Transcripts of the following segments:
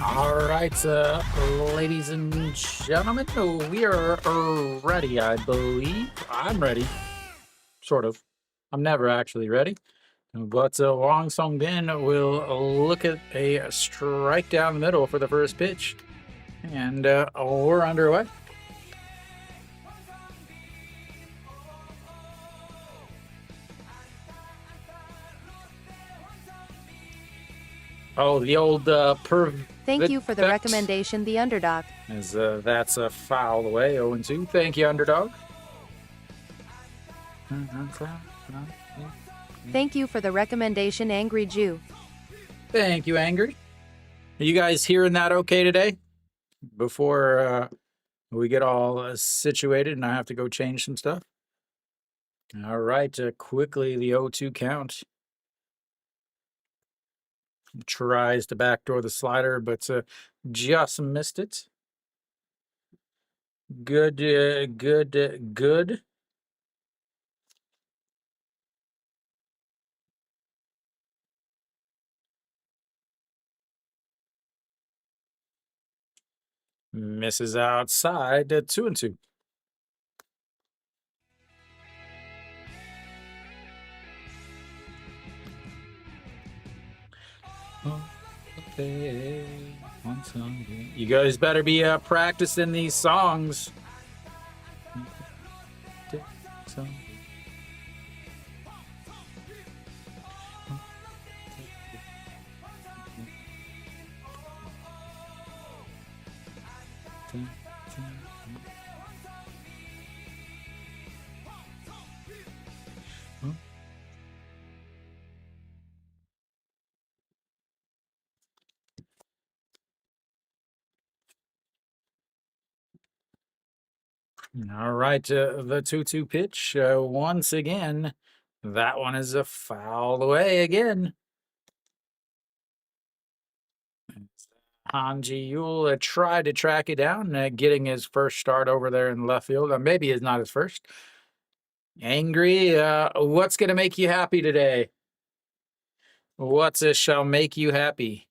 All right, ladies and gentlemen, we are ready, I believe. I'm ready, sort of. I'm never actually ready. But Wong Song Bin will look at a strike down the middle for the first pitch. And we're underway. Oh, the old Thank you for the recommendation, the underdog. As that's a foul away, 0-2. Thank you, underdog. Thank you for the recommendation, Angry Jew. Thank you, Angry. Are you guys hearing that okay today? Before we get all situated and I have to go change some stuff. All right, quickly the 0-2 count. Tries to backdoor the slider, but just missed it. Good. Misses outside, 2-2. Okay. You guys better be practicing these songs. All right, the 2-2 pitch once again. That one is a foul away again. Hanji Yule tried to track it down, getting his first start over there in left field. Maybe it's not his first. Angry, what's going to make you happy today? What shall make you happy?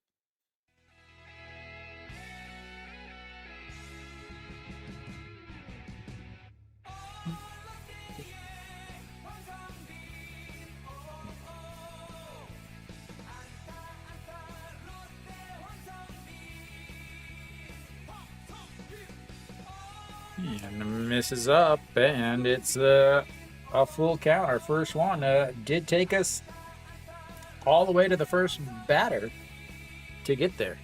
And misses up, and it's a full count. Our first one did take us all the way to the first batter to get there.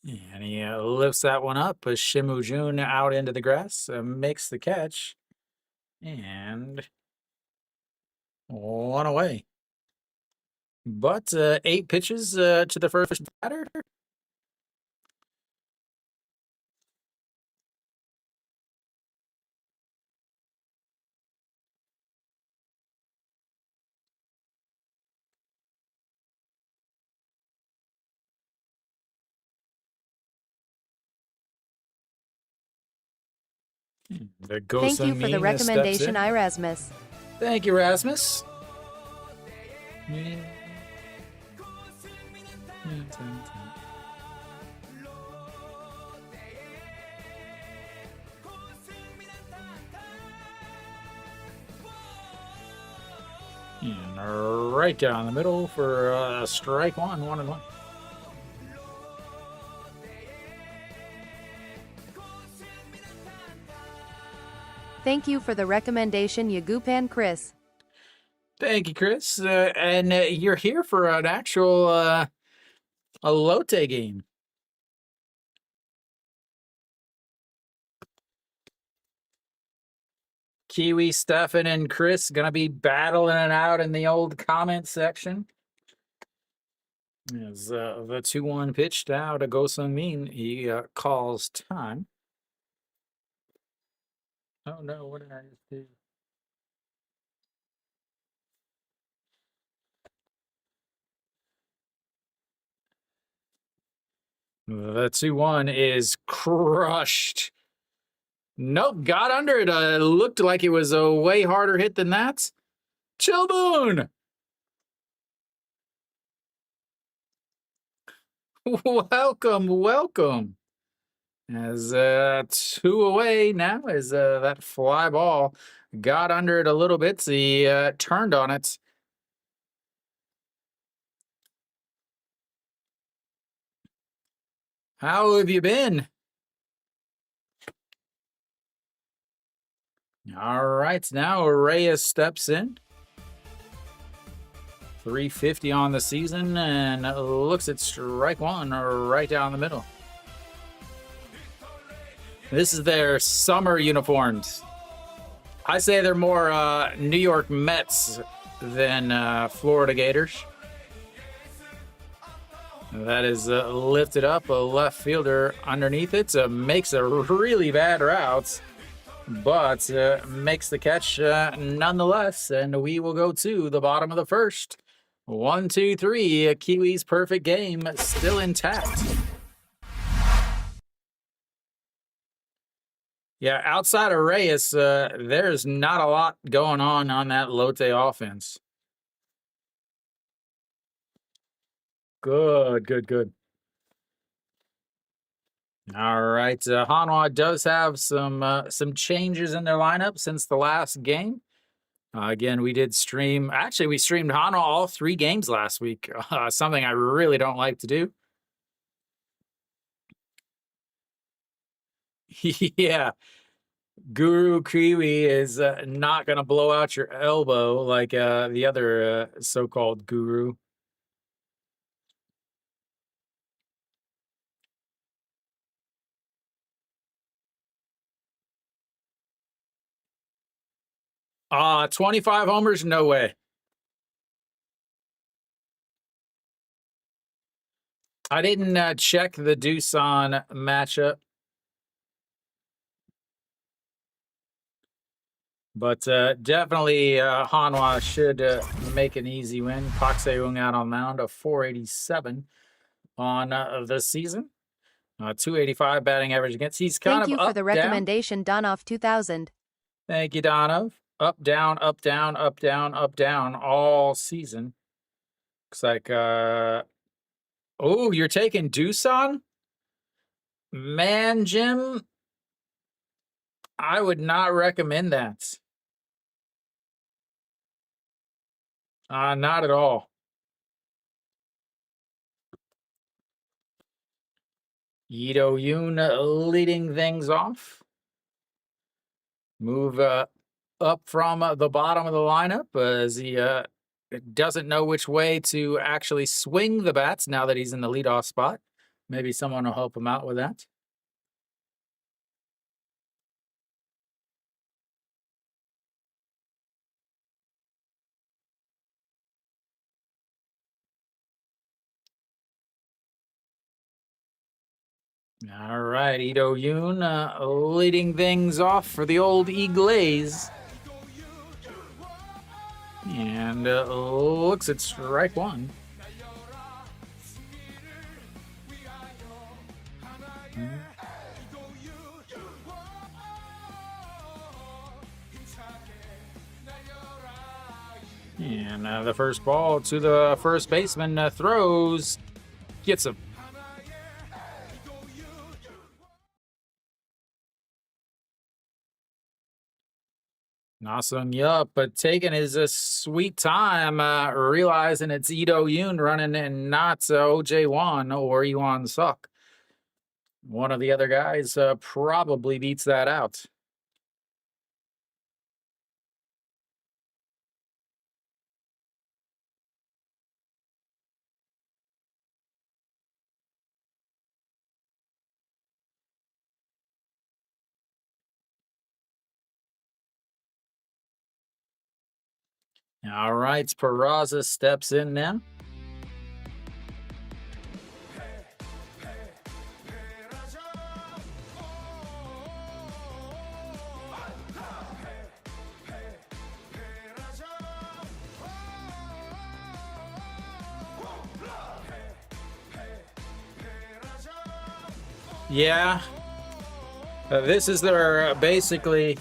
And he lifts that one up. Shimu Jun out into the grass, makes the catch, and one away. But 8 pitches to the first batter. Thank you for the recommendation, Erasmus. Thank you, Rasmus. And right down the middle for strike one, 1-1. Thank you for the recommendation, Yagupan Chris. Thank you, Chris. And you're here for an actual a Lotte game. Kiwi, Stefan, and Chris gonna be battling it out in the old comment section. As the 2-1 pitch now to Go Sung Min, he calls time. Oh no, what did I just do? The 2-1 is crushed Nope, got under it. Looked like it was a way harder hit than that. Chilboon! Welcome, welcome. As 2 away now as that fly ball got under it a little bit. So he turned on it. How have you been? All right, now Reyes steps in. 350 on the season and looks at strike one right down the middle. This is their summer uniforms. I say they're more New York Mets than Florida Gators. That is lifted up, a left fielder underneath it, makes a really bad route, but makes the catch nonetheless, and we will go to the bottom of the first. 1, 2, 3, Kiwi's perfect game still intact. Yeah, outside of Reyes, there's not a lot going on that Lotte offense. Good. All right, Hanwha does have some changes in their lineup since the last game. Again, we did stream. Actually, we streamed Hanwha all 3 games last week. Something I really don't like to do. Yeah, Guru Kiwi is not going to blow out your elbow like the other so-called guru. Ah, 25 homers? No way. I didn't check the Doosan matchup. But definitely Hanwha should make an easy win. Pak Se-ung out on mound, a 487 on the season. 285 batting average against. He's kind Thank of you up, for the down. recommendation, Donoff 2000. Thank you, Donov. Up, down, up, down, up, down, up, down all season. Looks like, oh, you're taking Doosan? Man, Jim, I would not recommend that. Not at all. Ito Yoon leading things off. Move up from the bottom of the lineup as he doesn't know which way to actually swing the bats now that he's in the leadoff spot. Maybe someone will help him out with that. All right, Ito Yoon leading things off for the old Eagles. And looks at strike one. And the first ball to the first baseman throws, gets him. Awesome, yup, but taking his sweet time, realizing it's Ito Yoon running and not OJ Wan or Yuan Suk. One of the other guys probably beats that out. All right, Peraza steps in now. Yeah. This is their basically.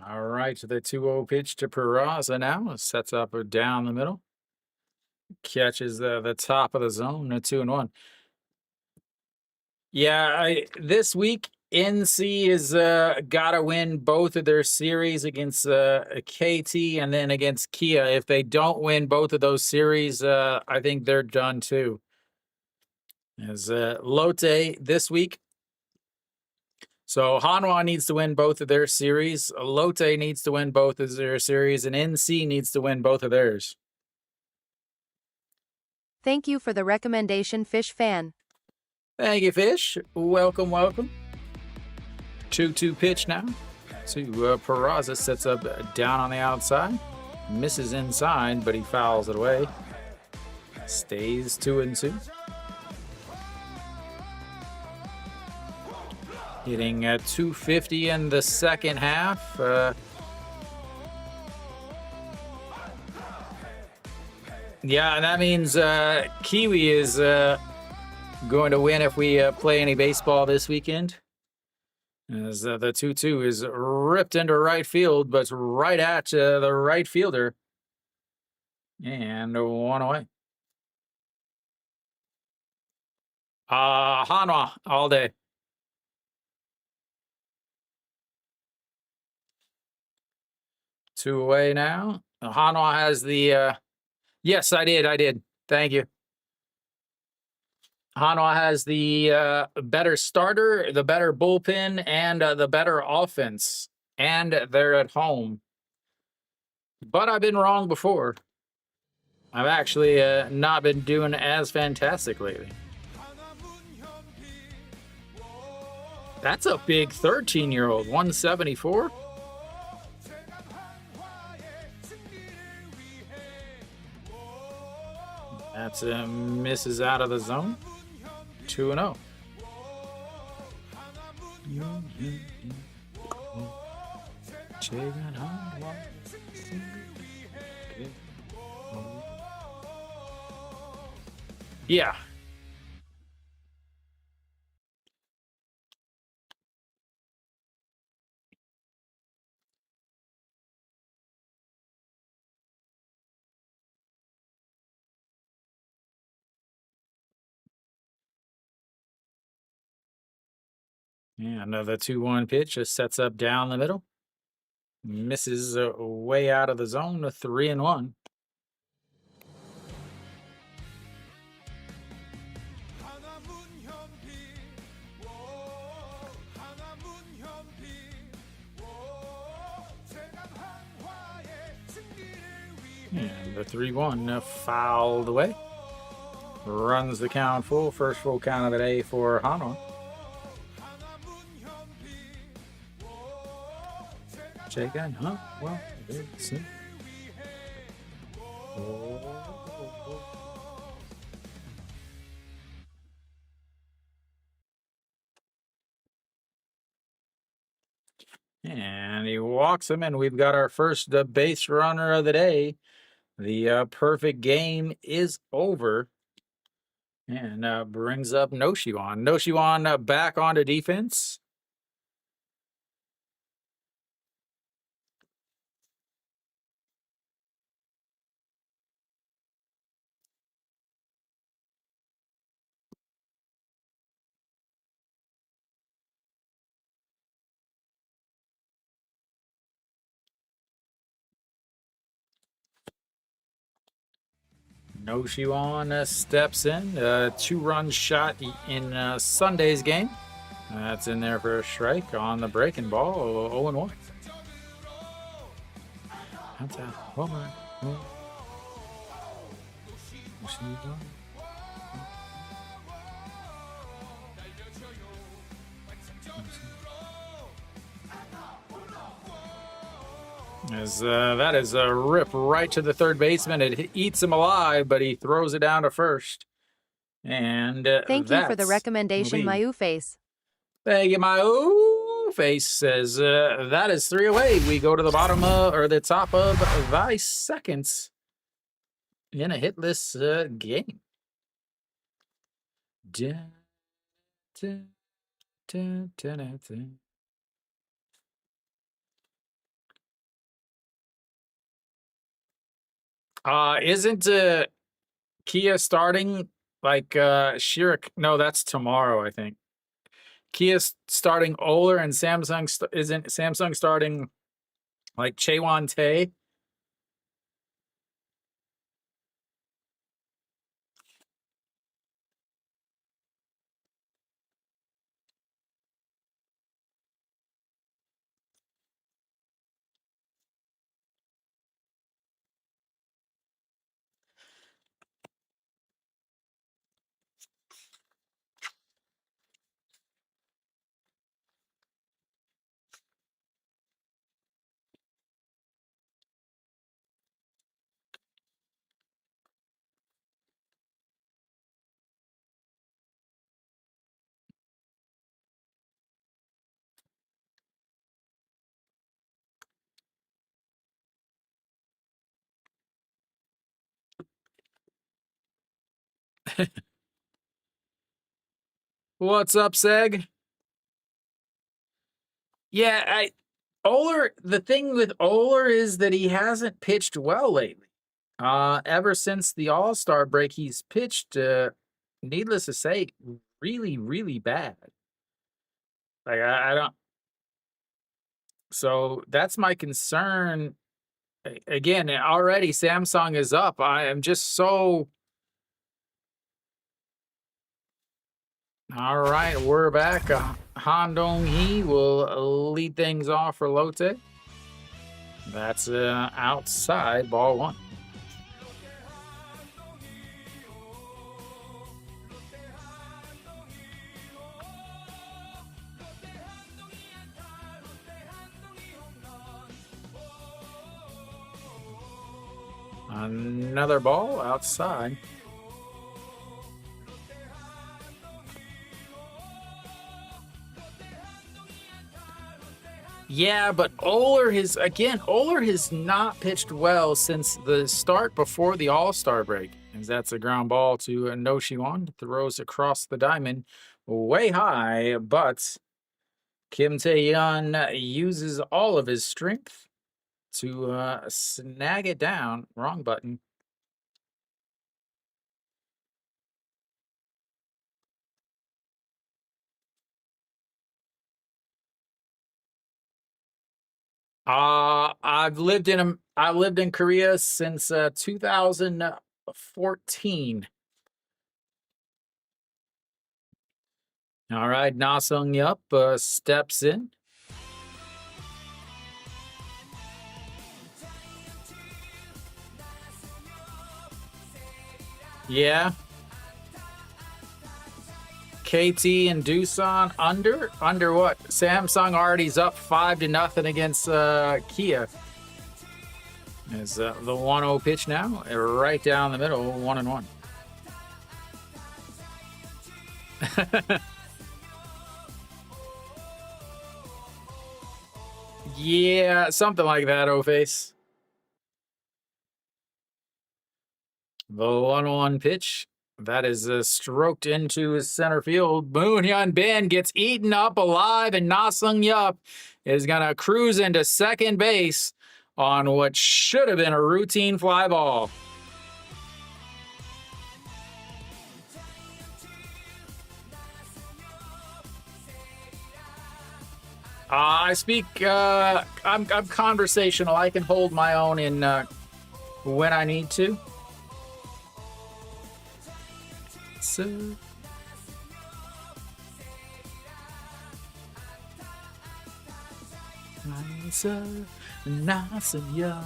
All right, so the 2-0 pitch to Peraza now. Sets up down the middle. Catches the top of the zone, a 2-1. Yeah, this week NC is got to win both of their series against KT and then against Kia. If they don't win both of those series, I think they're done too. As Lotte this week. So Hanwha needs to win both of their series. Lotte needs to win both of their series, and NC needs to win both of theirs. Thank you for the recommendation, Fish Fan. Thank you, Fish. Welcome, welcome. 2-2 pitch now to Peraza. Sets up down on the outside. Misses inside, but he fouls it away. Stays 2-2. Hitting 250 in the second half. Yeah, and that means Kiwi is going to win if we play any baseball this weekend. As the 2-2 is ripped into right field, but it's right at the right fielder. And one away. Hanwha all day. Two away now. Hanwha has the... yes, I did. Thank you. Hanwha has the better starter, the better bullpen, and the better offense. And they're at home. But I've been wrong before. I've actually not been doing as fantastic lately. That's a big 13-year-old, 174. That's misses out of the zone. 2-0. Yeah. Yeah, another 2-1 pitch just sets up down the middle. Misses way out of the zone, a 3-1. And the 3-1 fouled away. Runs the count full. First full count of the day for Hanwha. Check that, huh? Well, it's... And he walks him, and we've got our first base runner of the day. The perfect game is over. And brings up Noshiwan. Noshiwan back onto defense. Noshiwan steps in. 2-run shot in Sunday's game. That's in there for a strike on the breaking ball. 0-1. That's a homer. As that is a rip right to the third baseman. It eats him alive, but he throws it down to first. And thank you for the recommendation, Mayu Face. Thank you, Mayu. Face says that is 3 away. We go to the bottom or the top of 5 seconds in a hitless game. Dun, dun, dun, dun, dun, dun. Isn't Kia starting like Shirak? No, that's tomorrow, I think. Kia's starting Oler and Samsung isn't Samsung starting like Chaewon Tae? What's up, Seg? Yeah, Oler. The thing with Oler is that he hasn't pitched well lately. Ever since the All-Star break, he's pitched, needless to say, really, really bad. Like I don't. So that's my concern. Again, already Samsung is up. I am just so. All right, we're back. Han Dong-hee will lead things off for Lotte. That's outside, ball 1. Another ball outside. Yeah, but Oler has not pitched well since the start before the All-Star break. As that's a ground ball to No Shiwon. Throws across the diamond way high, but Kim Tae-yeon uses all of his strength to snag it down. Wrong button. I lived in Korea since 2014. All right, Na Sung-yup steps in. Yeah. KT and Doosan under what? Samsung already's up 5-0 against Kia. Is the 1-0 pitch now right down the middle, 1-1. Yeah, something like that, O-Face. The 1-1 pitch. That is stroked into his center field. Moon Hyun Bin gets eaten up alive, and Na Sung-yup is going to cruise into second base on what should have been a routine fly ball. I speak, I'm conversational. I can hold my own in when I need to. So nice and young.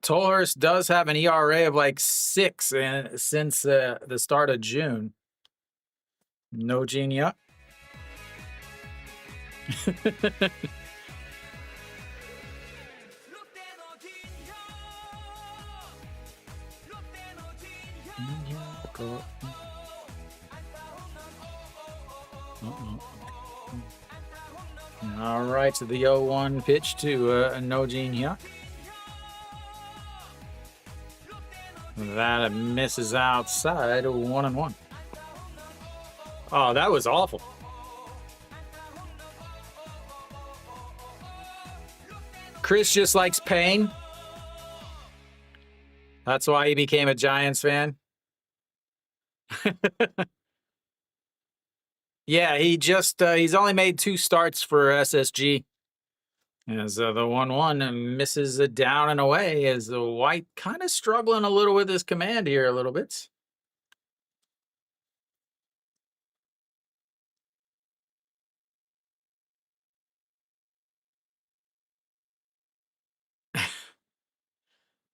Tolhurst does have an ERA of like 6 since the start of June. No Genia. All right, so the 0-1 pitch to Nojin Hyuk. That misses outside, 1-1. Oh, that was awful. Chris just likes pain. That's why he became a Giants fan. Yeah, he's only made 2 starts for SSG. As the 1-1 misses it down and away, as the White kind of struggling a little with his command here a little bit.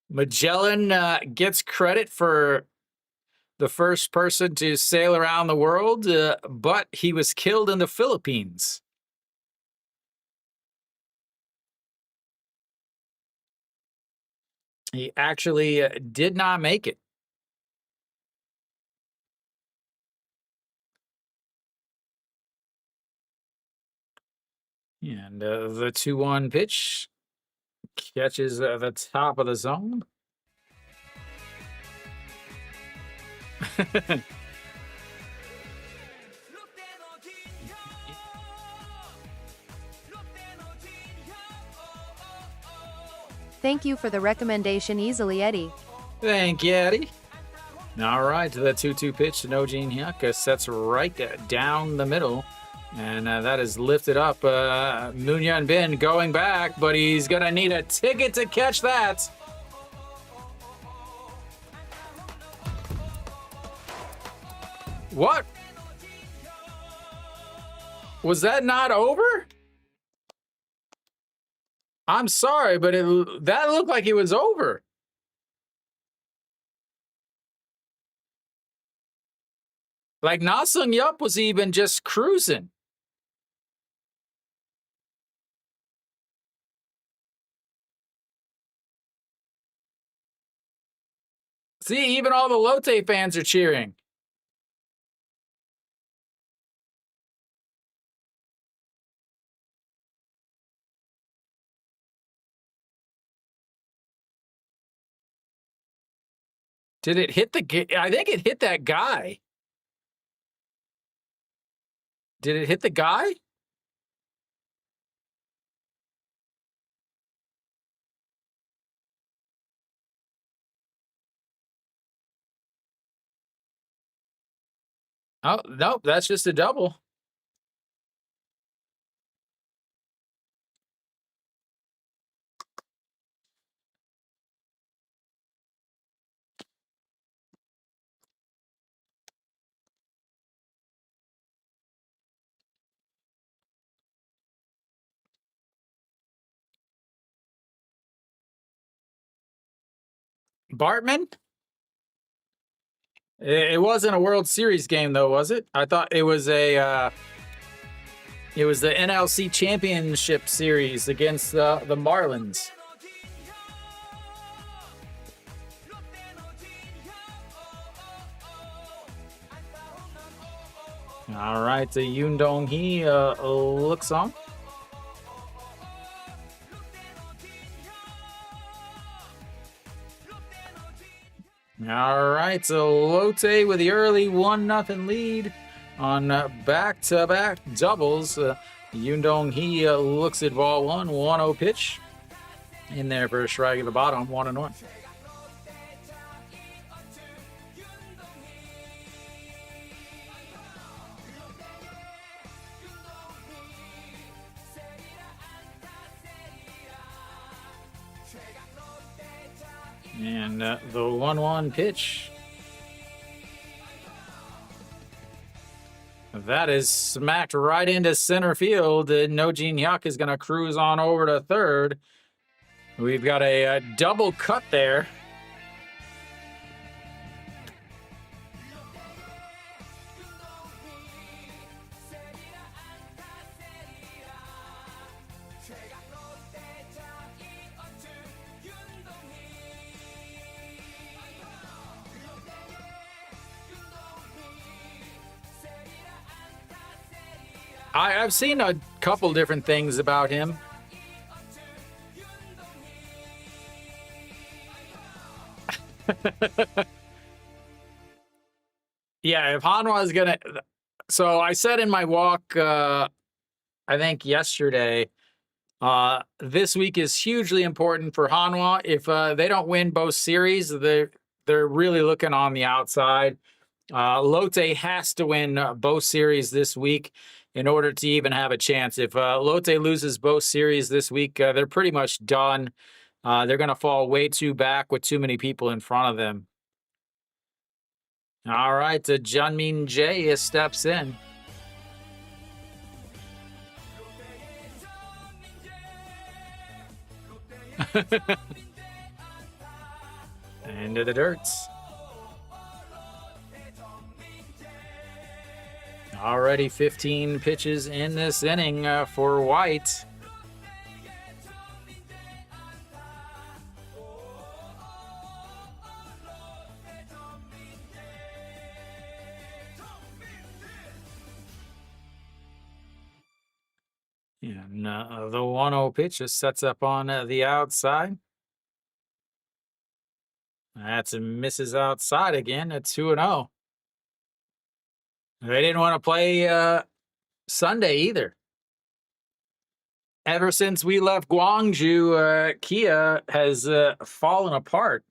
Magellan gets credit for the first person to sail around the world, but he was killed in the Philippines. He actually did not make it. And the 2-1 pitch catches the top of the zone. Thank you for the recommendation, Easily Eddie. Thank you, Eddie. All right, the 2-2 pitch to Nojin Hyuk sets right down the middle. And that is lifted up. Moon Hyun Bin going back, but he's going to need a ticket to catch that. What? Was that not over? I'm sorry, but that looked like it was over. Like Na Sung Yup was even just cruising. See, even all the Lotte fans are cheering. Did it hit I think it hit that guy. Did it hit the guy? Oh, nope, that's just a double. Bartman? It wasn't a World Series game, though, was it? I thought it was it was the NLC Championship Series against the Marlins. All right, the Yoon Dong-hee looks on. All right, so Lotte with the early 1-0 lead on back-to-back doubles. Yoon Dong-hee looks at ball 1, 1-0 pitch. In there for a strike at the bottom, 1-1. And the 1-1 pitch. That is smacked right into center field. Nojin Hyuk is going to cruise on over to third. We've got a double cut there. I've seen a couple different things about him. Yeah, if Hanwha is gonna, so I said in my walk, I think yesterday, this week is hugely important for Hanwha. If they don't win both series, they're really looking on the outside. Lotte has to win both series this week in order to even have a chance. If Lotte loses both series this week, they're pretty much done. They're going to fall way too back with too many people in front of them. All right, Junmin Jae steps in. Into the dirts. Already 15 pitches in this inning for White. And the 1-0 pitch just sets up on the outside. That's misses outside again at 2-0. They didn't want to play Sunday either. Ever since we left Gwangju, Kia has fallen apart.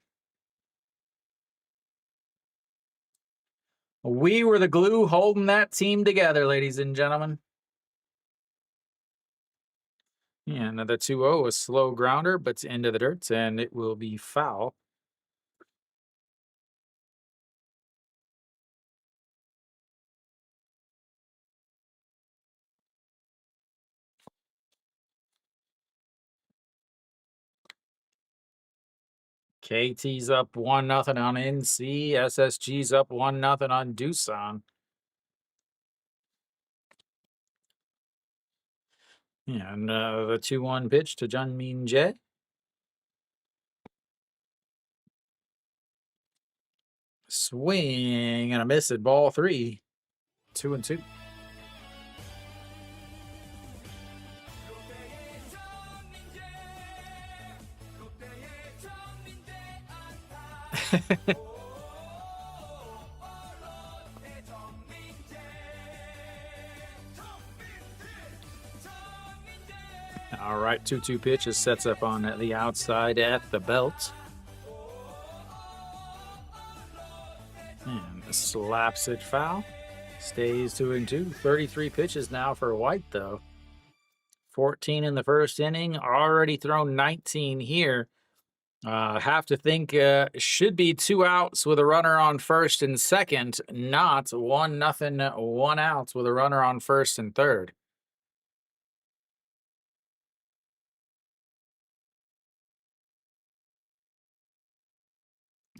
We were the glue holding that team together, ladies and gentlemen. Yeah, another 2-0, a slow grounder, but into the dirt, and it will be foul. KT's up 1-0 on NC. SSG's up 1-0 on Doosan. Yeah, and the 2-1 pitch to Junmin Jae. Swing and a miss at ball 3. 2-2. All right, 2-2 pitch sets up on the outside at the belt. And slaps it foul. Stays 2-2. 33 pitches now for White, though. 14 in the first inning. Already thrown 19 here. Have to think should be 2 outs with a runner on first and second, not 1-0, 1 out with a runner on first and third.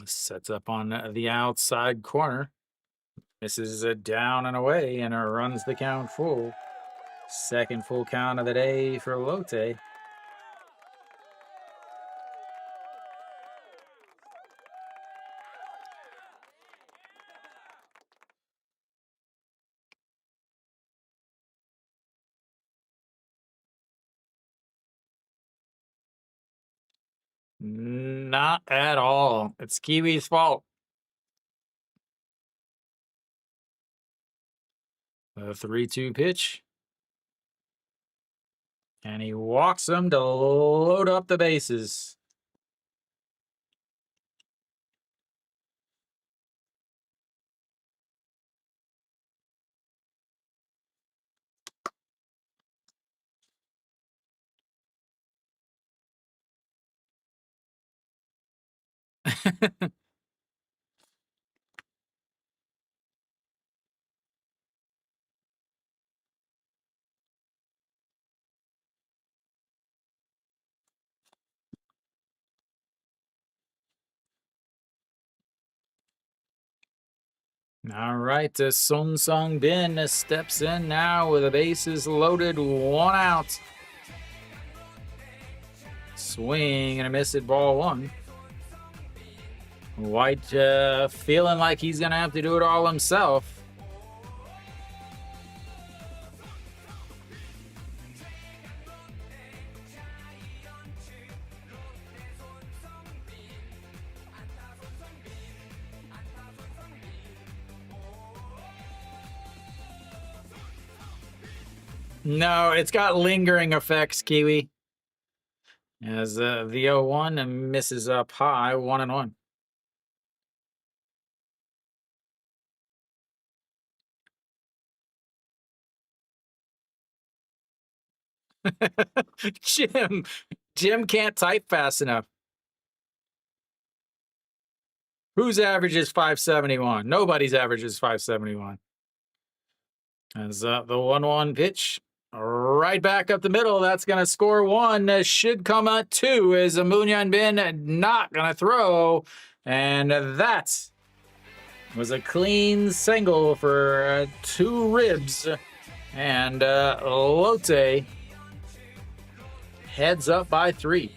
Sets up on the outside corner. Misses it down and away and runs the count full. Second full count of the day for Lotte. Not at all. It's Kiwi's fault. The 3-2 pitch. And he walks them to load up the bases. All right, Sun Sung Bin steps in now with the bases loaded, 1 out. Swing and a miss at ball 1. White feeling like he's going to have to do it all himself. No, it's got lingering effects, Kiwi. As the 0-1 misses up high, 1-1. Jim can't type fast enough. Whose average is 571? Nobody's average is 571. As the 1-1 pitch right back up the middle. That's going to score one. Should come at two. Is Munyan Bin not going to throw? And that was a clean single for 2 ribs. And Lotte heads up by 3.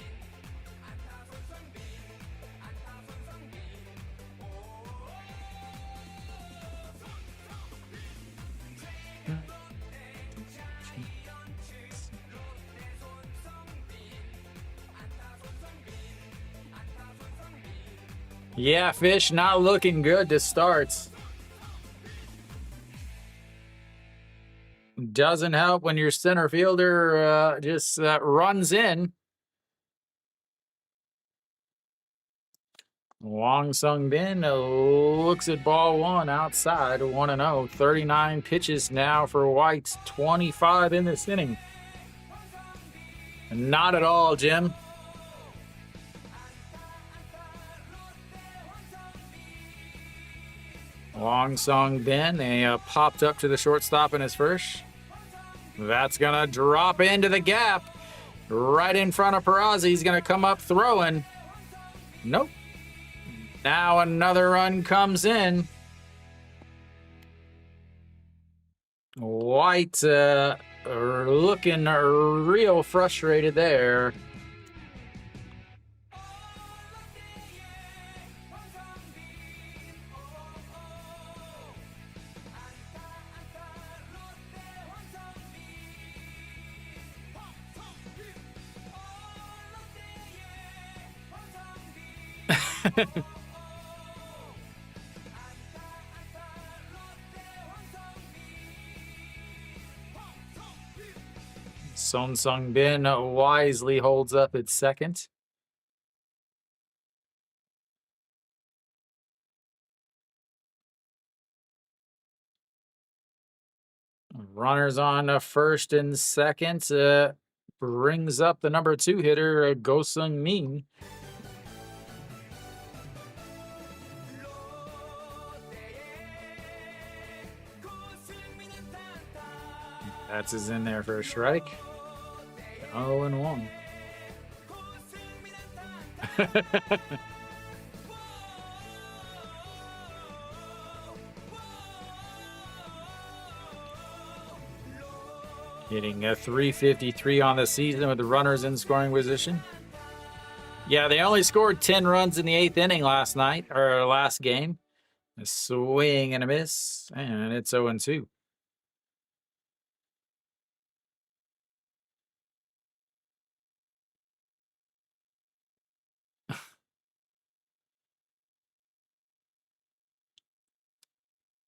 Yeah, Fish not looking good to start. Doesn't help when your center fielder just runs in. Wong Sung Bin looks at ball 1 outside, 1-0. 39 pitches now for White, 25 in this inning. Not at all, Jim. Wong Sung Bin, they popped up to the shortstop in his first. That's going to drop into the gap right in front of Peraza. He's going to come up throwing. Nope. Now another run comes in. White looking real frustrated there. Son Sung Bin wisely holds up at second. Runners on first and second. Brings up the number 2 hitter, Go Sung Min. That's his in there for a strike. 0-1. Hitting a 353 on the season with the runners in scoring position. Yeah, they only scored 10 runs in the 8th inning last night, or last game. A swing and a miss, and it's 0-2.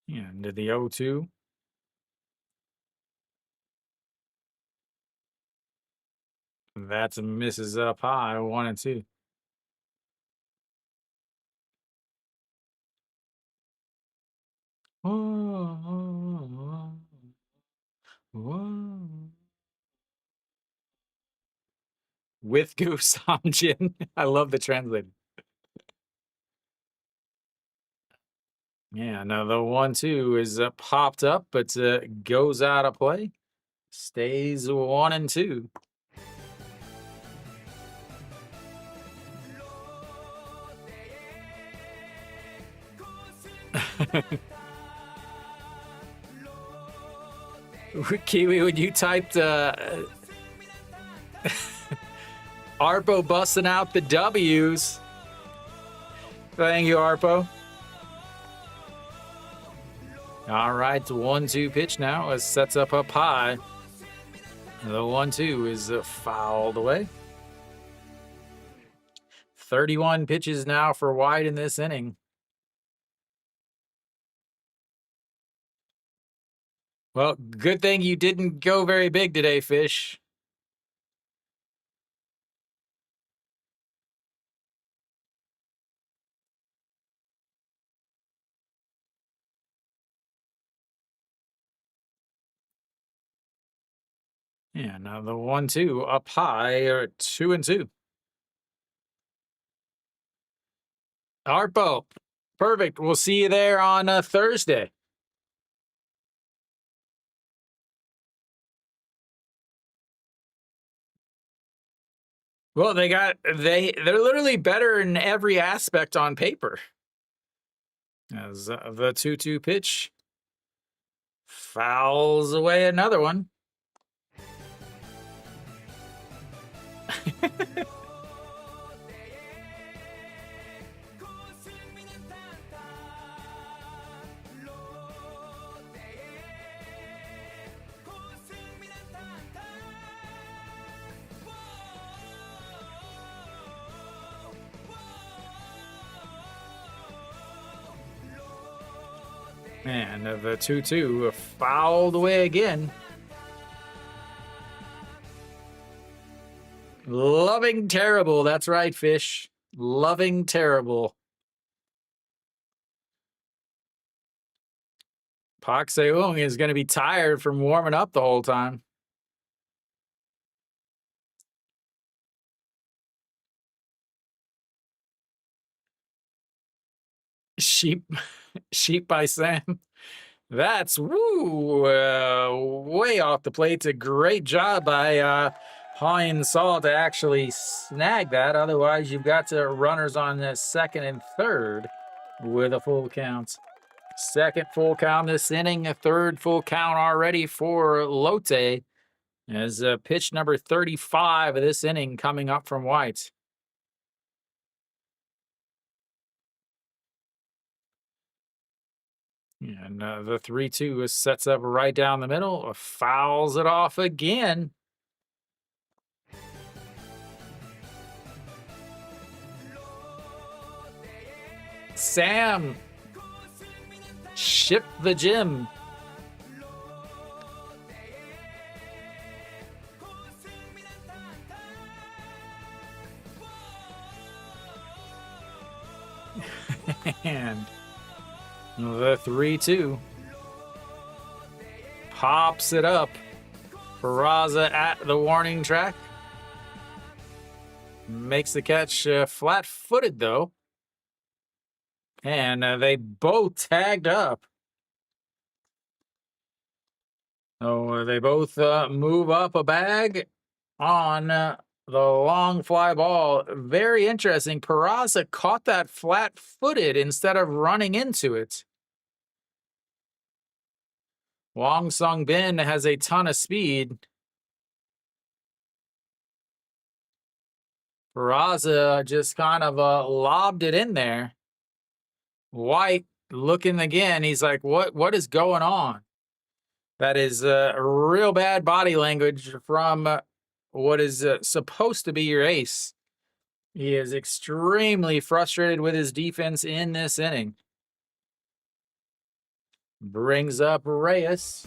And the 0-2. That's misses up high, 1-2. With Goose Samjin. I love the translator. Yeah, now the 1-2 is popped up, but goes out of play. Stays 1-2. Kiwi, when you typed Arpo busting out the W's. Thank you, Arpo. All right, 1-2 pitch now. It sets up high. The 1-2 is fouled away. 31 pitches now for White in this inning. Well, good thing you didn't go very big today, Fish. Yeah, now the 1-2 up high are 2-2. Harpo, perfect. We'll see you there on Thursday. Well, they're literally better in every aspect on paper. As the 2-2 pitch fouls away another one. And the 2-2 fouled away again. Loving terrible. That's right, Fish. Loving terrible. Pak Seung is going to be tired from warming up the whole time. Sheep by Sam. That's way off the plate. It's a great job by Heinz Saul to actually snag that. Otherwise, you've got runners on the second and third with a full count. Second full count this inning, a third full count already for Lotte as pitch number 35 of this inning coming up from White. And the 3-2 sets up right down the middle, fouls it off again. Sam, ship the gym. And the 3-2 pops it up. Peraza at the warning track. Makes the catch flat-footed, though. And they both tagged up. So they both move up a bag on the long fly ball. Very interesting. Peraza caught that flat-footed instead of running into it. Wong Sung Bin has a ton of speed. Peraza just kind of lobbed it in there. White looking again. He's like, what is going on? That is real bad body language from what is supposed to be your ace. He is extremely frustrated with his defense in this inning. Brings up Reyes.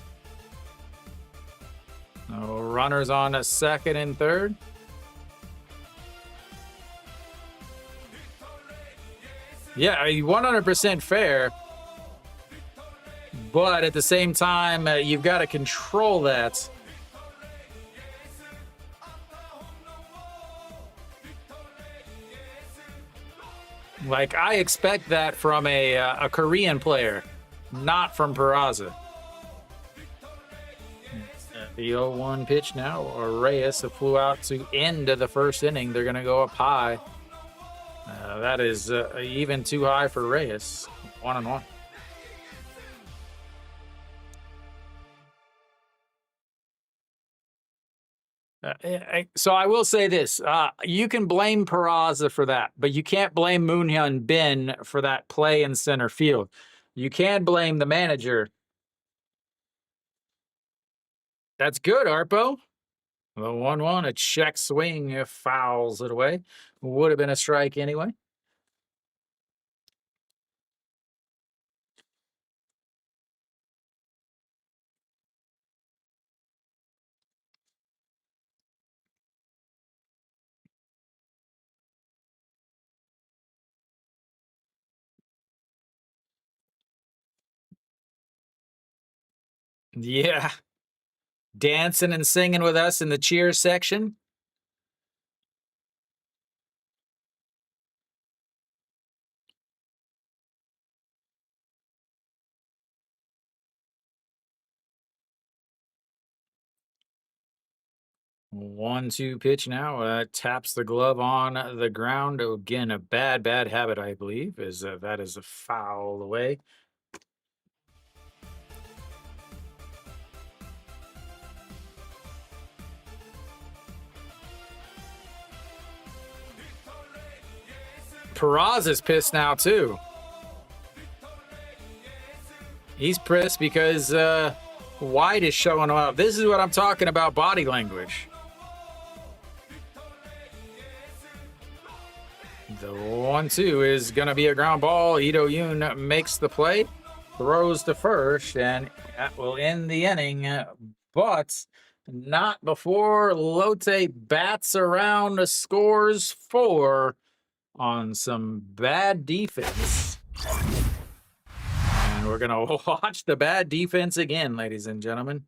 Runners on a second and third. Yeah, 100% fair. But at the same time, you've got to control that. Like, I expect that from a Korean player, not from Peraza. The 0-1 pitch now. Reyes flew out to end of the first inning. They're going to go up high. That is even too high for Reyes. 1-1. So I will say this. You can blame Peraza for that, but you can't blame Moon-hyun Bin for that play in center field. You can blame the manager. That's good, Arpo. The 1-1, a check swing, fouls it away. Would have been a strike anyway. Yeah. Dancing and singing with us in the cheer section. One-two pitch now. Taps the glove on the ground. Again, a bad habit, I believe, is that is a foul away. Peraza's pissed now too. He's pissed because White is showing up. This is what I'm talking about, body language. The 1-2 is going to be a ground ball. Ito Yoon makes the play, throws to first, and that will end the inning. But not before Lotte bats around, scores 4 on some bad defense. And we're going to watch the bad defense again, ladies and gentlemen.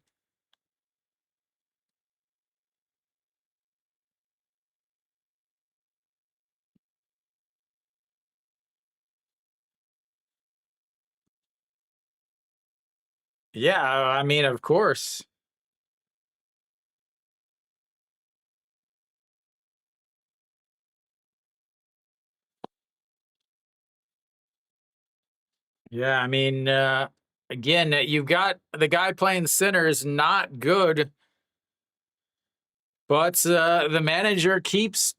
Yeah, I mean, of course. Yeah, I mean, again, you've got the guy playing center is not good, but the manager keeps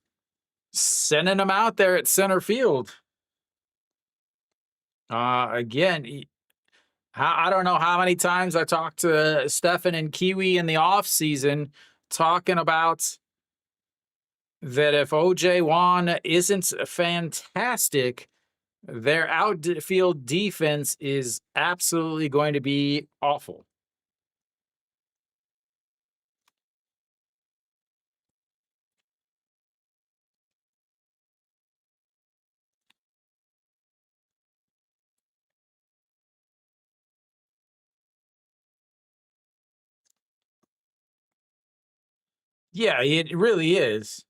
sending him out there at center field. Again, I don't know how many times I talked to Stefan and Kiwi in the offseason talking about that if OJ Juan isn't fantastic, their outfield defense is absolutely going to be awful. Yeah, it really is.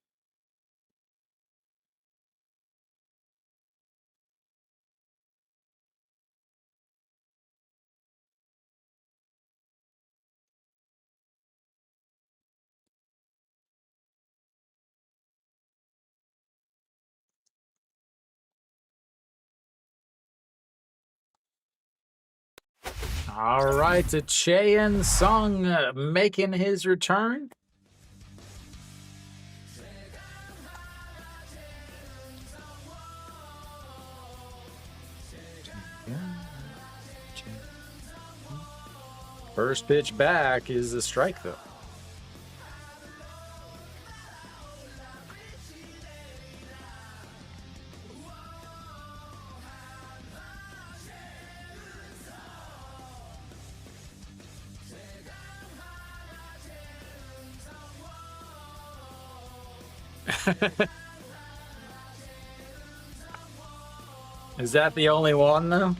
All right, to Chaein Sung making his return. First pitch back is a strike, though. Is that the only one, though?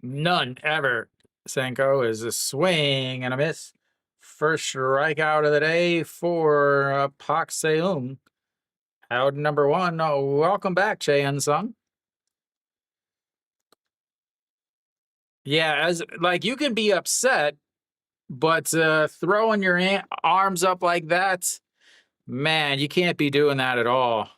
None ever. Senko is a swing and a miss. First strikeout of the day for Pak Seung. Out number 1. Welcome back, Chaein Sung. Yeah, as like you can be upset, but throwing your arms up like that, man, you can't be doing that at all.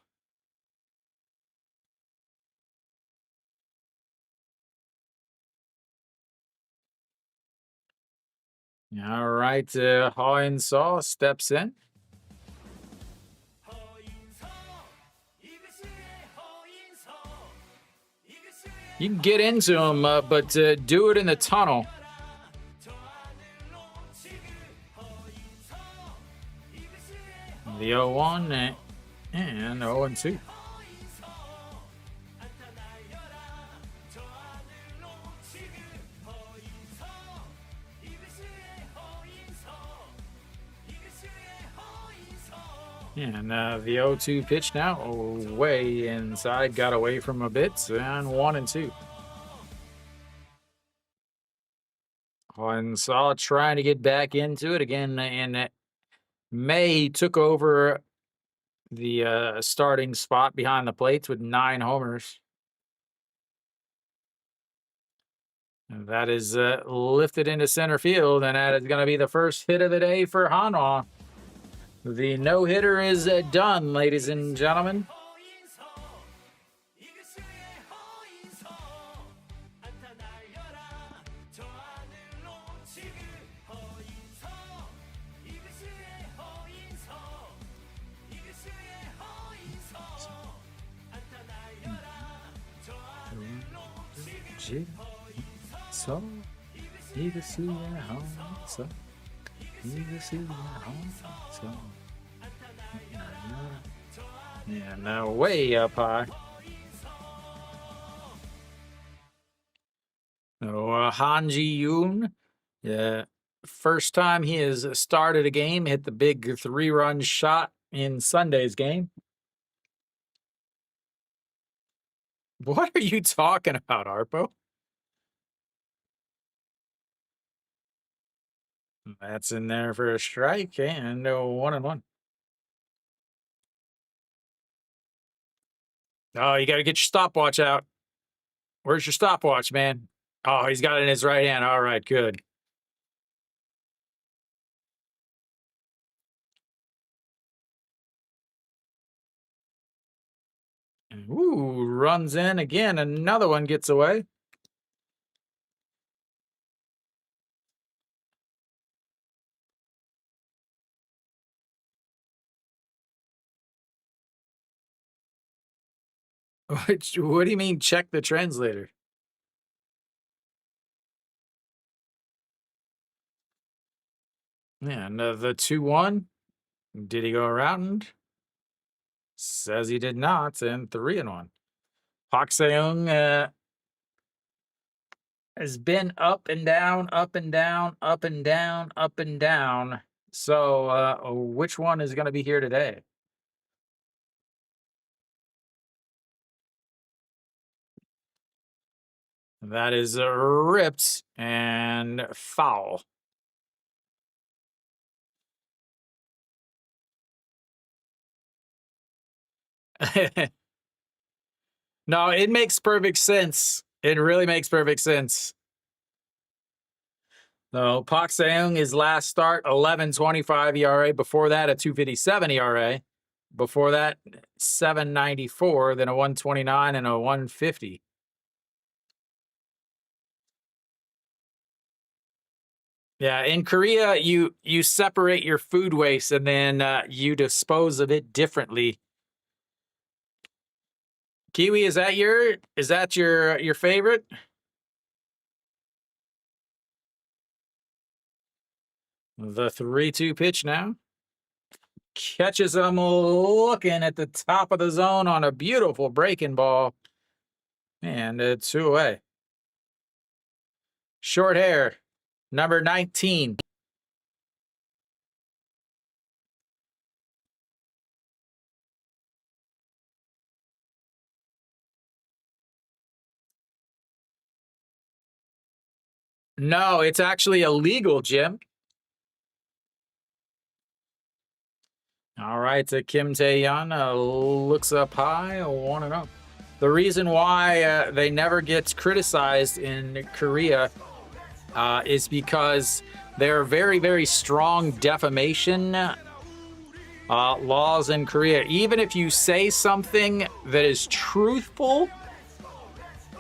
All right, Hoin Saw steps in. You can get into him, but do it in the tunnel. The 0-1 and 0-2. And the 0-2 pitch now, way inside, got away from a bit, and 1-2. And Saw trying to get back into it again. In May, he took over the starting spot behind the plates with 9 homers. And that is lifted into center field, and that is going to be the first hit of the day for Hanwha. The no-hitter is done, ladies and gentlemen. Yeah, now way up high. Han Ji-yoon, first time he has started a game, hit the big 3-run shot in Sunday's game. What are you talking about, Arpo? That's in there for a strike, and 1-1. Oh, you got to get your stopwatch out. Where's your stopwatch, man? Oh, he's got it in his right hand. All right, good. Ooh, runs in again. Another one gets away. What do you mean, check the translator? Yeah, and the 2-1. Did he go around? Says he did not, and 3-1. Park Seung has been up and down, up and down, up and down, up and down. So, which one is going to be here today? That is ripped and foul. No, it makes perfect sense. It really makes perfect sense. So Park Seung, his last start, 11.25 ERA. Before that, a 2.57 ERA. Before that, 7.94, then a 1.29 and a 1.50. Yeah, in Korea, you separate your food waste and then you dispose of it differently. Kiwi, is that your favorite? The 3-2 pitch now. Catches him looking at the top of the zone on a beautiful breaking ball. And 2 away. Short hair, number 19. No, it's actually illegal, Jim. All right, Kim Tae-yeon looks up high, 1-0. The reason why they never get criticized in Korea is because there are very, very strong defamation laws in Korea. Even if you say something that is truthful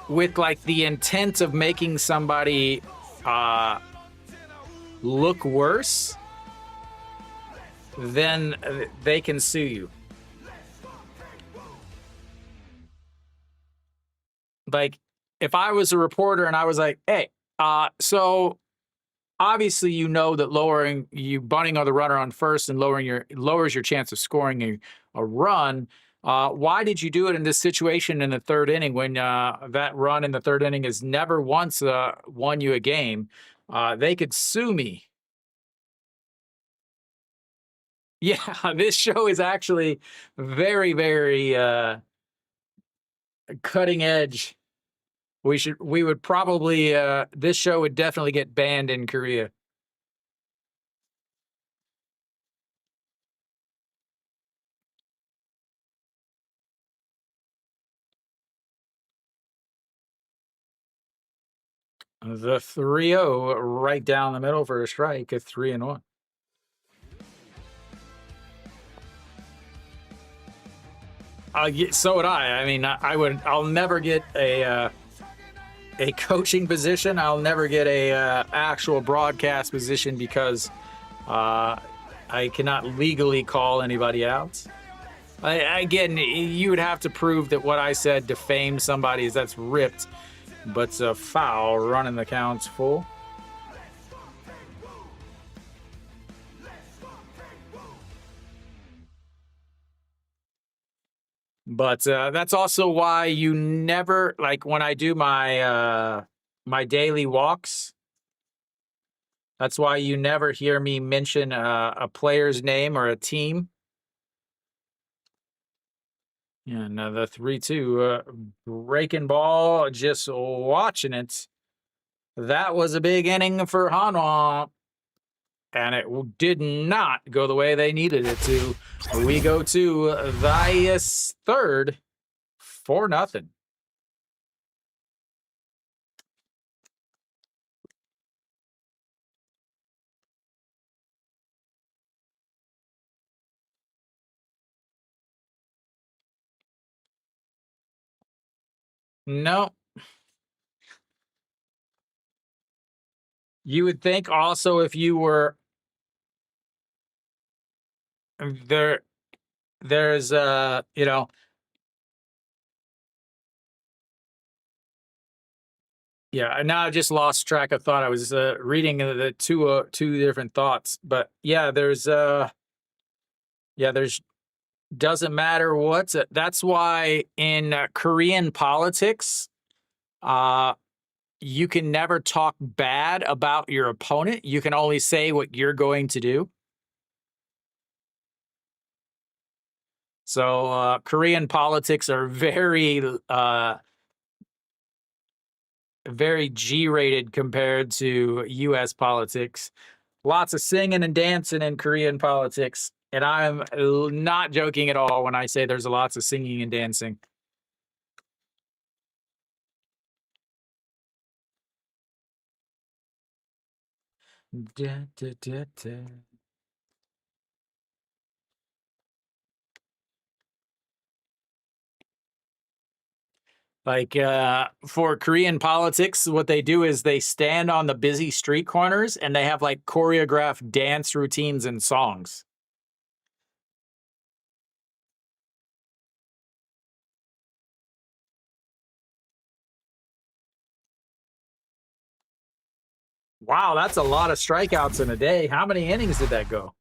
with like the intent of making somebody look worse, then they can sue you. Like, if I was a reporter and I was like, hey, so obviously you know that you bunting on the runner on first and lowers your chance of scoring a run. Why did you do it in this situation in the third inning when that run in the third inning has never once won you a game? They could sue me. Yeah, this show is actually very, very cutting edge. We would probably this show would definitely get banned in Korea. The 3-0 right down the middle for a strike at 3-1. So would I. I mean, I'll never get a coaching position. I'll never get a actual broadcast position because I cannot legally call anybody out. Again, you would have to prove that what I said defamed somebody. That's ripped, but it's a foul. Running the counts full. But that's also why you never, like when I do my my daily walks, that's why you never hear me mention a player's name or a team. And the 3-2 breaking ball, just watching it. That was a big inning for Hanwha. And it did not go the way they needed it to. We go to the third, 4-0. No, you would think also if you were there, there's you know, yeah. Now I just lost track of thought. I was reading the two different thoughts, but yeah, there's doesn't matter what's it. That's why in Korean politics, you can never talk bad about your opponent. You can only say what you're going to do. So Korean politics are very G-rated compared to U.S. politics. Lots of singing and dancing in Korean politics. And I'm not joking at all when I say there's lots of singing and dancing. Da, da, da, da. Like for Korean politics, what they do is they stand on the busy street corners and they have like choreographed dance routines and songs. Wow, that's a lot of strikeouts in a day. How many innings did that go?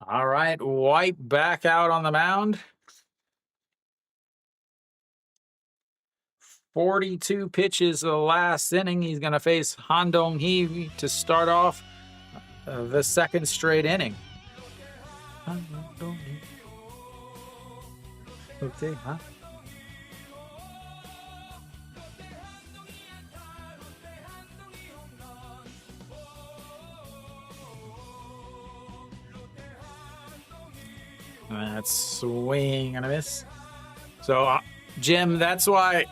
All right, White back out on the mound. 42 pitches the last inning. He's going to face Han Dong-hee to start off the second straight inning. Okay, huh? That's swing and a miss. So, Jim, that's why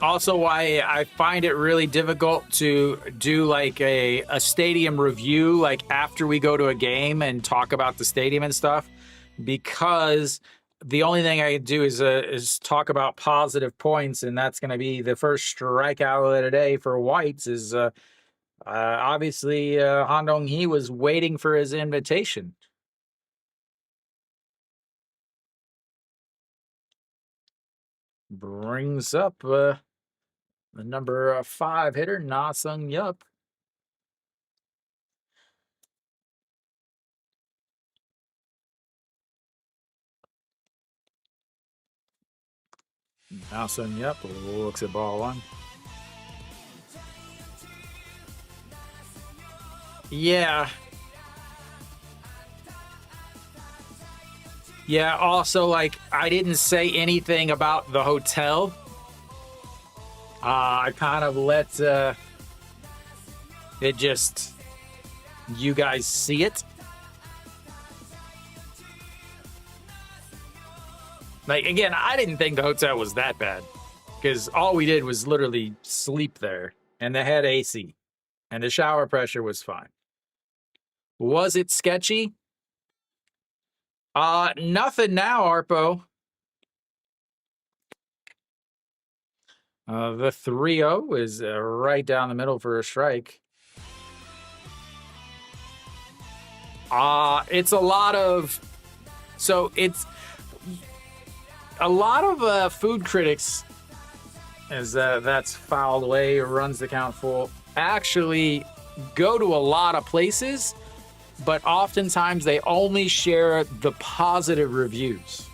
I find it really difficult to do like a stadium review, like after we go to a game and talk about the stadium and stuff, because the only thing I can do is talk about positive points, and that's going to be the first strikeout of the day for Whites. Is obviously Han Dong-hee was waiting for his invitation. Brings up the number 5 hitter, Na Sung Yup. Nelson, yep, looks at ball one. Yeah. Yeah, also, like, I didn't say anything about the hotel. I kind of let it just, you guys see it. Like, again, I didn't think the hotel was that bad because all we did was literally sleep there, and they had AC, and the shower pressure was fine. Was it sketchy? Nothing now, Arpo. The 3-0 is right down the middle for a strike. It's a lot of... So it's... A lot of food critics, as that's fouled away, runs the count full, actually go to a lot of places, but oftentimes they only share the positive reviews.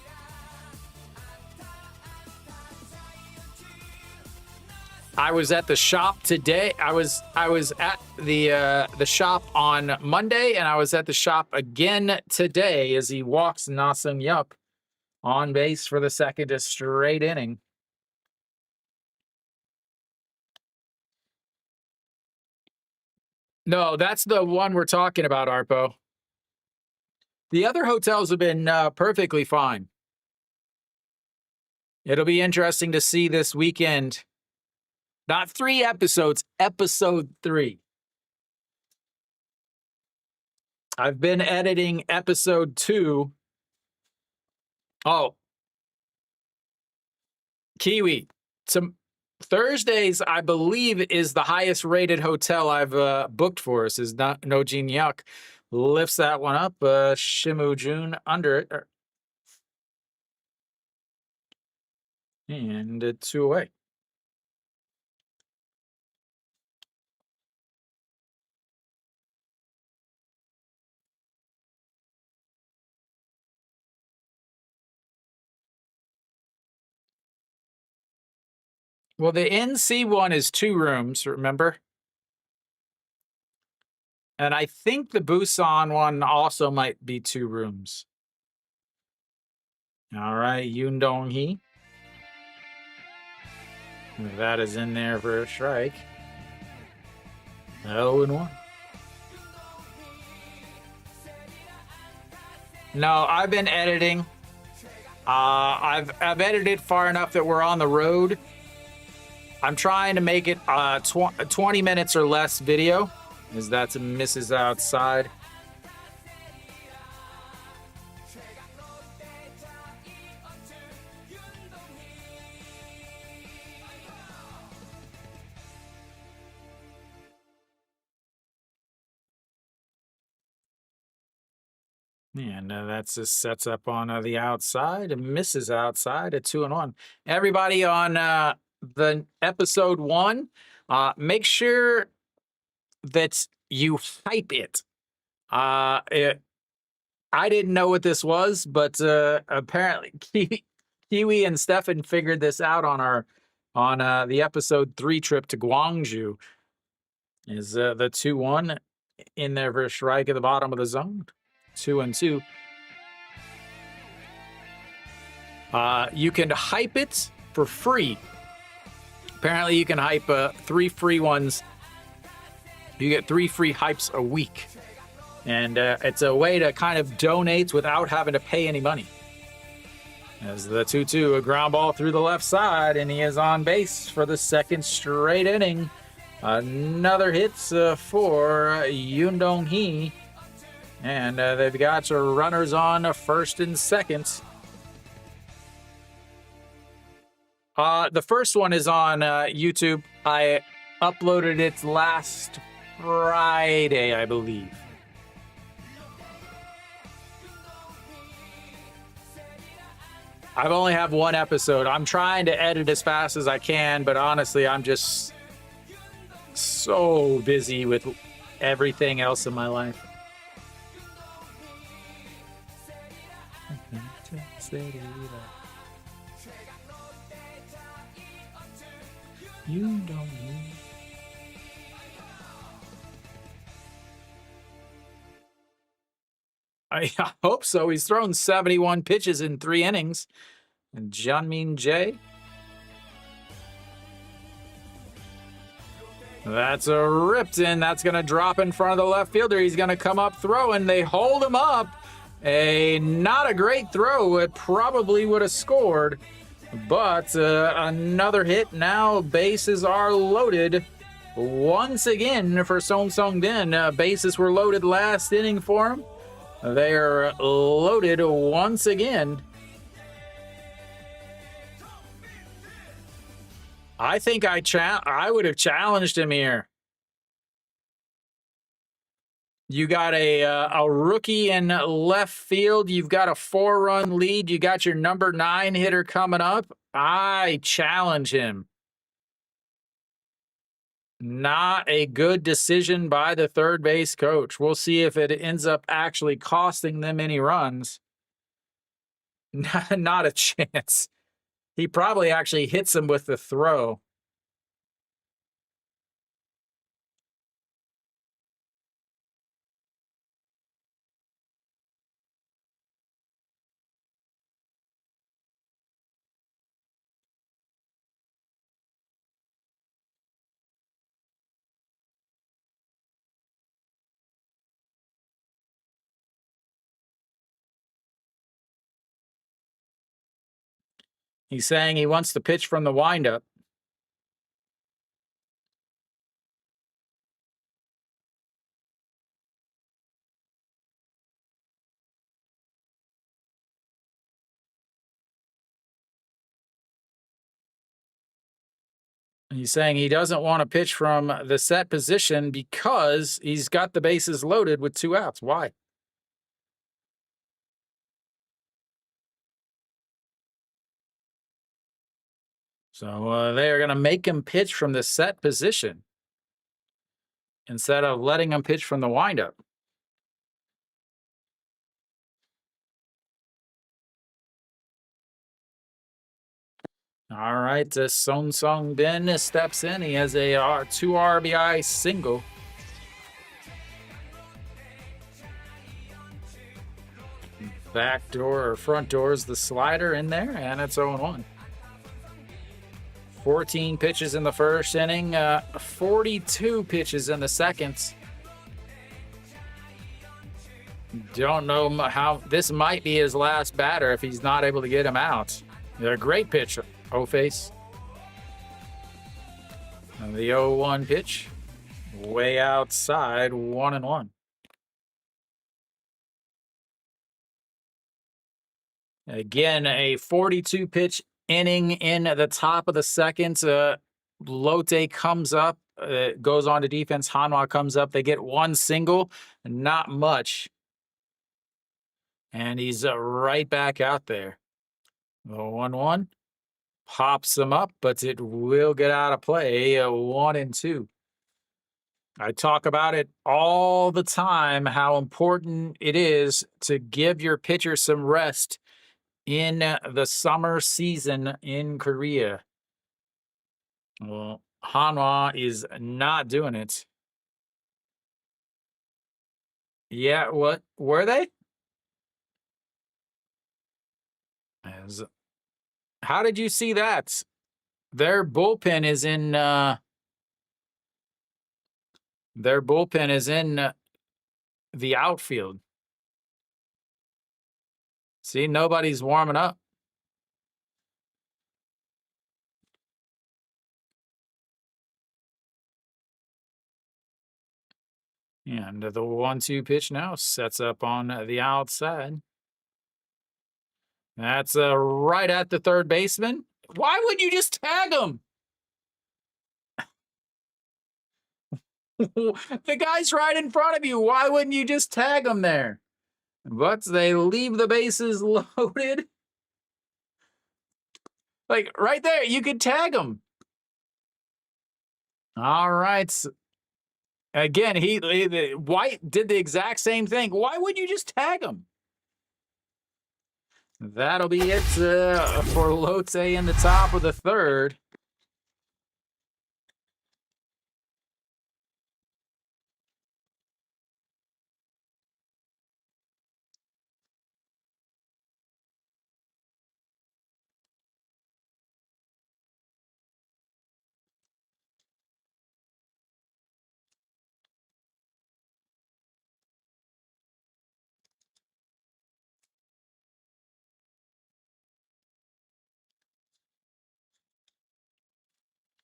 I was at the shop today. I was at the shop on Monday, and I was at the shop again today as he walks Na-Sung Yup on base for the second straight inning. No, that's the one we're talking about, Arpo. The other hotels have been perfectly fine. It'll be interesting to see this weekend. Not 3 episodes, episode 3. I've been editing episode 2. Oh, Kiwi. Some Thursdays, I believe, is the highest rated hotel I've booked for us. Is not Nojin Yuck. Lifts that one up. Shimu Jun under it. And 2 away. Well, the NC one is 2 rooms, remember? And I think the Busan one also might be 2 rooms. All right, Yoon Dong-hee. That is in there for a strike. 0-1. No, I've been editing. I've edited far enough that we're on the road. I'm trying to make it 20 minutes or less video, as that's misses outside. And that's just sets up on the outside and misses outside at 2-1. Everybody on the episode 1, make sure that you hype it. I didn't know what this was, but apparently Kiwi and Stefan figured this out on the episode 3 trip to Gwangju. Is the 2-1 in there for a strike at the bottom of the zone? 2-2. You can hype it for free. Apparently, you can hype 3 free ones. You get 3 free hypes a week. And it's a way to kind of donate without having to pay any money. As the 2-2, a ground ball through the left side, and he is on base for the second straight inning. Another hit for Yoon Dong-hee. And they've got runners on first and second. The first one is on YouTube. I uploaded it last Friday, I believe. I've only have 1 episode. I'm trying to edit as fast as I can, but honestly, I'm just so busy with everything else in my life. You don't know. I hope so. He's thrown 71 pitches in 3 innings. And Jeonmin Jae. That's a ripped in. That's going to drop in front of the left fielder. He's going to come up throwing. They hold him up. Not a great throw. It probably would have scored. But another hit. Now bases are loaded. Once again for Son Sung-bin. Bases were loaded last inning for him. They are loaded once again. I think I would have challenged him here. You got a rookie in left field. You've got a 4-run lead. You got your number 9 hitter coming up. I challenge him. Not a good decision by the third base coach. We'll see if it ends up actually costing them any runs. Not a chance. He probably actually hits him with the throw. He's saying he wants to pitch from the windup. He's saying he doesn't want to pitch from the set position because he's got the bases loaded with 2 outs. Why? So they are going to make him pitch from the set position instead of letting him pitch from the windup. All right, Son Sung-bin steps in. He has a 2 RBI single. Back door or front door is the slider in there, and it's 0-1. 14 pitches in the first inning, 42 pitches in the second. Don't know how this might be his last batter if he's not able to get him out. They're a great pitch, O-Face. And the 0-1 pitch, way outside, 1-1. Again, a 42 pitch inning in the top of the second. Lotte comes up, goes on to defense. Hanwha comes up. They get 1 single, not much. And he's right back out there. The 1-1 pops him up, but it will get out of play. 1-2. I talk about it all the time, how important it is to give your pitcher some rest in the summer season in Korea. Well, Hanwha is not doing it. Yeah, what were they? How did you see that? Their bullpen is in the outfield. See, nobody's warming up. And the 1-2 pitch now sets up on the outside. That's right at the third baseman. Why would you just tag him? The guy's right in front of you. Why wouldn't you just tag him there? But they leave the bases loaded. Like right there, you could tag him. All right. Again, White did the exact same thing. Why would you just tag him? That'll be it for Lotte in the top of the third.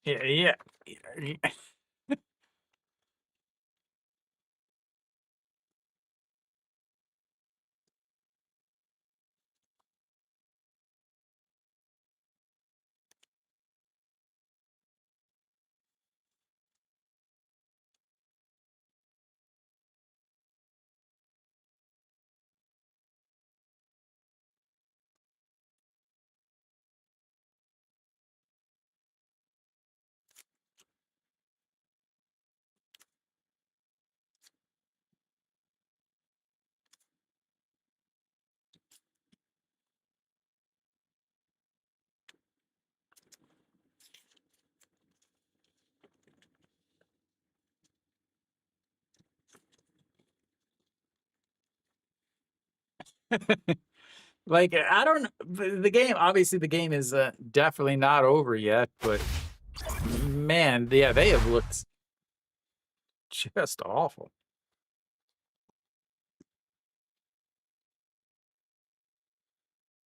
Yeah. Like I don't. The game. Obviously, the game is definitely not over yet. But man, yeah, they have looked just awful.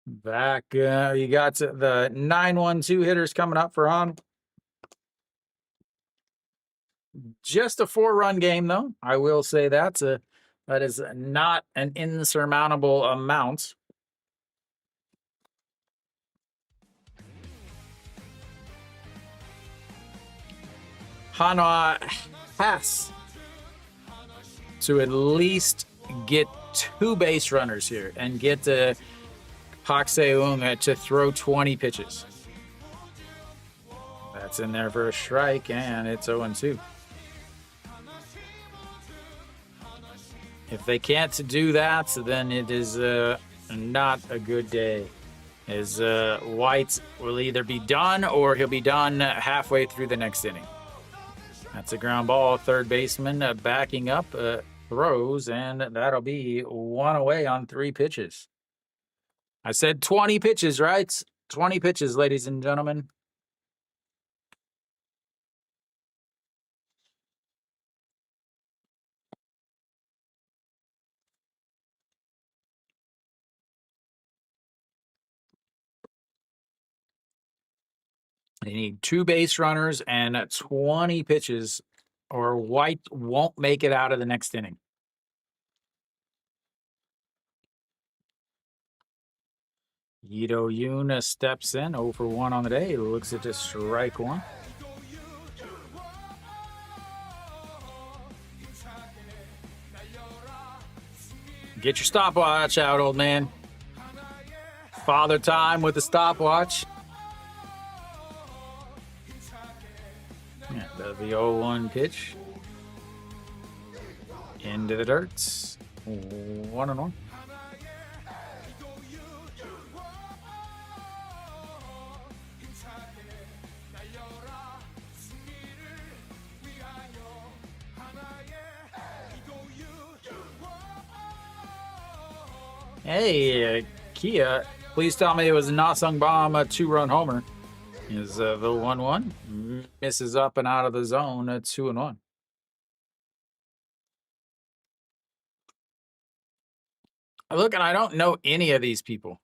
Back, you got the 9-1-2 hitters coming up for on. Just a 4-run game, though. I will say that is not an insurmountable amount. Hanwha has to at least get 2 base runners here and get Pak Seung to throw 20 pitches. That's in there for a strike, and it's 0-2. If they can't do that, then it is not a good day. As White will either be done or he'll be done halfway through the next inning. That's a ground ball. Third baseman backing up, throws, and that'll be 1 away on 3 pitches. I said 20 pitches, right? 20 pitches, ladies and gentlemen. They need 2 base runners and 20 pitches, or White won't make it out of the next inning. Ito Yoon steps in, 0 for 1 on the day. Looks at just strike 1. Get your stopwatch out, old man. Father time with the stopwatch. Yeah, the 0-1 pitch. Into the dirt. 1-1. Hey, Kia, please tell me it was a Na-Sung Bomb, a 2-run homer. Is the 1-1. Misses up and out of the zone at 2-1. Look, and I don't know any of these people.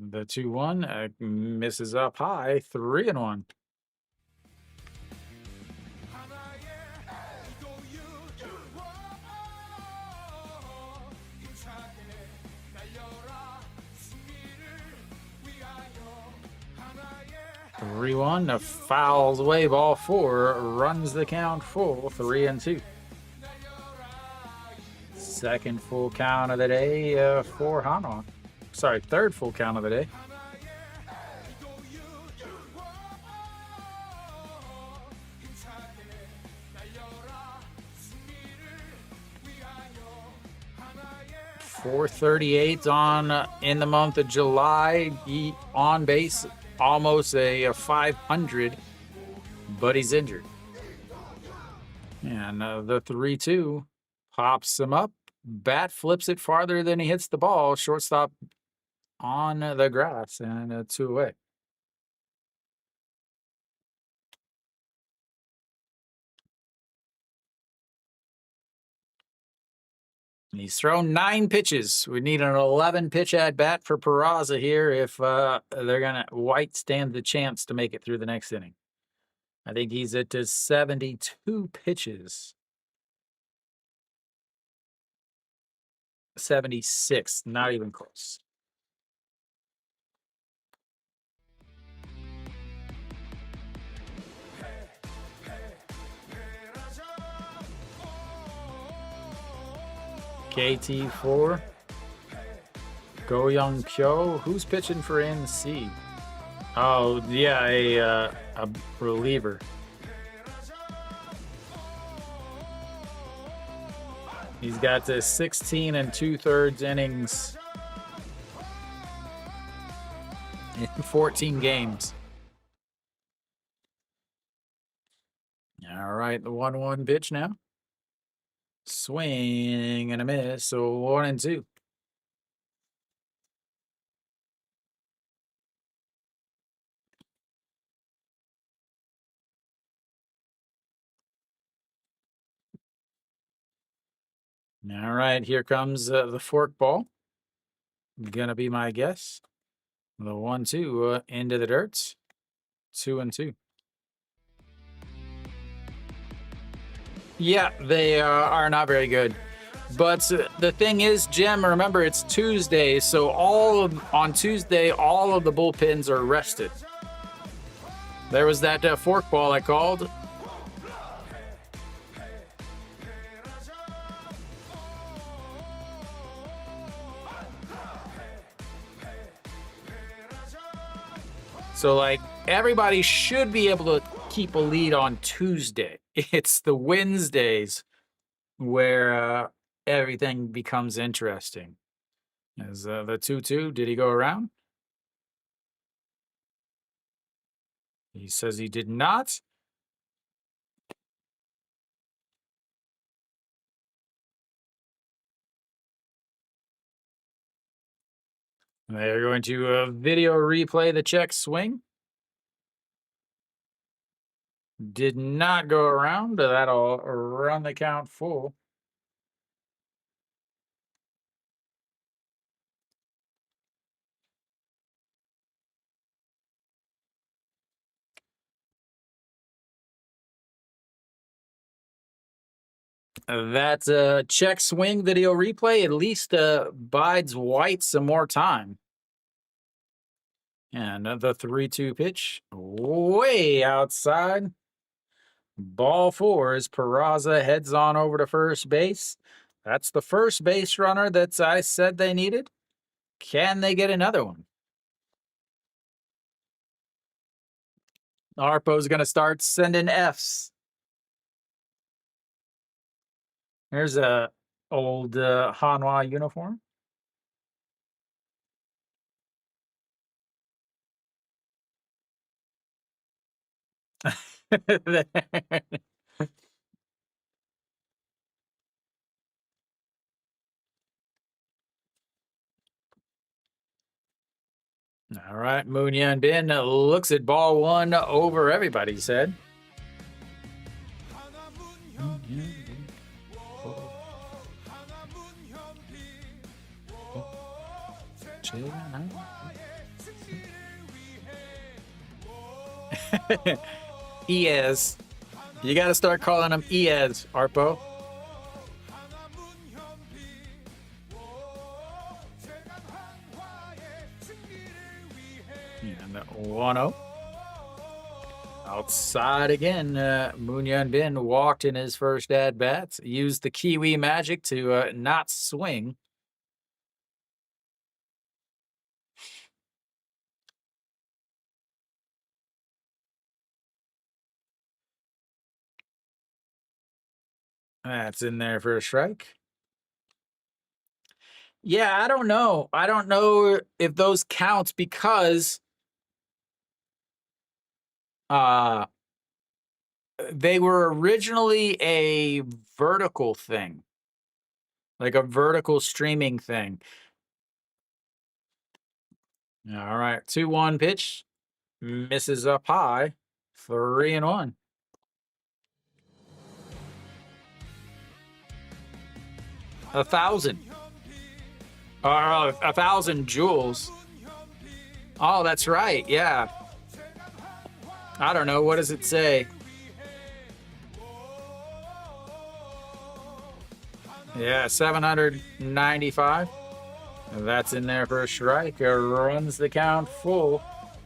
The 2-1 misses up high, 3-1. Three one, fouls away ball 4, runs the count full, 3-2. Second full count of the day for Hanwha. Sorry, third full count of the day. .438 on in the month of July. He on base almost a 500, but he's injured. And the 3-2 pops him up. Bat flips it farther than he hits the ball. Shortstop on the grass, and 2 away. He's thrown 9 pitches. We need an 11 pitch at bat for Peraza here if they're gonna White stand the chance to make it through the next inning. I think he's at 72 pitches. 76, not even close. KT4. Go Young Pyo. Who's pitching for NC? Oh, yeah, a reliever. He's got 16 2/3 innings in 14 games. All right, the 1-1 pitch now. Swing and a miss, so 1-2. All right, here comes the fork ball. Gonna be my guess. The 1-2 into the dirt. 2-2. Yeah, they are not very good. But the thing is, Jim, remember it's Tuesday, so on Tuesday, all of the bullpens are rested. There was that fork ball I called. So, like, everybody should be able to keep a lead on Tuesday. It's the Wednesdays where everything becomes interesting. Is the 2-2, did he go around? He says he did not. They're going to video replay the check swing. Did not go around. That'll run the count full. That check swing video replay at least bides White some more time. And the 3-2 pitch way outside. Ball 4 as Peraza heads on over to first base. That's the first base runner that I said they needed. Can they get another one? Arpo's going to start sending Fs. There's a old Hanwha uniform. All right, Moon Yun Bin looks at ball 1 over everybody's head. Iez. You got to start calling him Iez, Arpo. And 1-0. Outside again, Moon Yun Bin walked in his first at-bats. Used the Kiwi magic to not swing. That's in there for a strike. Yeah, I don't know. I don't know if those counts because they were originally a vertical thing, like a vertical streaming thing. All right, 2-1 pitch. Misses up high. 3-1. 1,000. Or 1,000 joules. Oh, that's right. Yeah. I don't know. What does it say? Yeah, 795. That's in there for a strike. Runs the count full.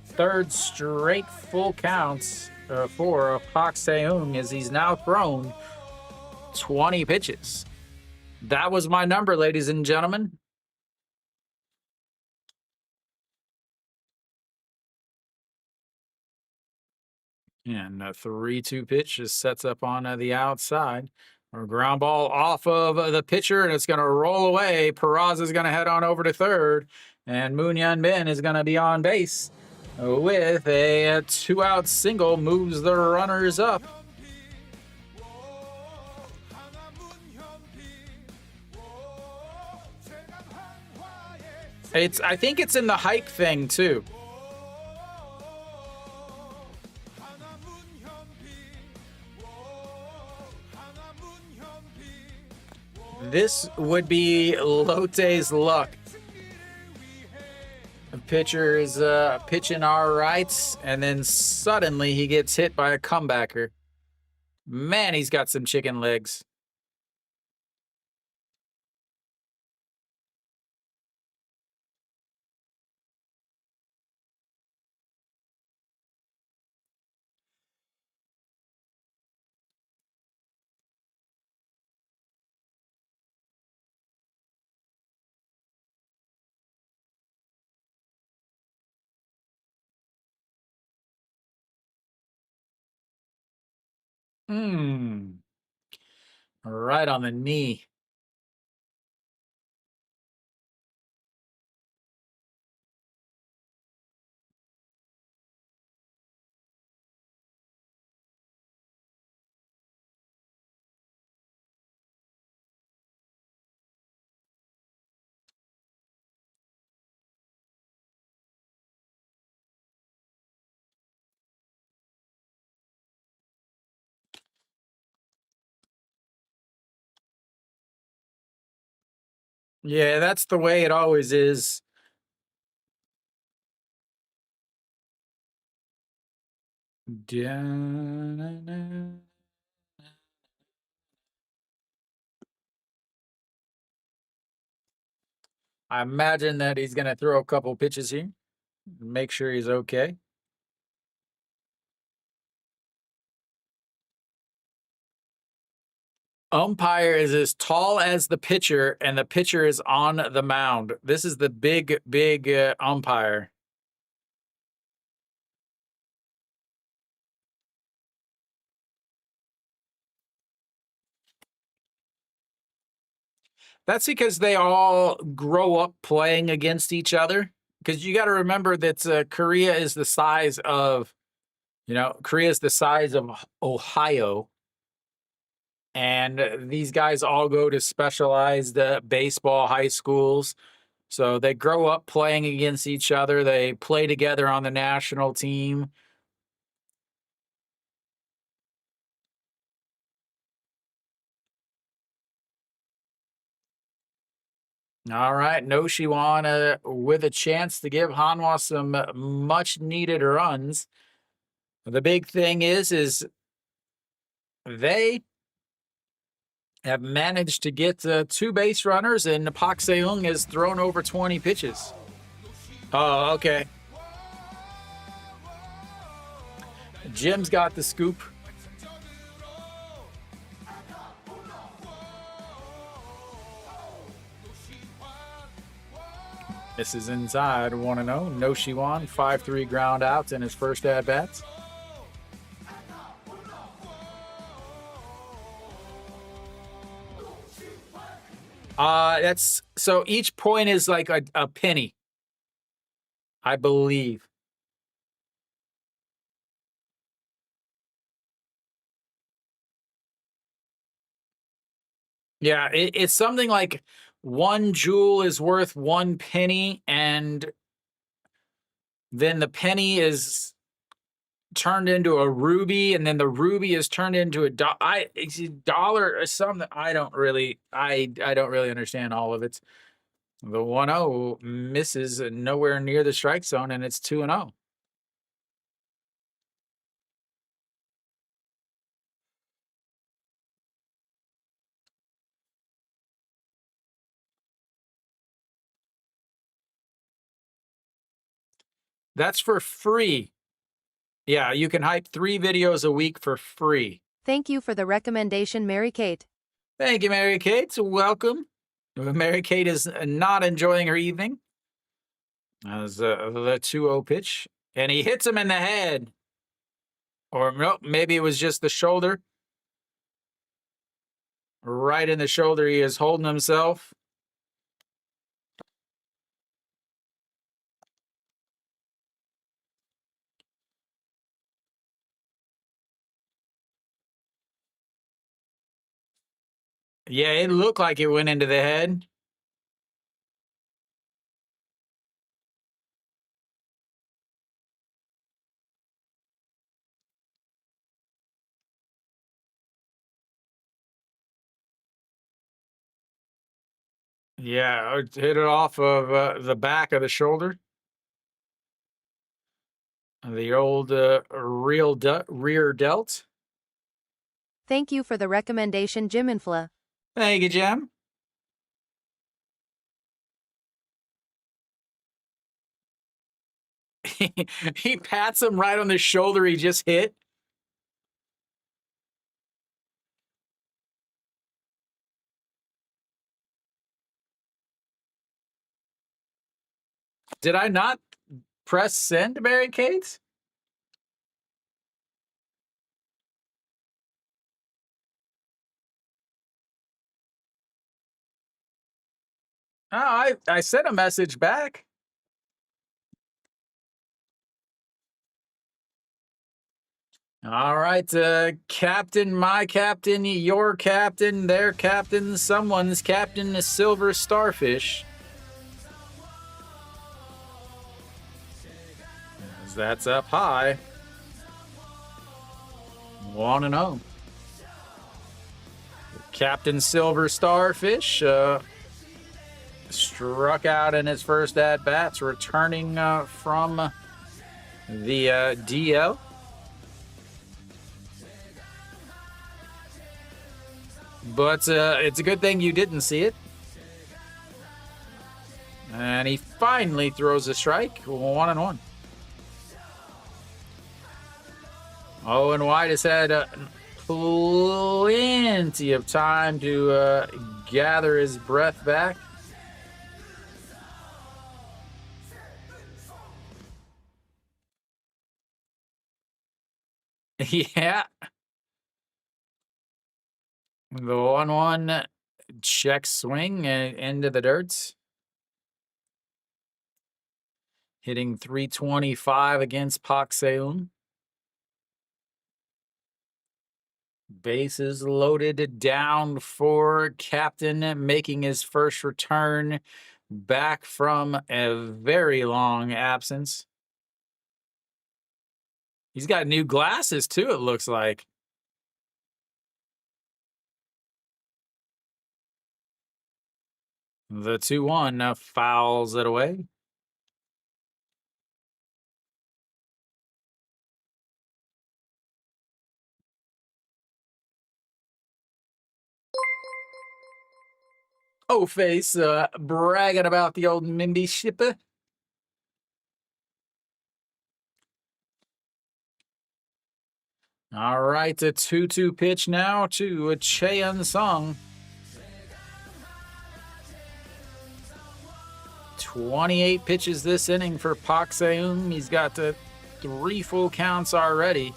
Third straight full counts for Pak Seung as he's now thrown 20 pitches. That was my number, ladies and gentlemen. And a 3-2 pitch just sets up on the outside. A ground ball off of the pitcher, and it's going to roll away. Peraza is going to head on over to third, and Moon Yun Bin is going to be on base with a 2-out single, moves the runners up. I think it's in the hike thing too. This would be Lotte's luck. The pitcher is pitching all right, and then suddenly he gets hit by a comebacker. Man, he's got some chicken legs. Right on the knee. Yeah, that's the way it always is. I imagine that he's going to throw a couple pitches here. Make sure he's okay. Umpire is as tall as the pitcher, and the pitcher is on the mound. This is the big umpire. That's because they all grow up playing against each other. Because you got to remember that Korea is the size of, Korea is the size of Ohio. And these guys all go to specialized baseball high schools. So they grow up playing against each other. They play together on the national team. All right, No Shiwan with a chance to give Hanwha some much needed runs. The big thing is they have managed to get 2 base runners, and Pak Seung has thrown over 20 pitches. Oh, okay. Jim's got the scoop. This is inside 1-0. No Shiwan, 5-3 ground outs in his first at bats. That's so each point is like a penny, I believe. Yeah, it's something like 1 joule is worth 1 penny, and then the penny is turned into a ruby, and then the ruby is turned into a dollar or something. I don't really understand all of it. The 1-0 misses nowhere near the strike zone, and it's 2-0. That's for free. Yeah, you can hype 3 videos a week for free. Thank you for the recommendation, Mary Kate. Thank you, Mary Kate. Welcome. Mary Kate is not enjoying her evening. As the 2-0 pitch, and he hits him in the head. Or no, maybe it was just the shoulder. Right in the shoulder, he is holding himself. Yeah, it looked like it went into the head. Yeah, it hit it off of the back of the shoulder. The old rear delt. Thank you for the recommendation, Jim Infla. Thank you, Jim. He pats him right on the shoulder he just hit. Did I not press send, Mary Kate? Oh, I sent a message back. All right, captain, my captain, your captain, their captain, someone's captain, a silver starfish. As that's up high. 1-0. Captain Silver Starfish struck out in his first at-bats, returning from the DL. But it's a good thing you didn't see it. And he finally throws a strike, 1-1. Owen White has had plenty of time to gather his breath back. Yeah. The 1-1 check swing and into the dirt. Hitting 325 against Pak Seun. Bases loaded down for Captain, making his first return back from a very long absence. He's got new glasses too, it looks like. The 2-1 fouls it away. O-Face bragging about the old Mindy shipper. All right, a 2-2 pitch now to Cheon Sung. 28 pitches this inning for Pak Seung. He's got 3 full counts already.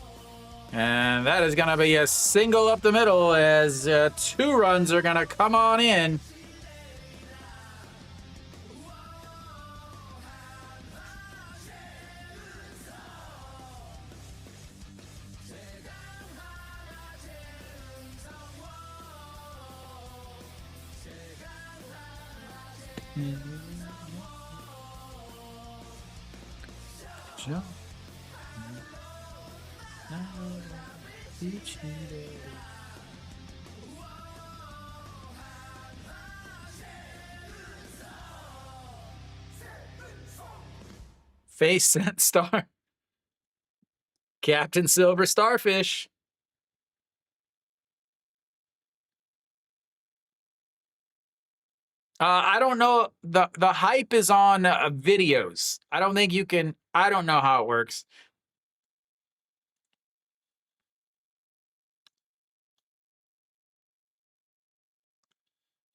And that is going to be a single up the middle as 2 runs are going to come on in. Face Scent Star. Captain Silver Starfish. I don't know. The hype is on videos. I don't think you can. I don't know how it works.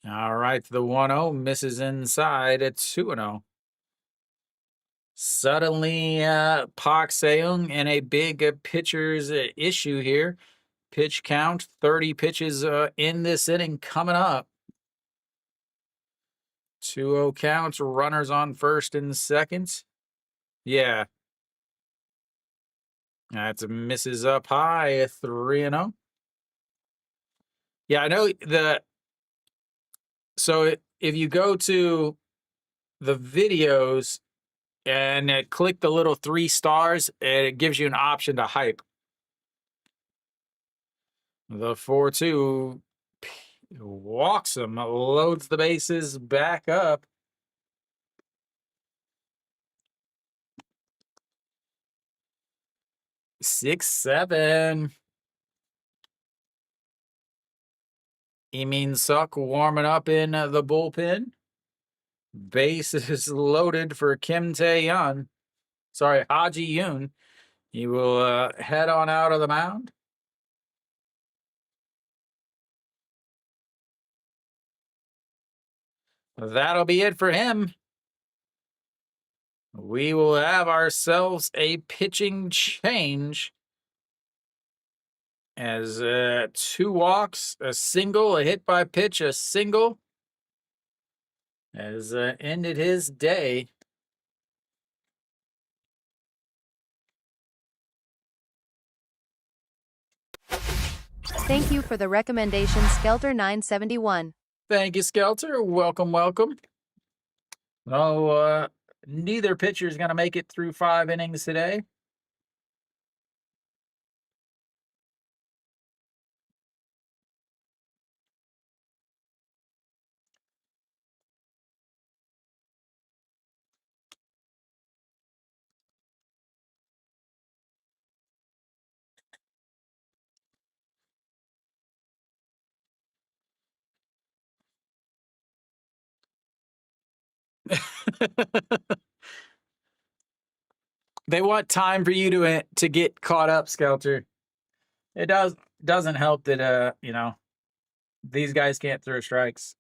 All right, the 1-0 misses inside at 2-0. Suddenly, Park Seung in a big pitcher's issue here. Pitch count, 30 pitches in this inning coming up. 2-0 counts, runners on first and second. Yeah. That's misses up high, 3-0. Yeah, I know so if you go to the videos and click the little 3 stars, it gives you an option to hype. The 4-2 walks him, loads the bases back up. Six, 7. Emin Suk warming up in the bullpen. Bases loaded for Kim Tae-yeon. Sorry, Haji Yoon. He will head on out of the mound. That'll be it for him. We will have ourselves a pitching change as 2 walks, a single, a hit by pitch, a single has ended his day. Thank you for the recommendation, Skelter 971. Thank you, Skelter. Welcome, welcome. No, neither pitcher is going to make it through 5 innings today. They want time for you to get caught up, Skelter. It doesn't help that these guys can't throw strikes.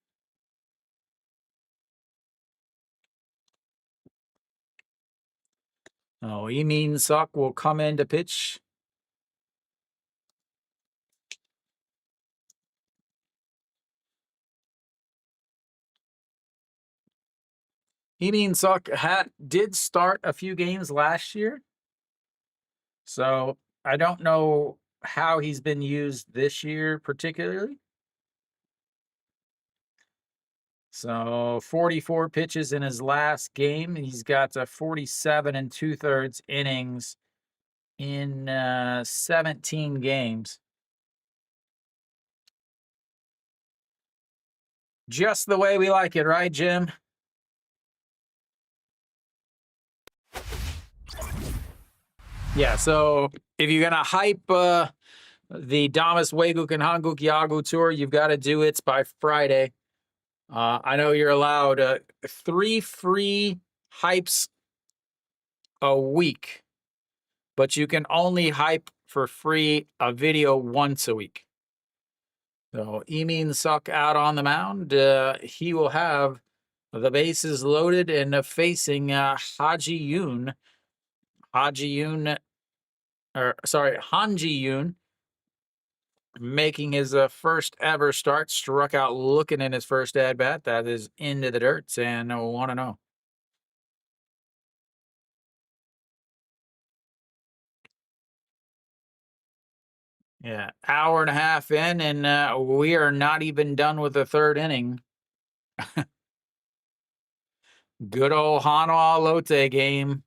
Oh, Emin Suk will come in to pitch. Emin Suk did start a few games last year, so I don't know how he's been used this year particularly. So 44 pitches in his last game. He's got 47 and 2/3 innings in 17 games. Just the way we like it, right, Jim? Yeah, so if you're going to hype the Damas Waeguk and Hanguk Yagu Tour, you've got to do it by Friday. I know you're allowed 3 free hypes a week, but you can only hype for free a video once a week. So Emin Suk out on the mound. He will have the bases loaded and facing Haji Yoon. Hanji Yoon, making his first ever start. Struck out looking in his first at bat. That is into the dirt and 1-0. Yeah, hour and a half in, and we are not even done with the 3rd inning. Good old Hanwha Lotte game.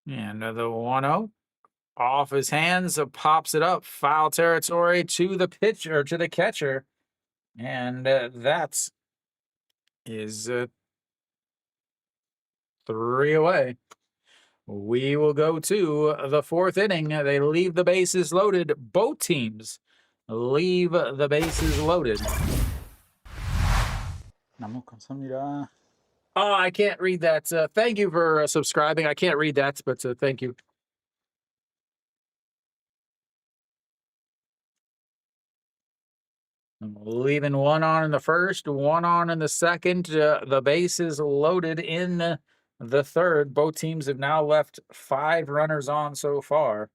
And the 1-0 off his hands, pops it up, foul territory to the pitcher, to the catcher. And that is 3 away. We will go to the 4th inning. They leave the bases loaded. Both teams leave the bases loaded. Oh, I can't read that. Thank you for subscribing. I can't read that, but thank you. Leaving 1 on in the 1st, 1 on in the 2nd. The bases loaded in the 3rd. Both teams have now left 5 runners on so far.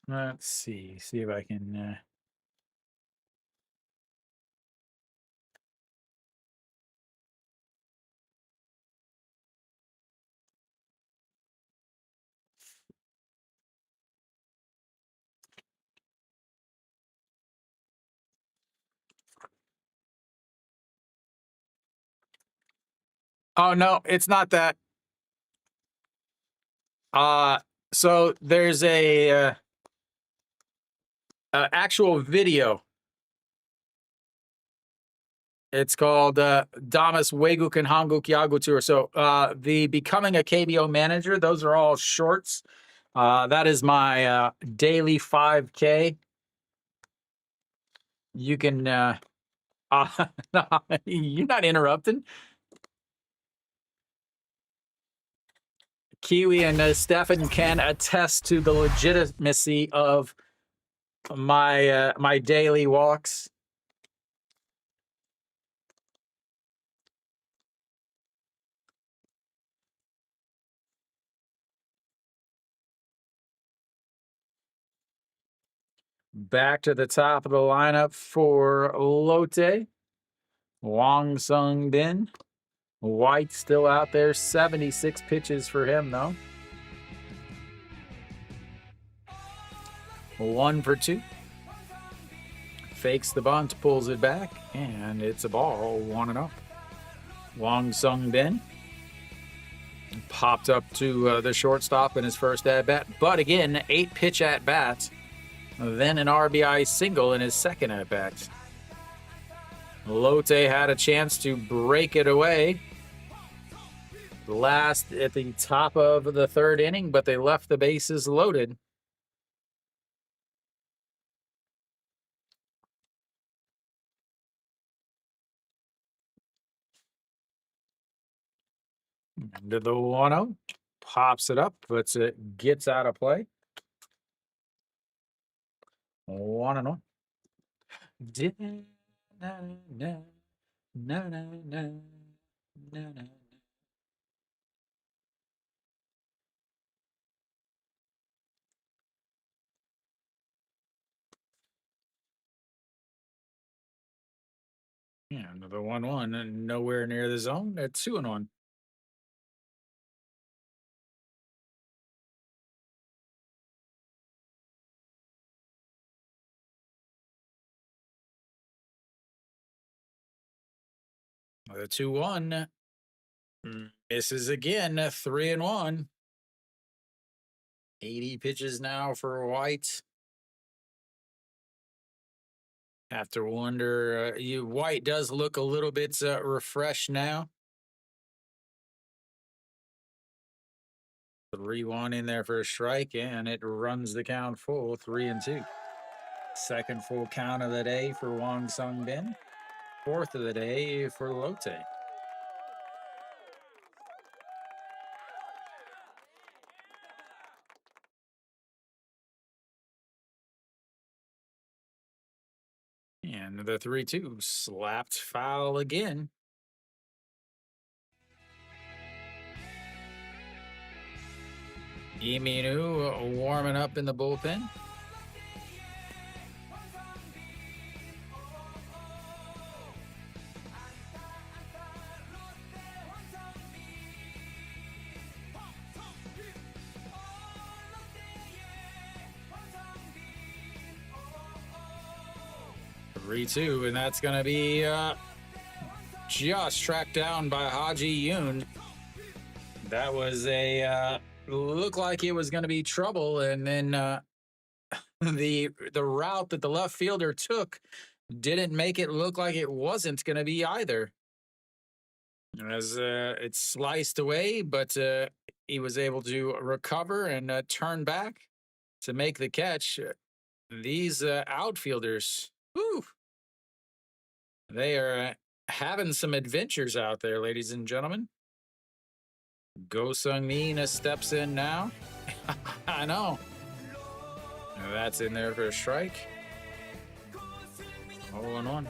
Let's see if I can. Oh no, it's not that. So there's a actual video. It's called Damas Weguk and Hanguk Yagu Tour. So the Becoming a KBO Manager, those are all shorts. That is my daily 5K. You can, you're not interrupting. Kiwi and Stefan can attest to the legitimacy of my my daily walks. Back to the top of the lineup for Lotte. Wang Sung Bin. White still out there. 76 pitches for him, though. 1 for 2. Fakes the bunt, pulls it back, and it's a ball, 1-0. Wang Sung Bin popped up to the shortstop in his first at-bat, but again, 8 pitch at-bats, then an RBI single in his second at-bat. Lotte had a chance to break it away last at the top of the 3rd inning, but they left the bases loaded. Into the 1-0, pops it up, but it gets out of play. 1-1. Yeah, another 1-1, and nowhere near the zone at 2-1. The 2-1 misses again. 3-1. 80 pitches now for White. Have to wonder. White does look a little bit refreshed now. 3-1 in there for a strike, and it runs the count full. 3-2. Second full count of the day for Wang Sung Bin. 4th of the day for Lotte. And the 3-2 slapped foul again. Iminu warming up in the bullpen. 3-2, and that's going to be just tracked down by Haji Yoon. That was a looked like it was going to be trouble, and then the route that the left fielder took didn't make it look like it wasn't going to be either. As it sliced away, but he was able to recover and turn back to make the catch. These outfielders, whew, they are having some adventures out there, ladies and gentlemen. Go Sung Min steps in now. I know. That's in there for a strike. 0-1.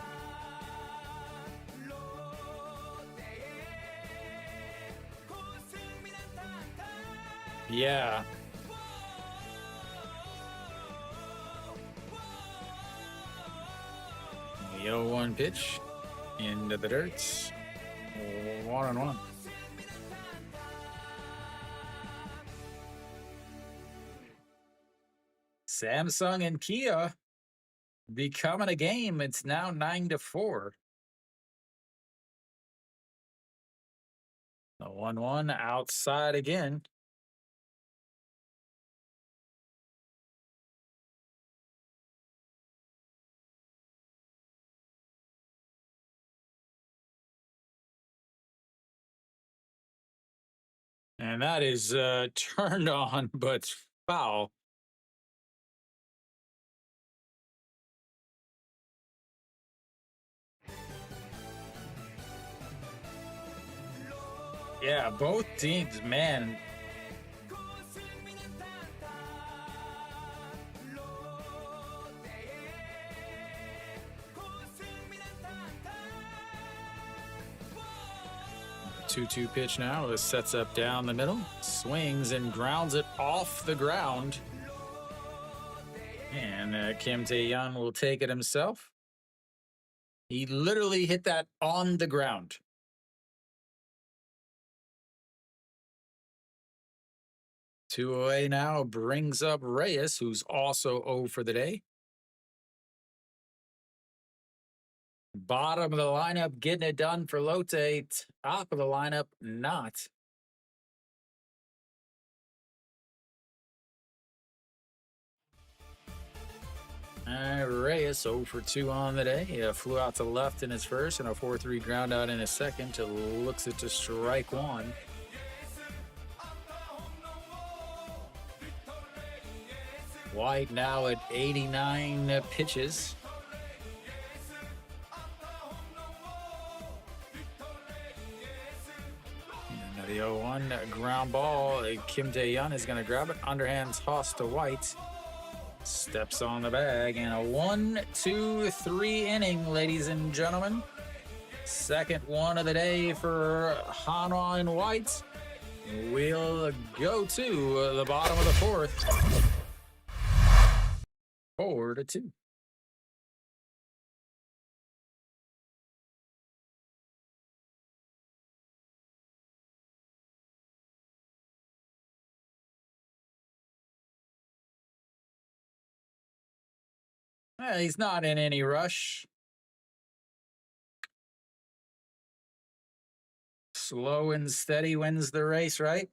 Yeah. The 0-1 pitch into the dirt. 1-1. Samsung and Kia becoming a game. It's now 9-4. The 1-1 outside again. And that is turned on, but foul. Yeah, both teams, man. The 2-2 pitch now. This sets up down the middle, swings and grounds it off the ground. And Kim Tae-yeon will take it himself. He literally hit that on the ground. Two away now brings up Reyes, who's also 0 for the day. Bottom of the lineup, getting it done for Lotte. Top of the lineup, not. Reyes 0 for 2 on the day. He flew out to left in his first and a 4-3 ground out in his second to looks it to strike one. White now at 89 pitches. And the 0-1 ground ball. Kim Tae-yeon is going to grab it. Underhand toss to White. Steps on the bag. And a 1-2-3 inning, ladies and gentlemen. Second one of the day for Hanwha and White. We'll go to the bottom of the fourth. 4-2. He's not in any rush. Slow and steady wins the race, right?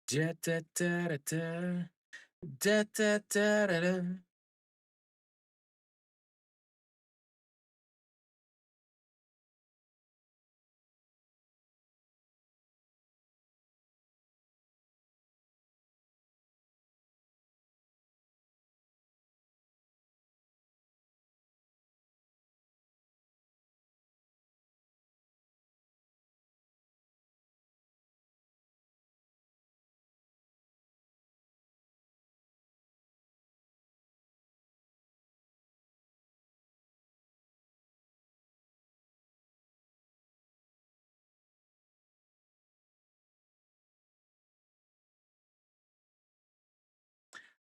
Da, da, da, da, da. Da, da, da, da, da.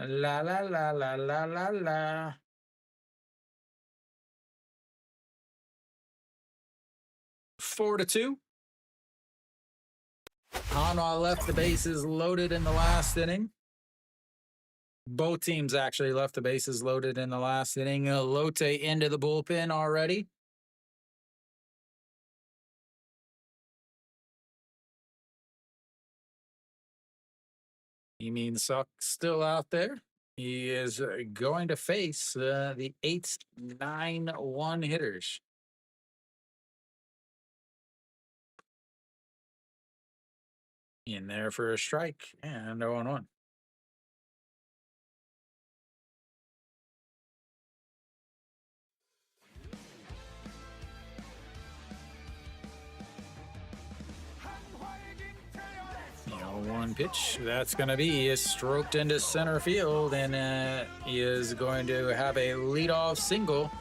La la la la la la la. Four to two. Hanwha left the bases loaded in the last inning. Both teams actually left the bases loaded in the last inning. Lotte into the bullpen already. He means Suck still out there. He is going to face the 8-9-1 hitters. In there for a strike and 0-1. One pitch that's going to be stroked into center field, and he is going to have a leadoff single.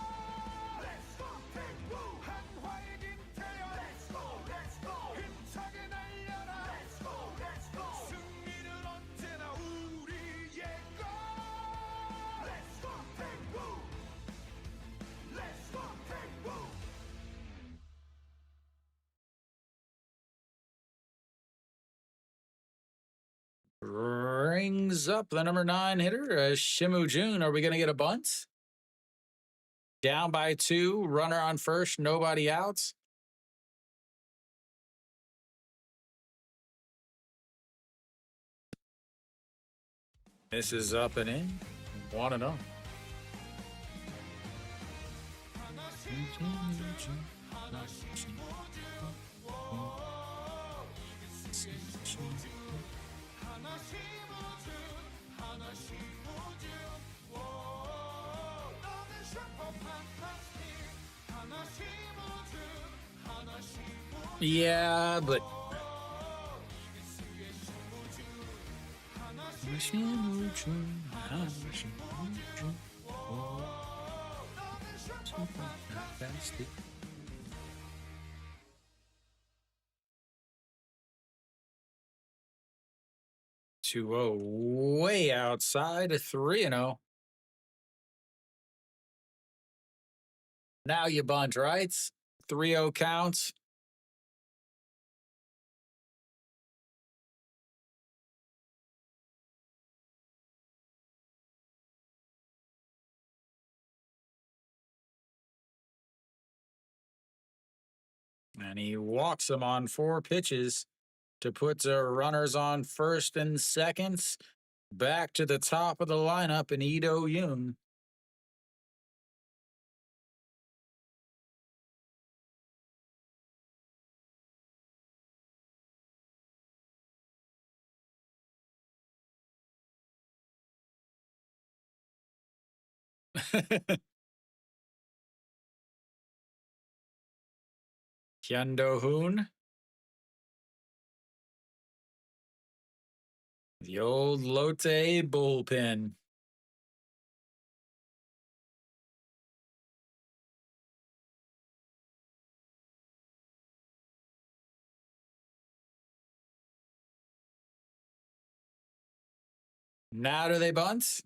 Brings up the number 9 hitter, Shimu Jun. Are we going to get a bunt? Down by 2, runner on first, nobody out. This is up and in. 1-0. Yeah, but Two-0, way outside, 3-0. Now you bunt, right? 3-0 counts. And he walks him on 4 pitches to put runners on first and seconds. Back to the top of the lineup in Ito Yoon. Hyundo Hoon. The old Lotte bullpen. Now do they bunt?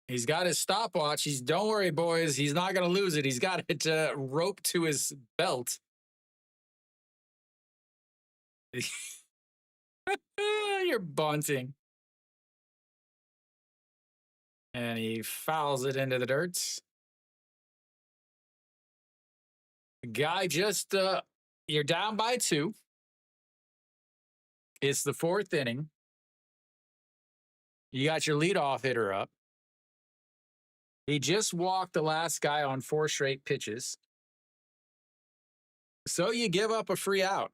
He's got his stopwatch. Don't worry, boys. He's not going to lose it. He's got it roped to his belt. You're bunting. And he fouls it into the dirt. Guy just, you're down by 2. It's the 4th inning. You got your leadoff hitter up. He just walked the last guy on 4 straight pitches. So you give up a free out.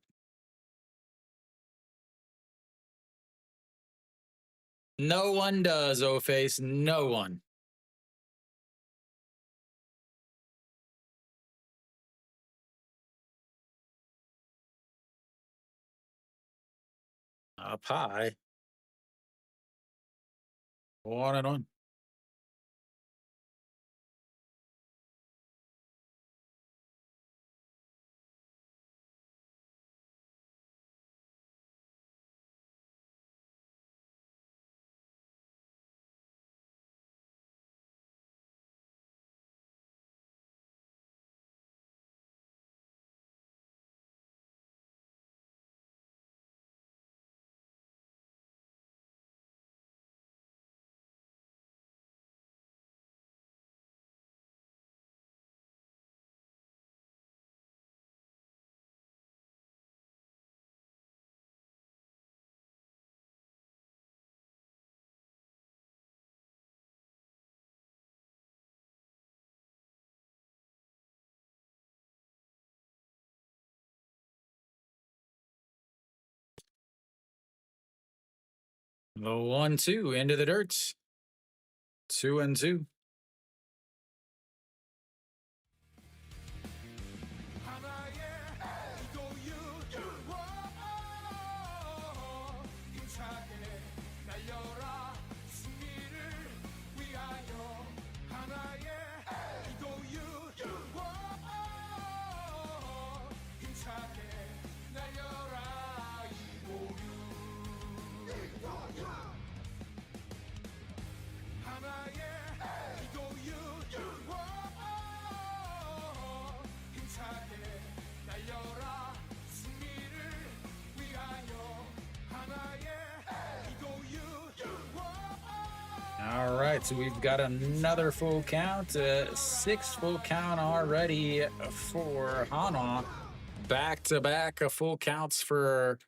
No one does, O-Face. No one. Up high. 1-1. The 1-2 into the dirt. 2-2. All right, so we've got another full count, 6 full count already for Hanwha. Back-to-back full counts for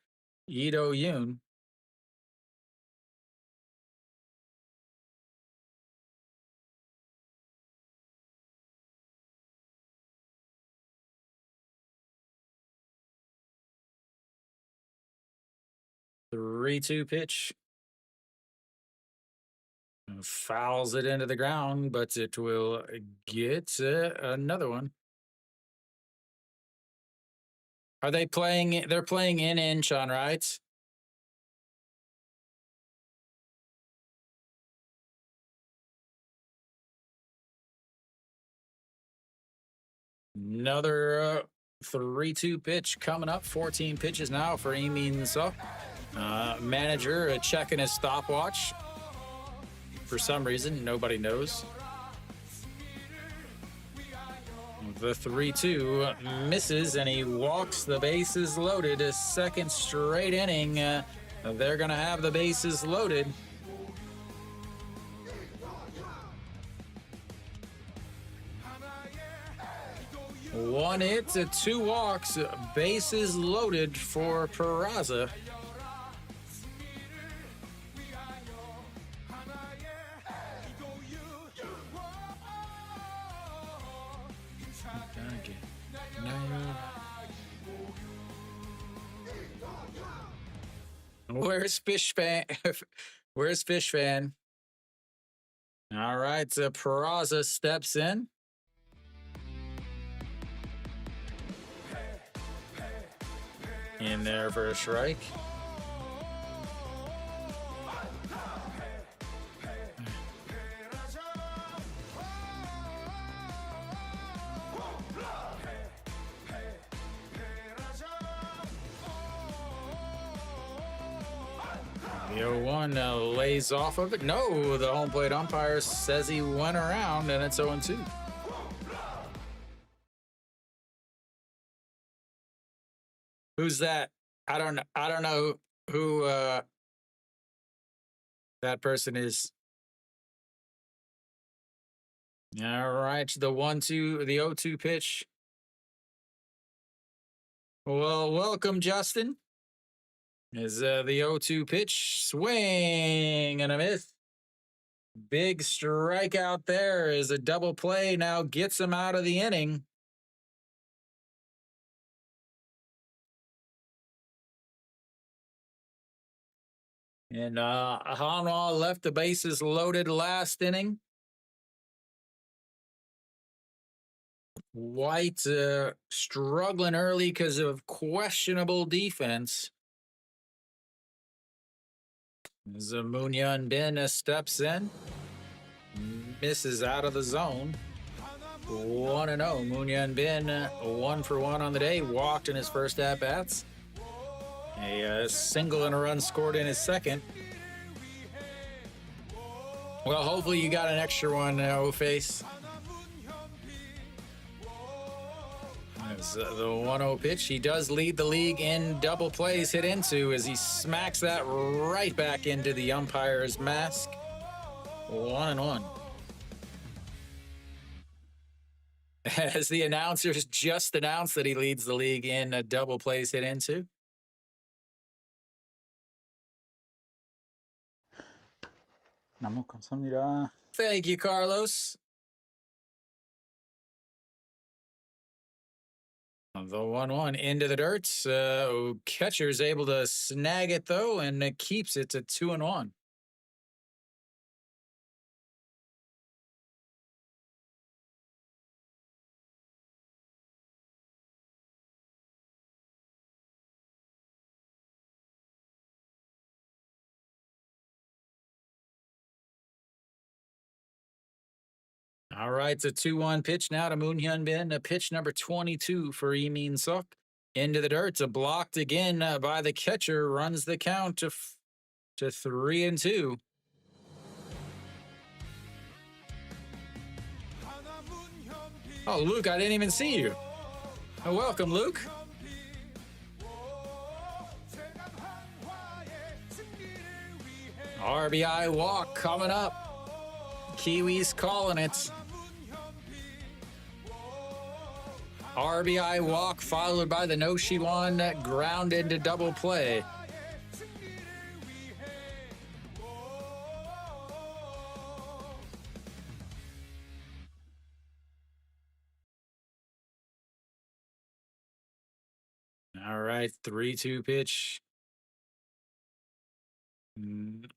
Ito Yoon. The 3-2 pitch. Fouls it into the ground, but it will get another one. Are they playing? They're playing in Incheon, right? Another 3-2 pitch coming up. 14 pitches now for Lee Min-seo. Manager checking his stopwatch. For some reason, nobody knows. The 3-2 misses, and he walks. The bases loaded. A second straight inning. They're going to have the bases loaded. One hit, 2 walks, bases loaded for Peraza. Where's Fish Fan? Where's Fish Fan? All right, Peraza steps in. In there for a strike. The 0-1 lays off of it. No, the home plate umpire says he went around, and it's 0-2. Who's that? I don't know who that person is. All right, the 1-2, the 0-2 pitch. Well, welcome, Justin. Is the 0-2 pitch, swing and a miss. Big strikeout there is a double play. Now gets him out of the inning. And Hanwha left the bases loaded last inning. White struggling early because of questionable defense. As Moon Hyun Bin steps in, misses out of the zone. 1-0. Moon Hyun Bin 1 for 1 on the day. Walked in his first at bats. A single and a run scored in his second. Well, hopefully you got an extra one, O-Face. As the 1-0 pitch, he does lead the league in double plays hit into as he smacks that right back into the umpire's mask. 1-1. As the announcers just announced that he leads the league in double plays hit into. 너무 감사합니다. Thank you, Carlos. The 1-1 into the dirt. Catcher's able to snag it, though, and keeps it to 2-1. All right, it's a 2-1 pitch now to Moon Hyun Bin. A pitch number 22 for Lee Min Suk. Into the dirt. It's a blocked again by the catcher. Runs the count to 3-2. Oh, Luke, I didn't even see you. Welcome, Luke. RBI walk coming up. Kiwis calling it. RBI walk followed by the no she won ground into double play. All right, 3-2 pitch.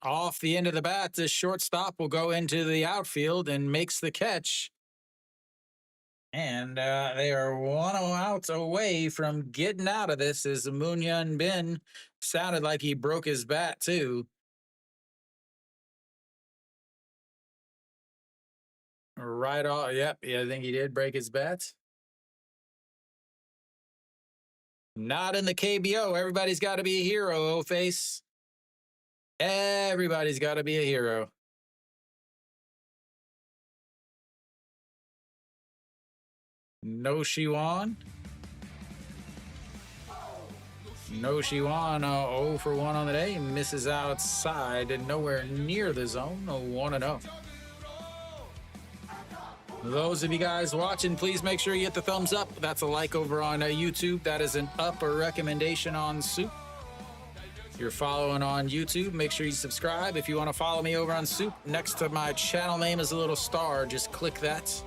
Off the end of the bat, this shortstop will go into the outfield and makes the catch. And they are 1-0 outs away from getting out of this as Moon Hyun Bin sounded like he broke his bat too. Right off, yep, yeah, I think he did break his bat. Not in the KBO. Everybody's got to be a hero, O-Face. Everybody's got to be a hero. No Shiwan. No Shiwan, 0 for 1 on the day. Misses outside and nowhere near the zone. 1-0. Those of you guys watching, please make sure you hit the thumbs up. That's a like over on YouTube. That is an upper recommendation on SOOP. If you're following on YouTube, make sure you subscribe. If you want to follow me over on SOOP, next to my channel name is a little star. Just click that.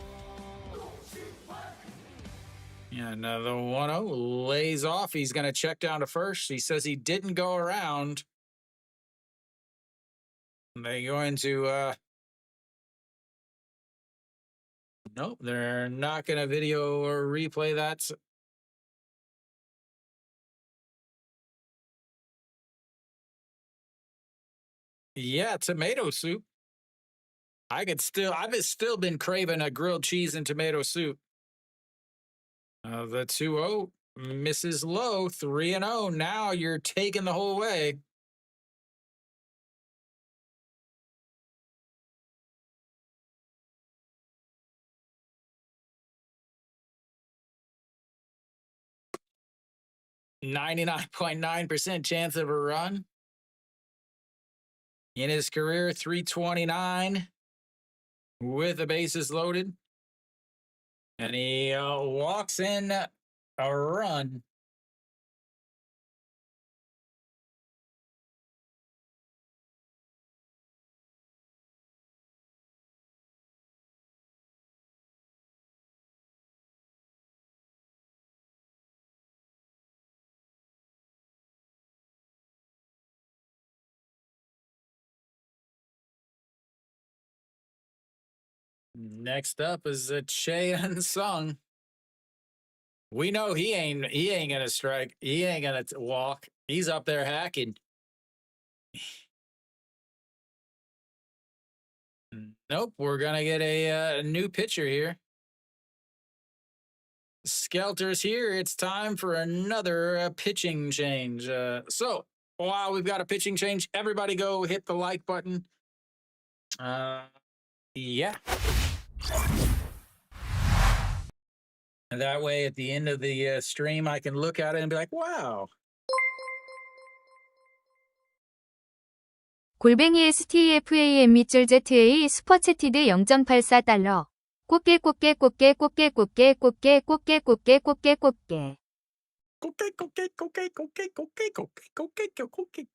And the 1-0 lays off. He's going to check down to first. He says he didn't go around. They're going to... Nope, they're not going to video or replay that. Yeah, tomato soup. I've still been craving a grilled cheese and tomato soup. The 2-0 misses low, 3-0. Now you're taking the whole way. .9% chance of a run. In his career, 329 with the bases loaded. And he walks in a run. Next up is Chaeun Sung. We know he ain't gonna strike. He ain't gonna walk. He's up there hacking. Nope, we're gonna get a new pitcher here. Skelter's here. It's time for another pitching change. So while we've got a pitching change, everybody go hit the like button. Yeah. And that way, at the end of the stream, I can look at it and be like, wow. 골뱅이 STEFAME.ZA 슈퍼채티드 0.84달러. 꽃게 꽃게 꽃게 꽃게 꽃게 꽃게 꽃게 꽃게 꽃게 꽃게. Kokek, kokek, kokek, kokek, kokek, kokek, kokek, kokek.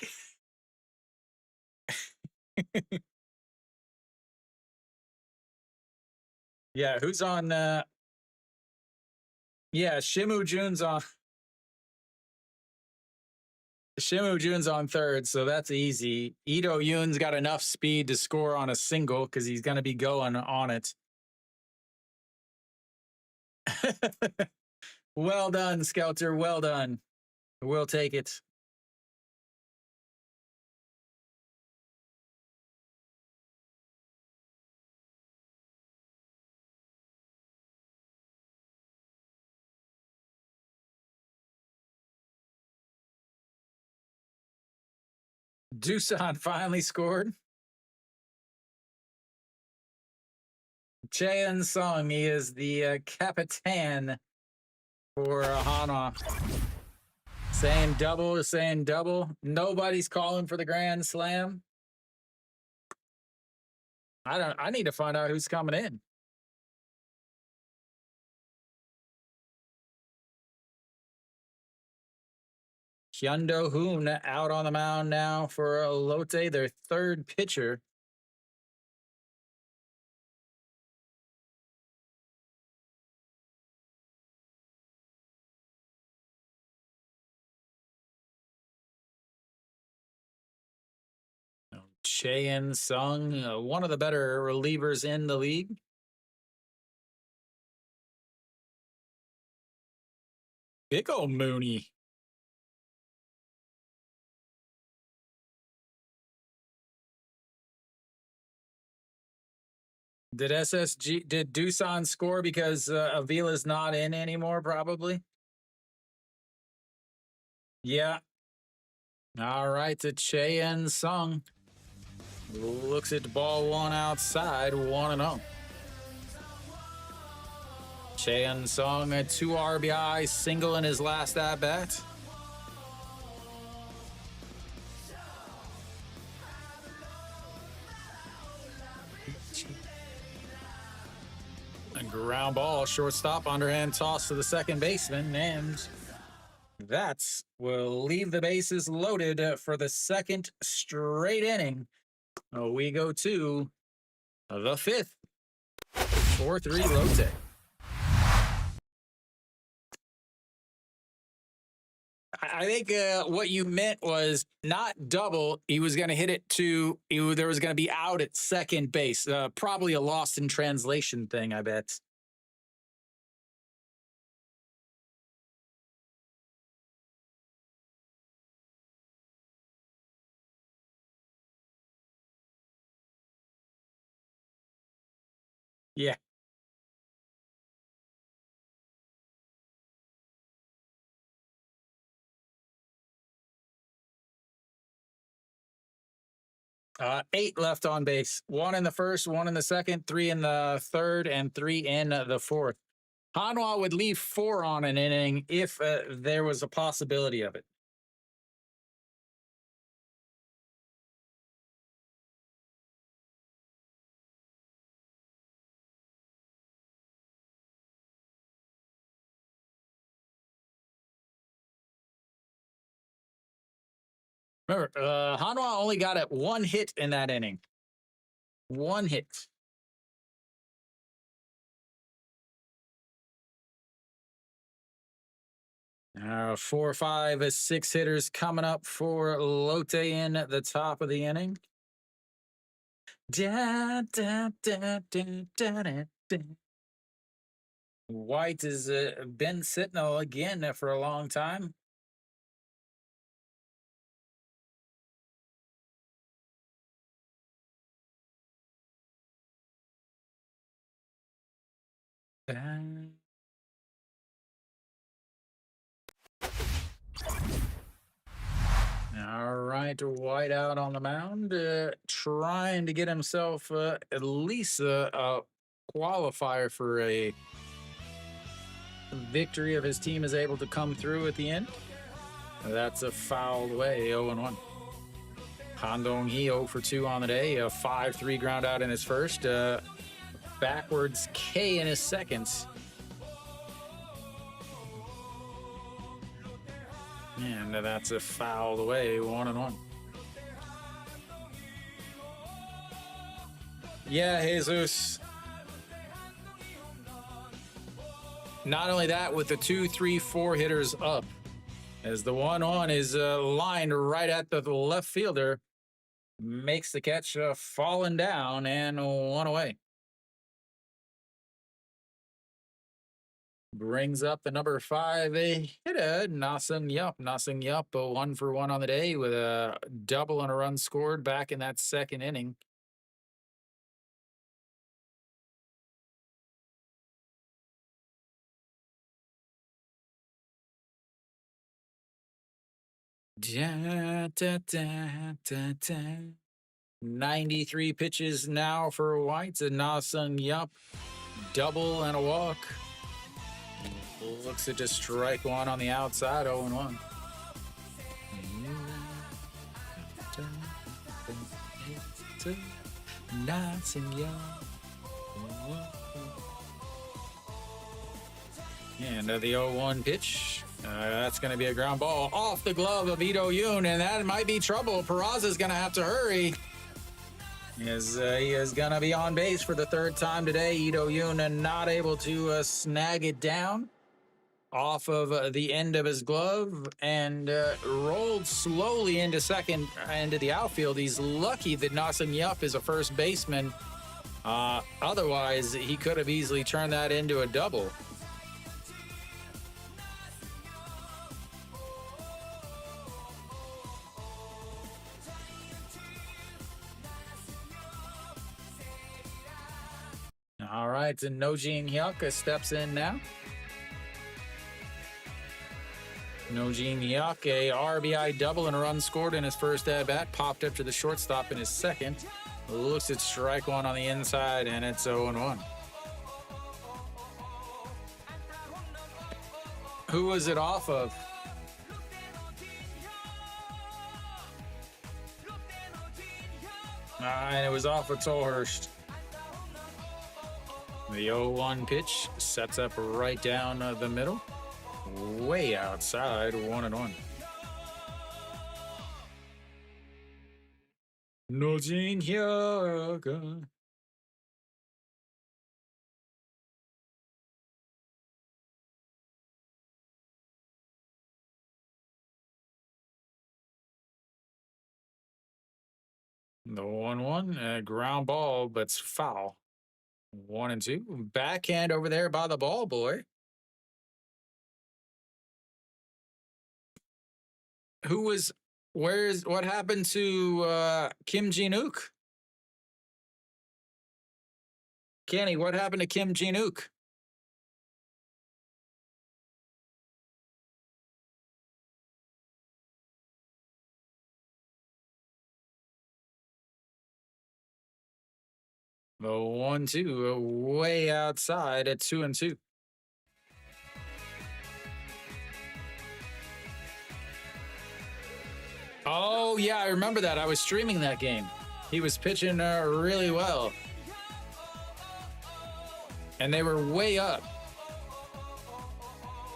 Yeah, who's on? Yeah, Shimu Jun's on. Shimu Jun's on third, so that's easy. Ito Yoon's got enough speed to score on a single because he's going to be going on it. Well done, Skelter. Well done. We'll take it. Doosan finally scored. Chaeun Sung, he is the Capitan for Hanwha. Saying double is saying double. Nobody's calling for the Grand Slam. I need to find out who's coming in. Hyundo Hoon out on the mound now for Lotte, their third pitcher. Chaeun Sung, one of the better relievers in the league. Big ol' Mooney. Did Doosan score because Avila's not in anymore, probably? Yeah. All right, to Chaeun Sung. Looks at the ball one outside, 1-0. Chaeun Sung, a 2 RBI single in his last at bat. A ground ball, shortstop, underhand toss to the second baseman, and that will leave the bases loaded for the second straight inning. We go to the fifth. 4-3 Lotte. I think what you meant was not double. He was going to hit it to, there was going to be out at second base. Probably a lost in translation thing, I bet. Yeah. Eight left on base. 1 in the first, 1 in the second, 3 in the third, and 3 in the fourth. Hanwha would leave 4 on an inning if there was a possibility of it. Remember, Hanwha only got it 1 hit in that inning. 1 hit. 4, 5, 6 hitters coming up for Lotte in the top of the inning. Da, da, da, da, da, da, da. White has been sitting again for a long time. All right, White out on the mound, trying to get himself at least a qualifier for a victory if his team is able to come through at the end. That's a fouled away, 0-1. Han Dong-hee 0 for 2 on the day, a 5-3 ground out in his first, backwards K in his seconds. And that's a fouled away, 1-1. Yeah, Jesus. Not only that, with the 2, 3, 4 hitters up, as the 1-1 is lined right at the left fielder, makes the catch, falling down, and 1 away. Brings up the number 5 hitter, Nasung Yup. Nasung Yup, 1 for 1 on the day with a double and a run scored back in that second inning. Da, da, da, da, da. 93 pitches now for Whites, and Na Sung Yup, double and a walk. Looks to just strike one on the outside, 0-1. Na Sung Yup. And the 0-1 pitch. That's going to be a ground ball off the glove of Ito Yoon, and that might be trouble. Peraza's going to have to hurry. As he is going to be on base for the third time today. Ito Yoon not able to snag it down off of the end of his glove and rolled slowly into second, into the outfield. He's lucky that Na Sung Yup is a first baseman. Otherwise, he could have easily turned that into a double. All right, and Nojin Hyuk steps in now. Nojin Hyuk, a RBI double and a run scored in his first at-bat, popped up to the shortstop in his second. Looks at strike one on the inside, and it's 0-1. Who was it off of? And it was off of Tolhurst. The 0-1 pitch sets up right down the middle. Way outside, 1-1. Nojin Hyuk. The 1-1, ground ball, but it's foul. 1-2. Backhand over there by the ball boy. What happened to Kim Ji-nook? Kenny, what happened to Kim Ji-nook? The 1-2, way outside at 2-2. Oh, yeah, I remember that. I was streaming that game. He was pitching really well. And they were way up.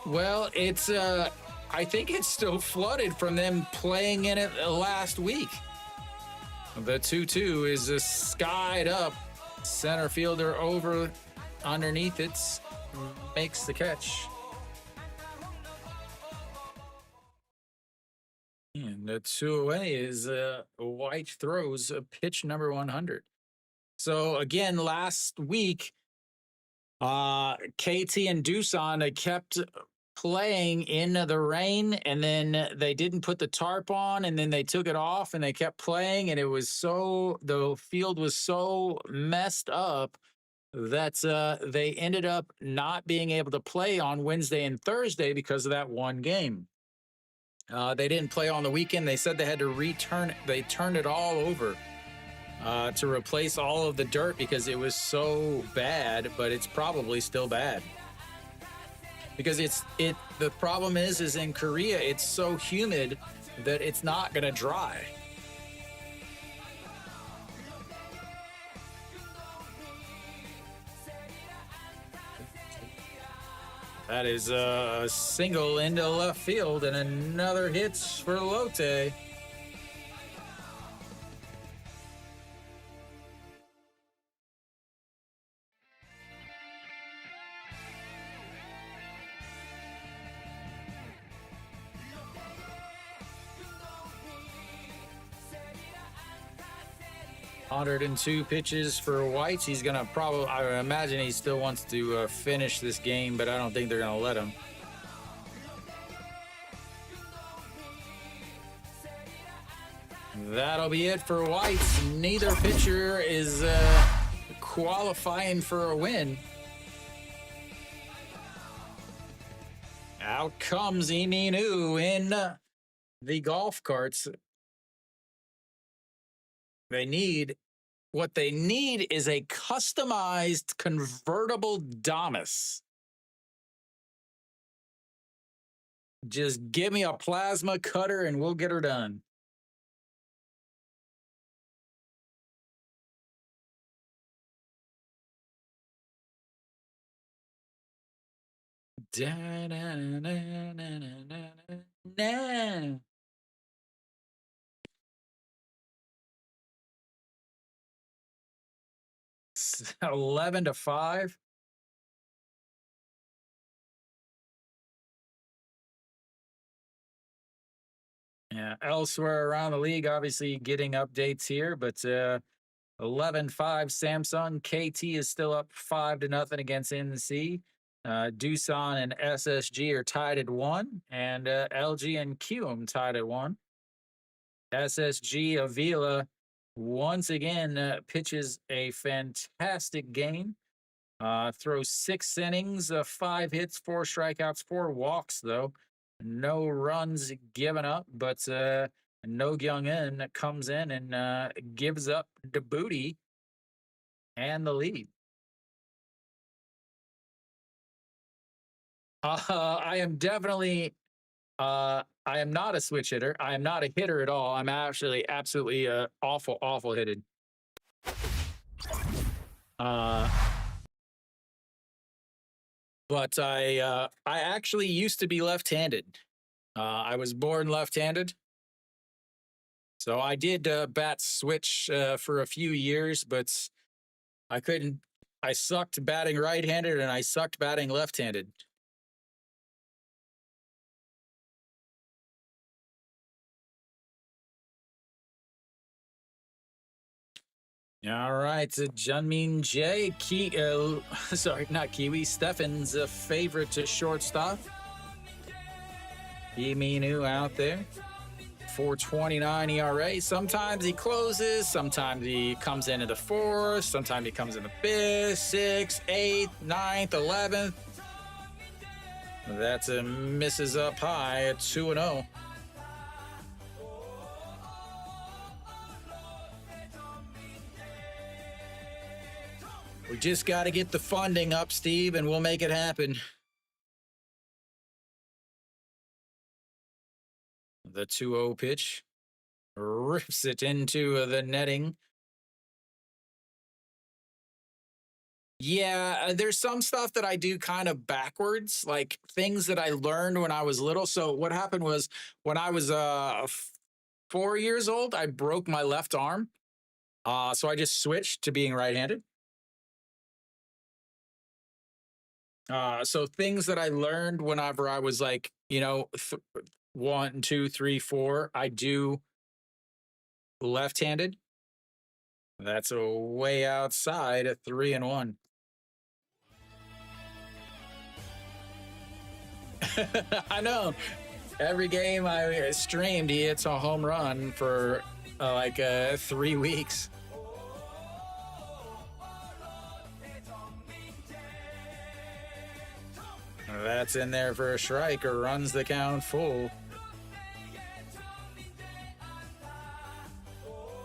Well, it's, I think it's still flooded from them playing in it last week. The 2-2 is skied up. Center fielder over underneath it makes the catch. And the 2 away is White throws pitch number 100. So again, last week, KT and Doosan kept playing in the rain, and then they didn't put the tarp on, and then they took it off, and they kept playing, and the field was so messed up that they ended up not being able to play on Wednesday and Thursday because of that one game. They didn't play on the weekend. They said they had to they turned it all over to replace all of the dirt because it was so bad, but it's probably still bad. Because the problem is in Korea, it's so humid that it's not going to dry. That is a single into left field and another hits for Lotte. $102 pitches for Whites. He's going to I imagine he still wants to finish this game, but I don't think they're going to let him. That'll be it for Whites. Neither pitcher is qualifying for a win. Out comes Ininu in the golf carts, what they need is a customized convertible Damas. Just give me a plasma cutter and we'll get her done. Da-na-na-na-na-na-na. 11-5. Yeah, elsewhere around the league, obviously getting updates here, but 11-5 Samsung. KT is still up 5-0 against NC. Doosan and SSG are tied at 1, and LG and QM tied at 1. SSG Avila once again pitches a fantastic game. Throws 6 innings, 5 hits, 4 strikeouts, 4 walks, though. No runs given up, but No Kyung-in comes in and gives up the booty and the lead. I am definitely, I am not a switch hitter. I am not a hitter at all. I'm actually absolutely awful hitted. But I actually used to be left-handed. I was born left-handed. So I did bat switch for a few years, but I couldn't. I sucked batting right-handed and I sucked batting left-handed. All right, Junmin J, sorry, not Kiwi, Stefan's favorite shortstop. Iminu out there. 4.29 ERA. Sometimes he closes, sometimes he comes in at the 4th, sometimes he comes in the 5th, 6th, 8th, 9th, 11th. That's a misses up high at 2-0. We just got to get the funding up, Steve, and we'll make it happen. The 2-0 pitch rips it into the netting. Yeah, there's some stuff that I do kind of backwards, like things that I learned when I was little. So what happened was when I was 4 years old, I broke my left arm. So I just switched to being right-handed. So things that I learned whenever I was like, 1, 2, 3, 4, I do left-handed. That's a way outside at 3-1. I know. Every game I streamed, he hits a home run for 3 weeks. That's in there for a strike or runs the count full.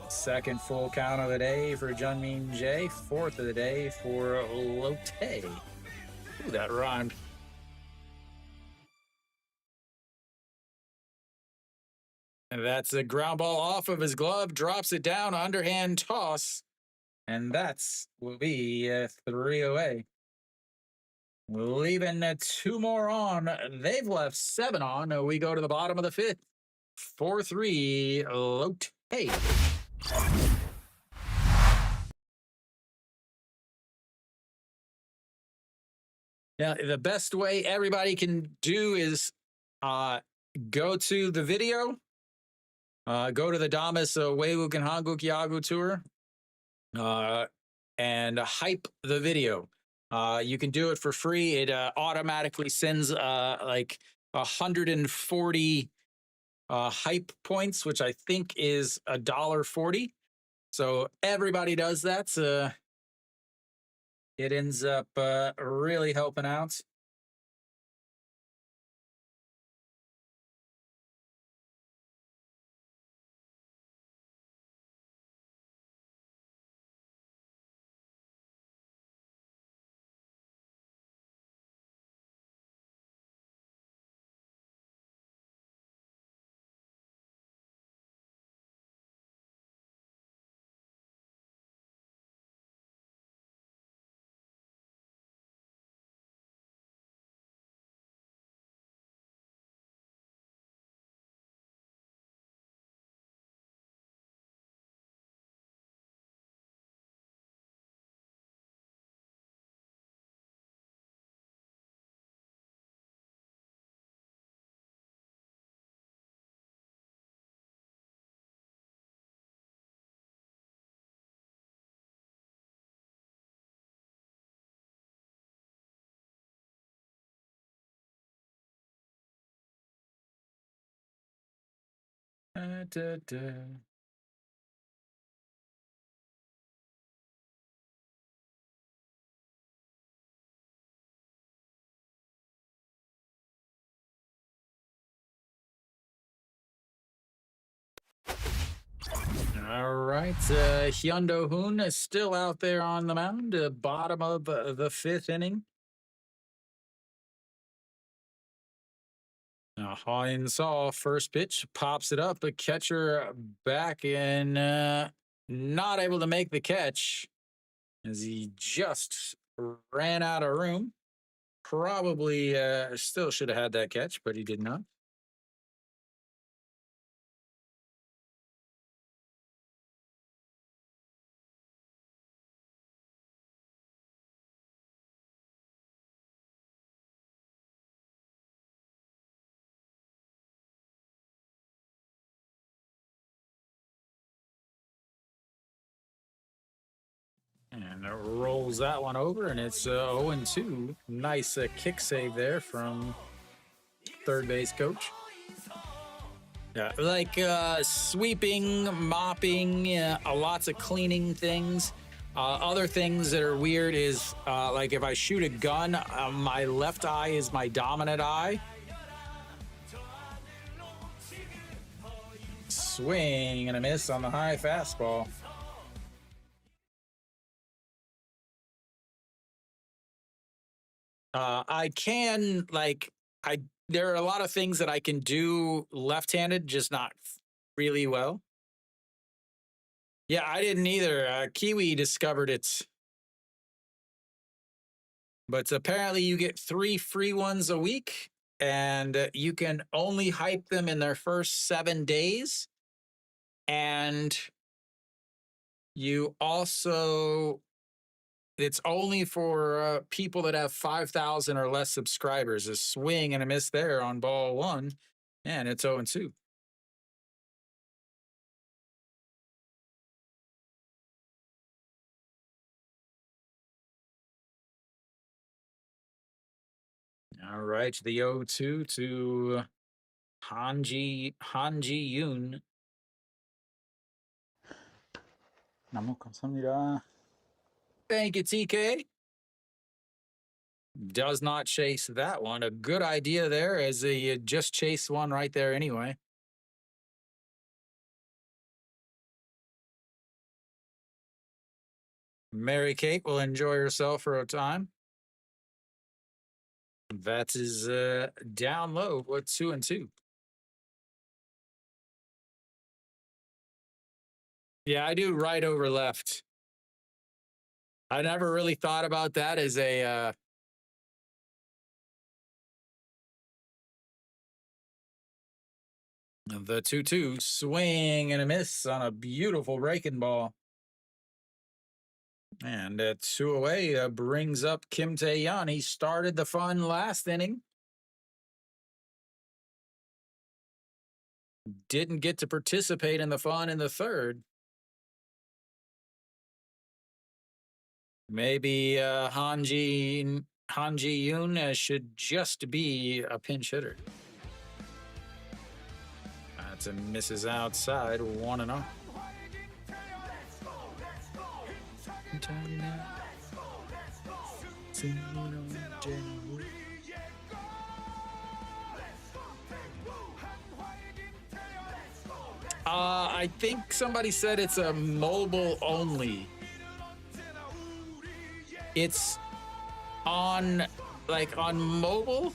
Second full count of the day for Junmin J. 4th of the day for Lotte. Ooh, that rhymed. And that's a ground ball off of his glove, drops it down, underhand toss. And that's will be 3 away. Leaving 2 more on. They've left 7 on. We go to the bottom of the 5th. 4-3 Lotte. Now, the best way everybody can do is go to the video, go to the Damas Weiguk and Hanguk Yagu tour, and hype the video. You can do it for free. It automatically sends like 140 hype points, which I think is $1.40. So everybody does that. It ends up really helping out. Da, da. All right, Hyundo Hoon is still out there on the mound, bottom of the fifth inning. Now, Hawin Saw first pitch pops it up, but catcher back and not able to make the catch as he just ran out of room. Probably still should have had that catch, but he did not. And it rolls that one over, and it's 0-2. Nice kick save there from third base coach. Yeah, like sweeping, mopping, lots of cleaning things. Other things that are weird is like if I shoot a gun, my left eye is my dominant eye. Swing and a miss on the high fastball. I can there are a lot of things that I can do left-handed, just not really well. Yeah, I didn't either. Kiwi discovered it. But apparently you get 3 free ones a week, and you can only hype them in their first 7 days. And you also, it's only for people that have 5,000 or less subscribers. A swing and a miss there on ball 1, and it's 0-2. All right, the 0-2 to Hanji Yoon. 너무 감사합니다. Thank you, TK. Does not chase that one. A good idea there, as he just chased one right there anyway. Mary Kate will enjoy herself for a time. That is down low. What, 2-2? Yeah, I do right over left. I never really thought about that as a the 2-2 swing and a miss on a beautiful breaking ball. And 2 away brings up Kim Tae-yeon. He started the fun last inning. Didn't get to participate in the fun in the third. Maybe Hanji Yoon should just be a pinch hitter. That's a misses outside, 1-0. I think somebody said it's a mobile only. It's on mobile,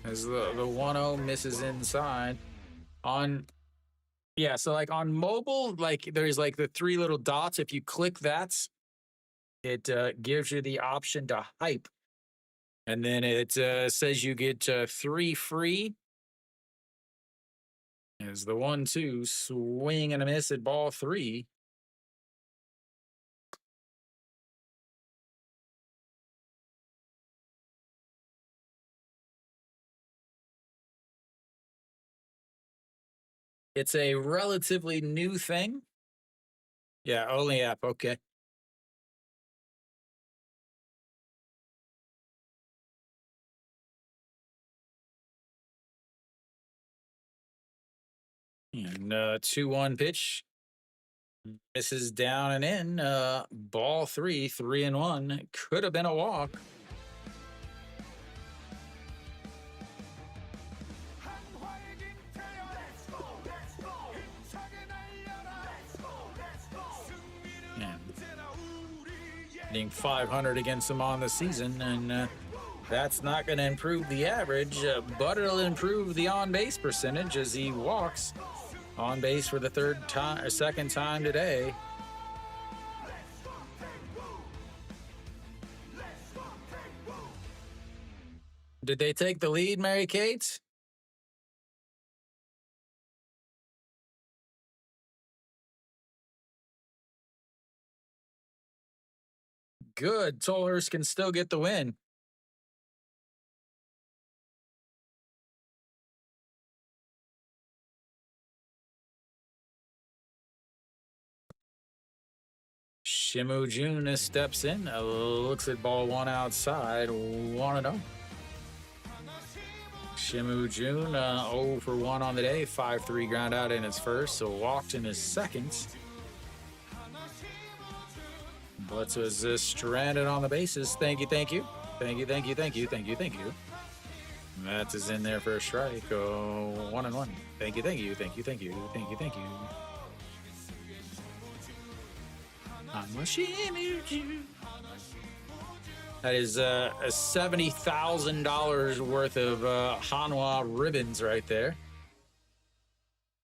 as the 1-0 misses inside. So like on mobile, like there's like the 3 little dots. If you click that, it gives you the option to hype. And then it says you get 3 free. As the 1-2 swing and a miss at ball 3. It's a relatively new thing. Yeah, only app. Okay. And 2-1 pitch. This is down and in. Ball 3, 3-1. Could have been a walk. Hitting 500 against him on the season, and that's not going to improve the average, but it'll improve the on-base percentage as he walks on base for the second time today. Did they take the lead, Mary Kate? Good. Tolhurst can still get the win. Shimu Jun steps in, looks at ball 1 outside, 1-0. Shimu Jun 0 for 1 on the day, 5-3 ground out in his first, so walked in his second. Blitz was stranded on the bases. Thank you, thank you. Thank you, thank you, thank you, thank you, thank you. That is in there for a strike. 1-1. Thank you, thank you, thank you, thank you, thank you, thank you. That is $70,000 worth of Hanwha ribbons right there.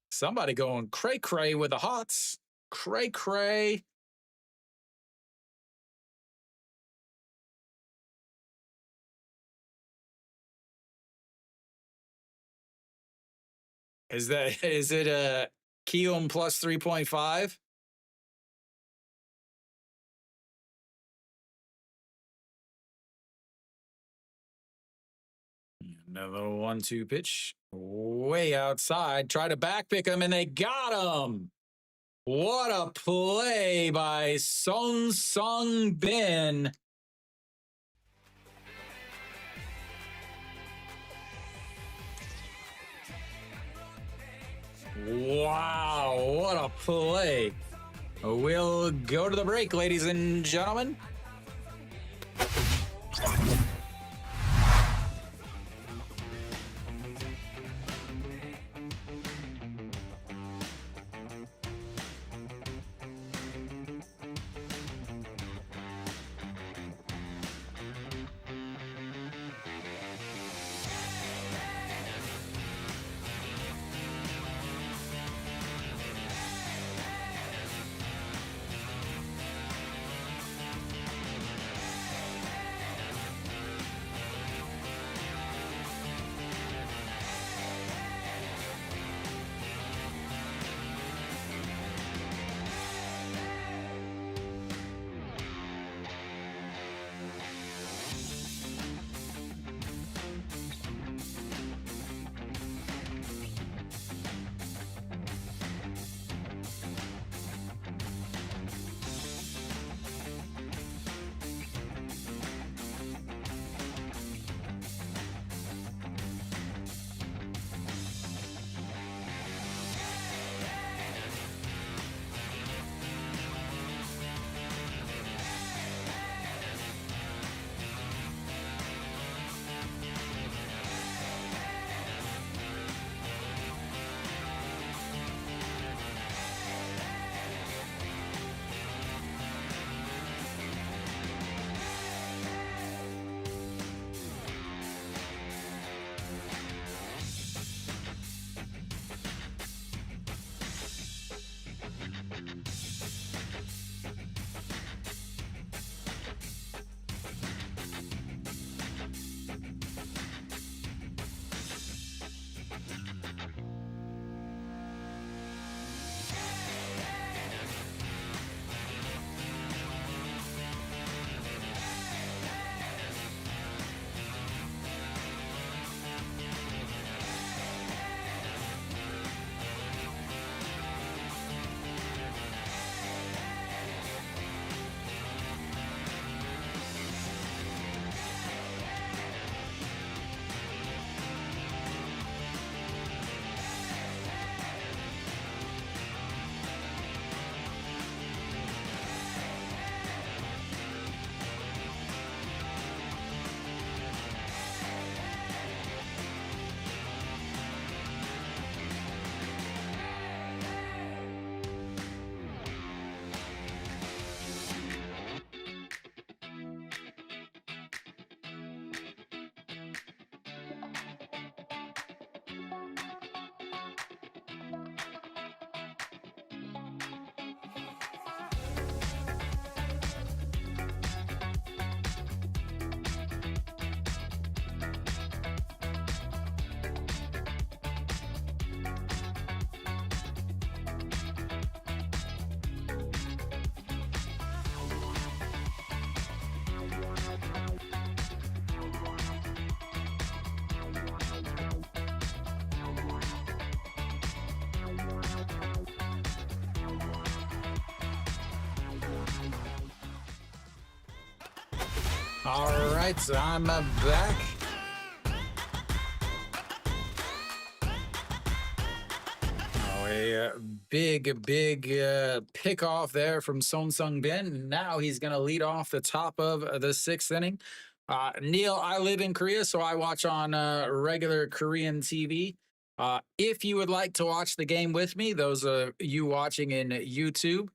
Somebody going cray-cray with the hots. Cray-cray. Is it a Kium plus 3.5? Another 1-2 pitch. Way outside. Try to back pick him, and they got him. What a play by Song Sung Bin. Wow, what a play. We'll go to the break, ladies and gentlemen. All right, so I'm back. Oh, a big pick off there from Son Sung Bin. Now he's going to lead off the top of the sixth inning. Neil, I live in Korea, so I watch on regular Korean TV. If you would like to watch the game with me, those of you watching in YouTube,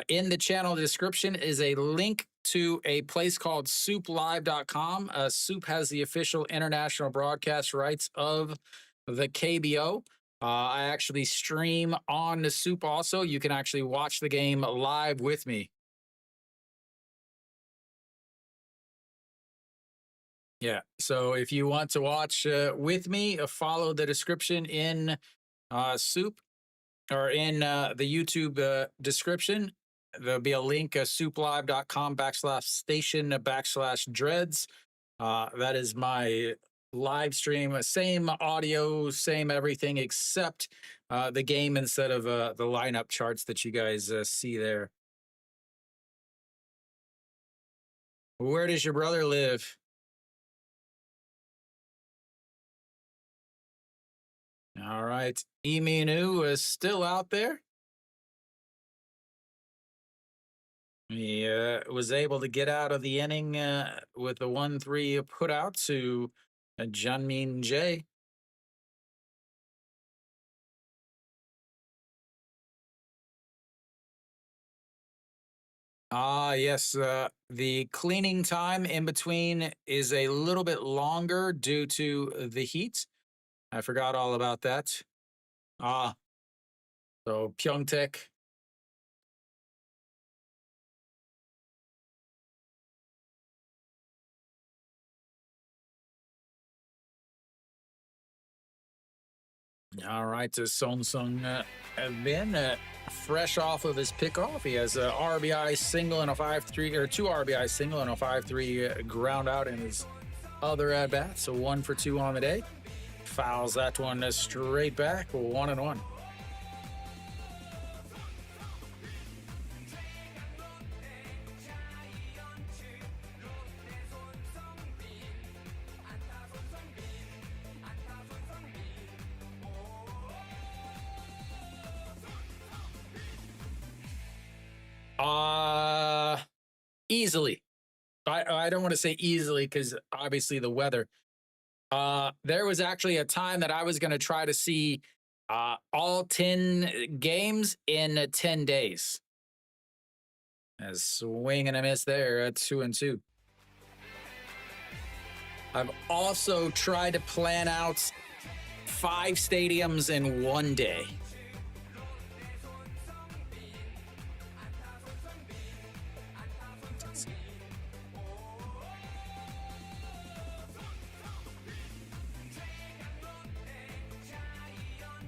in the channel description is a link to a place called SOOPlive.com. SOOP has the official international broadcast rights of the KBO. I actually stream on the SOOP also. You can actually watch the game live with me. Yeah, so if you want to watch with me, follow the description in SOOP or in the YouTube description. There'll be a link, souplive.com/station/dreads. That is my live stream. Same audio, same everything except the game instead of the lineup charts that you guys see there. Where does your brother live? All right. Iminu is still out there. He was able to get out of the inning with a 1-3 put out to Junmin Jae. Yes. The cleaning time in between is a little bit longer due to the heat. I forgot all about that. So Pyeongtaek. All right, to Son Sung Bin, fresh off of his pickoff. He has a RBI single and a 5-3, or 2 RBI single and a 5-3 ground out in his other at bat. So 1 for 2 on the day. Fouls that one straight back, 1-1. Easily. I don't want to say easily because obviously the weather. There was actually a time that I was going to try to see all 10 games in 10 days. A swing and a miss there at 2-2. I've also tried to plan out 5 stadiums in one day.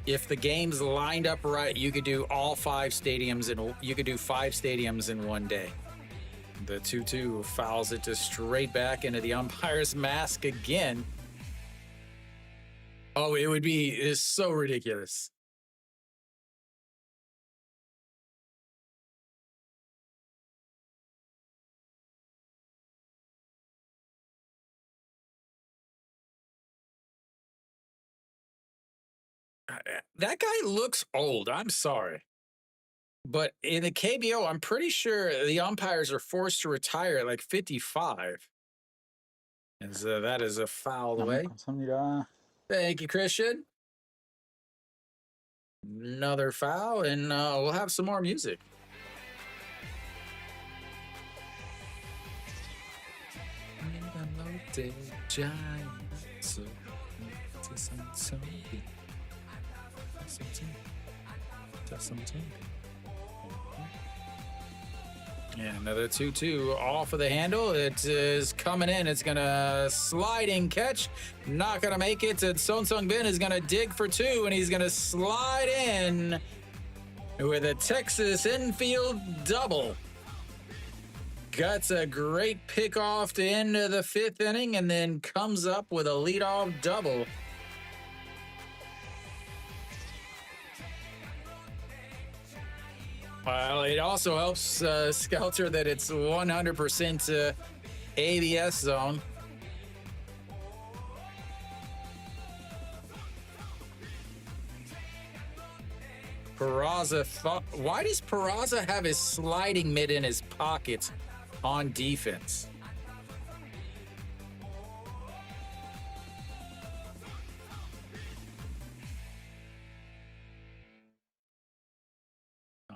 If the games lined up right, you could do all 5 stadiums and you could do 5 stadiums in one day. The 2-2 fouls it just straight back into the umpire's mask again. Oh, it's so ridiculous. That guy looks old. I'm sorry. But in the KBO, I'm pretty sure the umpires are forced to retire at like 55. And so that is a foul away. 감사합니다. Thank you, Christian. Another foul, and we'll have some more music. Lotte Giants. Yeah, another 2-2 off of the handle. It is coming in. It's going to sliding catch. Not going to make it. And Son Sung Bin is going to dig for 2, and he's going to slide in with a Texas infield double. Got a great pickoff to end the 5th inning, and then comes up with a leadoff double. Well, it also helps Skelter that it's 100% ABS zone. Peraza thought, why does Peraza have his sliding mid in his pocket on defense?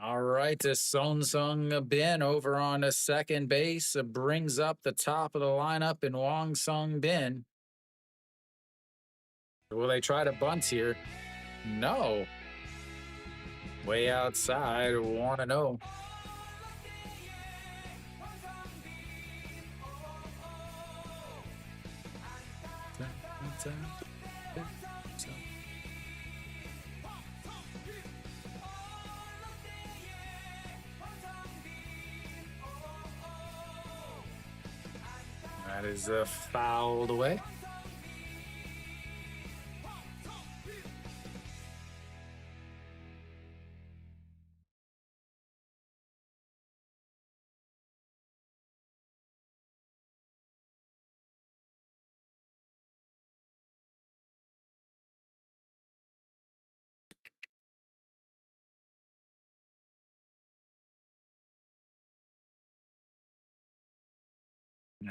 All right, Son Sung Bin over on a second base brings up the top of the lineup in Wong Sung Bin. Will they try to bunt here? No. Way outside, 1-0. That is fouled away.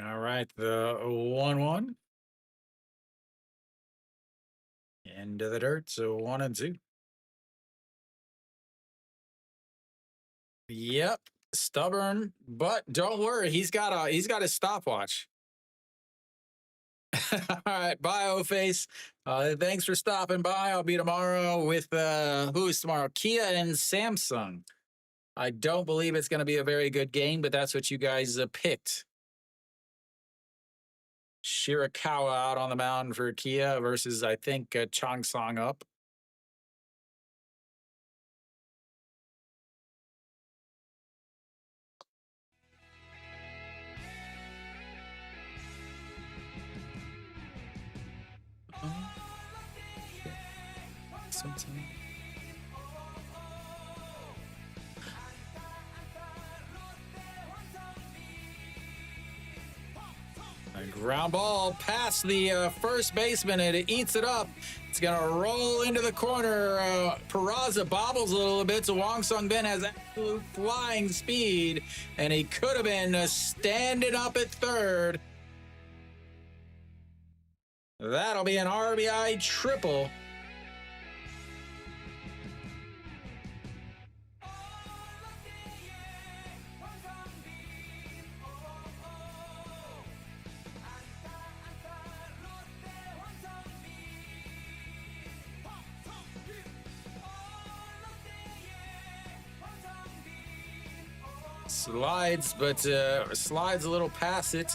All right, the 1-1. Into the dirt, so 1-2. Yep, stubborn, but don't worry, he's got a stopwatch. All right, bye, Face. Thanks for stopping by. I'll be tomorrow with who's tomorrow? Kia and Samsung. I don't believe it's going to be a very good game, but that's what you guys picked. Shirakawa out on the mound for Kia versus, I think, Changsong up. A ground ball past the first baseman, and it eats it up. It's going to roll into the corner. Peraza bobbles a little bit, so Wong Sung Bin has absolute flying speed, and he could have been standing up at third. That'll be an RBI triple. Slides, but slides a little past it.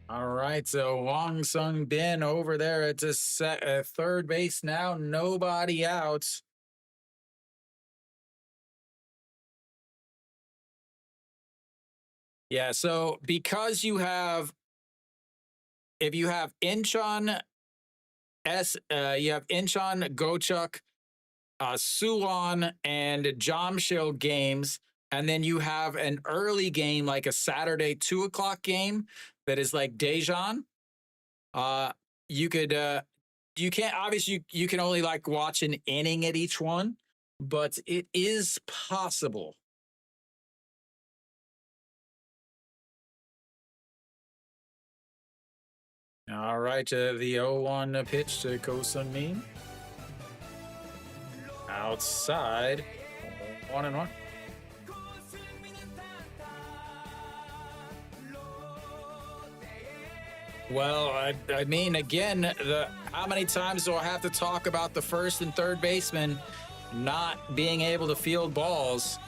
All right, so Wong Sung Bin over there at third base now. Nobody out. Yeah, so because if you have Incheon, you have Incheon, Gochuk, Suwon, and Jamshil games, and then you have an early game like a Saturday 2:00 game that is like Daejeon. You can't, obviously you can only like watch an inning at each one, but it is possible. All right, the 0-1 pitch to Ko Sun Min. Outside, 1-1. Well, I mean, again, how many times do I have to talk about the first and third baseman not being able to field balls?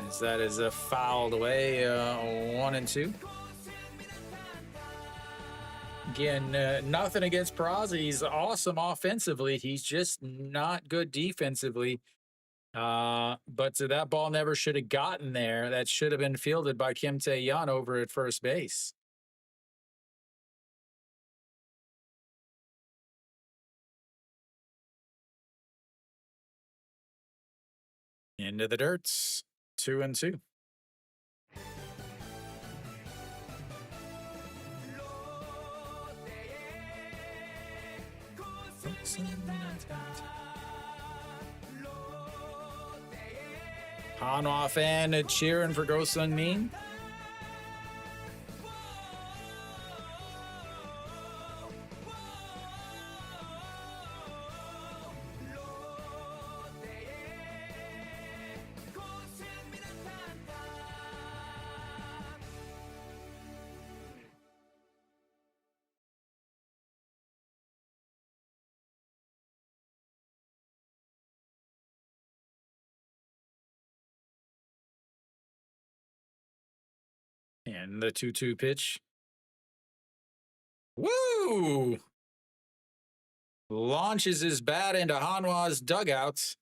As that is fouled away, 1-2. Again, nothing against Peraza. He's awesome offensively. He's just not good defensively. But that ball never should have gotten there. That should have been fielded by Kim Tae-yeon over at first base. Into the dirts. 2-2. Hanwha fan cheering for Go Sung-min. And the 2-2 pitch. Woo! Launches his bat into Hanwha's dugouts.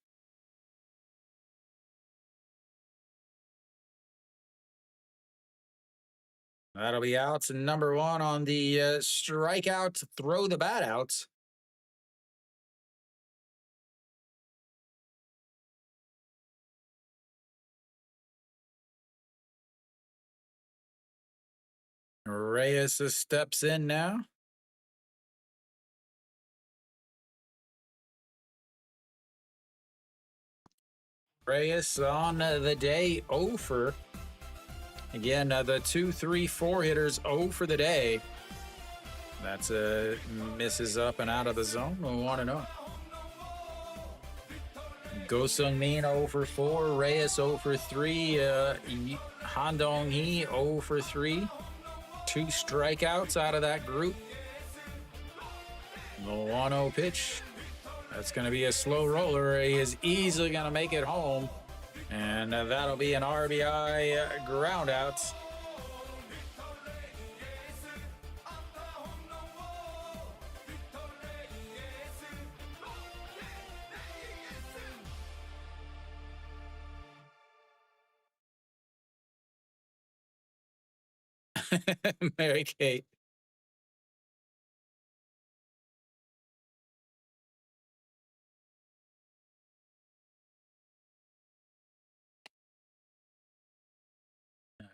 That'll be outs number 1 on the strikeout, throw the bat out. Reyes steps in now. Reyes on the day 0 for. Again, the 2, 3, 4 hitters 0 for the day. That's misses up and out of the zone. 1-0. Go Sung-min 0 for 4. Reyes 0 for 3. Han Dong-hee 0 for 3. 2 strikeouts out of that group. The 1-0 pitch. That's going to be a slow roller. He is easily going to make it home. And that'll be an RBI ground out. Mary Kate.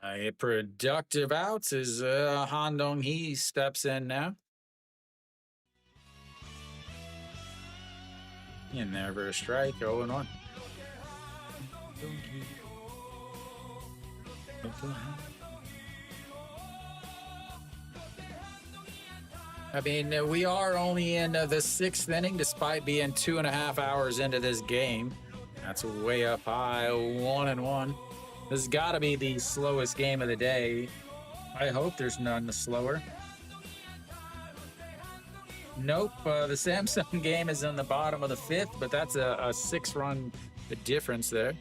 A productive out as Han Dong-hee steps in now. In there for a strike, 0-1. I mean, we are only in the 6th inning, despite being 2.5 hours into this game. That's way up high, 1-1. This has got to be the slowest game of the day. I hope there's none slower. Nope, the Samsung game is in the bottom of the 5th, but that's a 6-run difference there.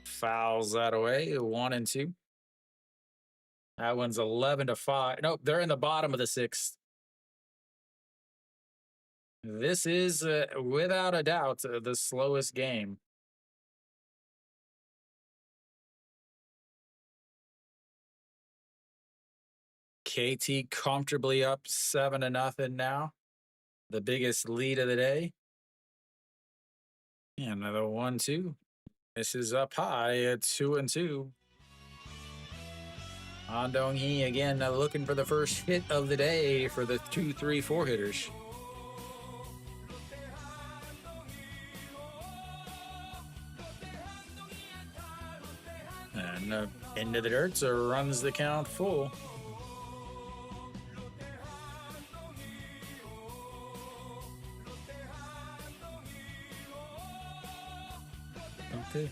Fouls that away, 1-2. That one's 11-5. Nope, they're in the bottom of the 6th. This is, without a doubt, the slowest game. KT comfortably up 7-0 now. The biggest lead of the day. And another 1-2. This is up high at 2-2. Han Dong-hee again looking for the first hit of the day for the 2, 3, 4 hitters. And into the dirt, so runs the count full. Okay,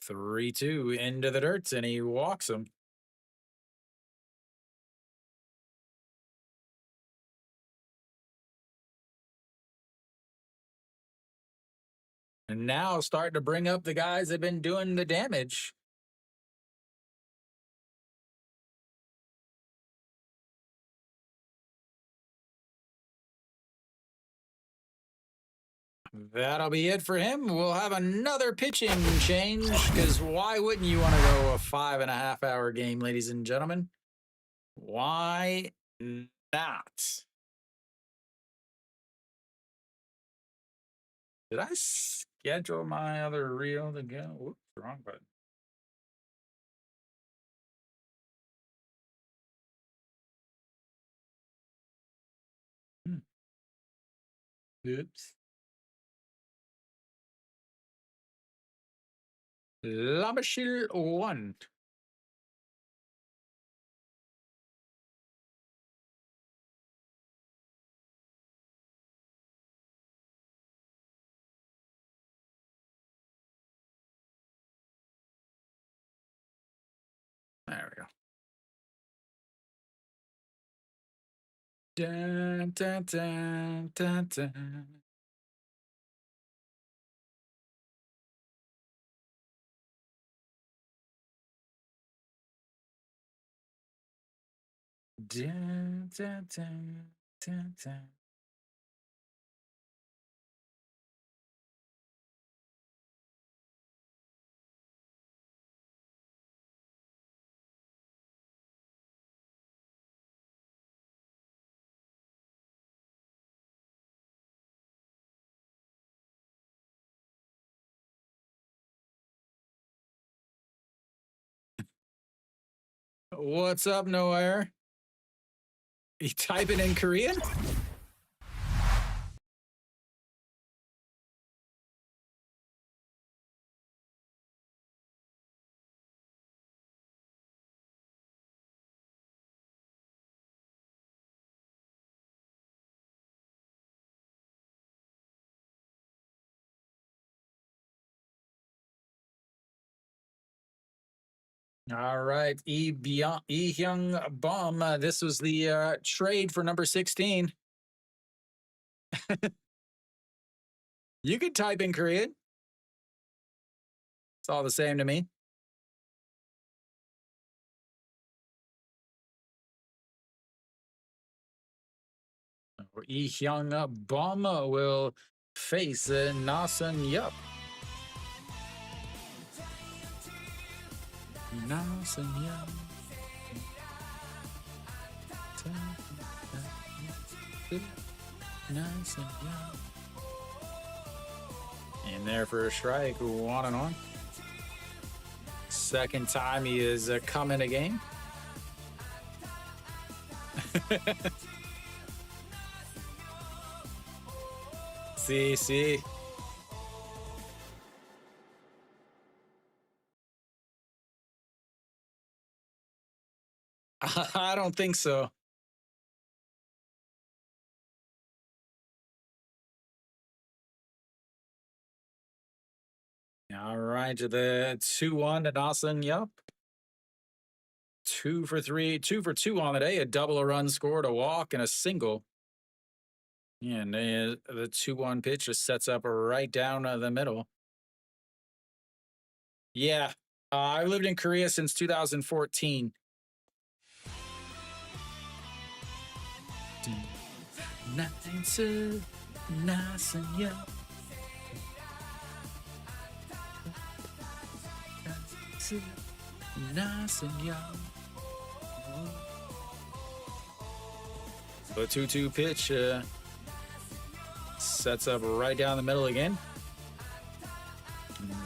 3-2 into the dirt, and he walks him. And now starting to bring up the guys that have been doing the damage. That'll be it for him. We'll have another pitching change, because why wouldn't you want to go a 5.5 hour game, ladies and gentlemen? Why not? Did I schedule my other reel to go? Whoops, wrong button. Oops. Labashir 1. There we go. Dun, dun, dun, dun, dun. Dun, dun, dun, dun, dun. What's up, Nowhere? You typing in Korean? All right, Lee Hyung Bum. This was the trade for number 16. You could type in Korean. It's all the same to me. Lee Hyung Bum will face Nasun Yup. Nasun Yup. In there for a strike, 1-1. Second time he is coming a game. See. I don't think so. All right, the 2-1 to Dawson. Yup. 2 for 3, 2 for 2 on the day. A double, a run scored, a walk, and a single. And the 2-1 pitch just sets up right down the middle. Yeah, I lived in Korea since 2014. The 2-2 pitch sets up right down the middle again.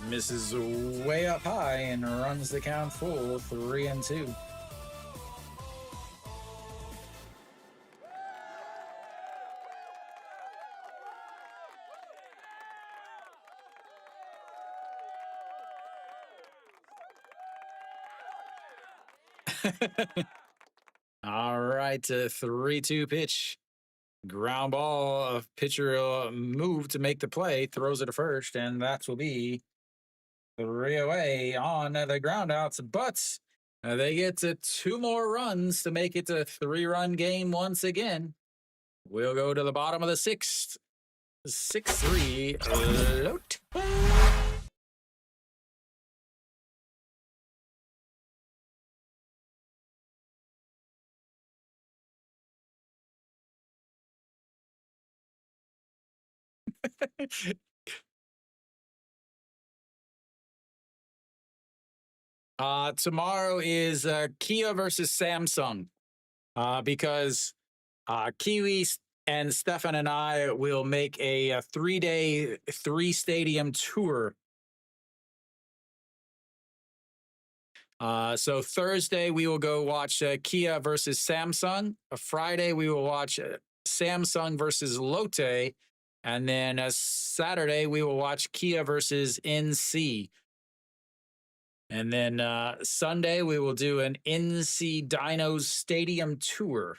Misses way up high and runs the count full, 3-2. All right, 3-2 pitch. Ground ball. Pitcher move to make the play, throws it to first, and that will be 3 away on the groundouts. But they get to 2 more runs to make it a 3-run game once again. We'll go to the bottom of the 6th. 6-3 Lotte. Tomorrow is Kia versus Samsung. because Kiwi and Stefan and I will make a 3-day, 3-stadium tour. So Thursday we will go watch Kia versus Samsung. Friday we will watch Samsung versus Lotte, and then Saturday we will watch Kia versus NC. And then Sunday we will do an NC Dinos Stadium tour.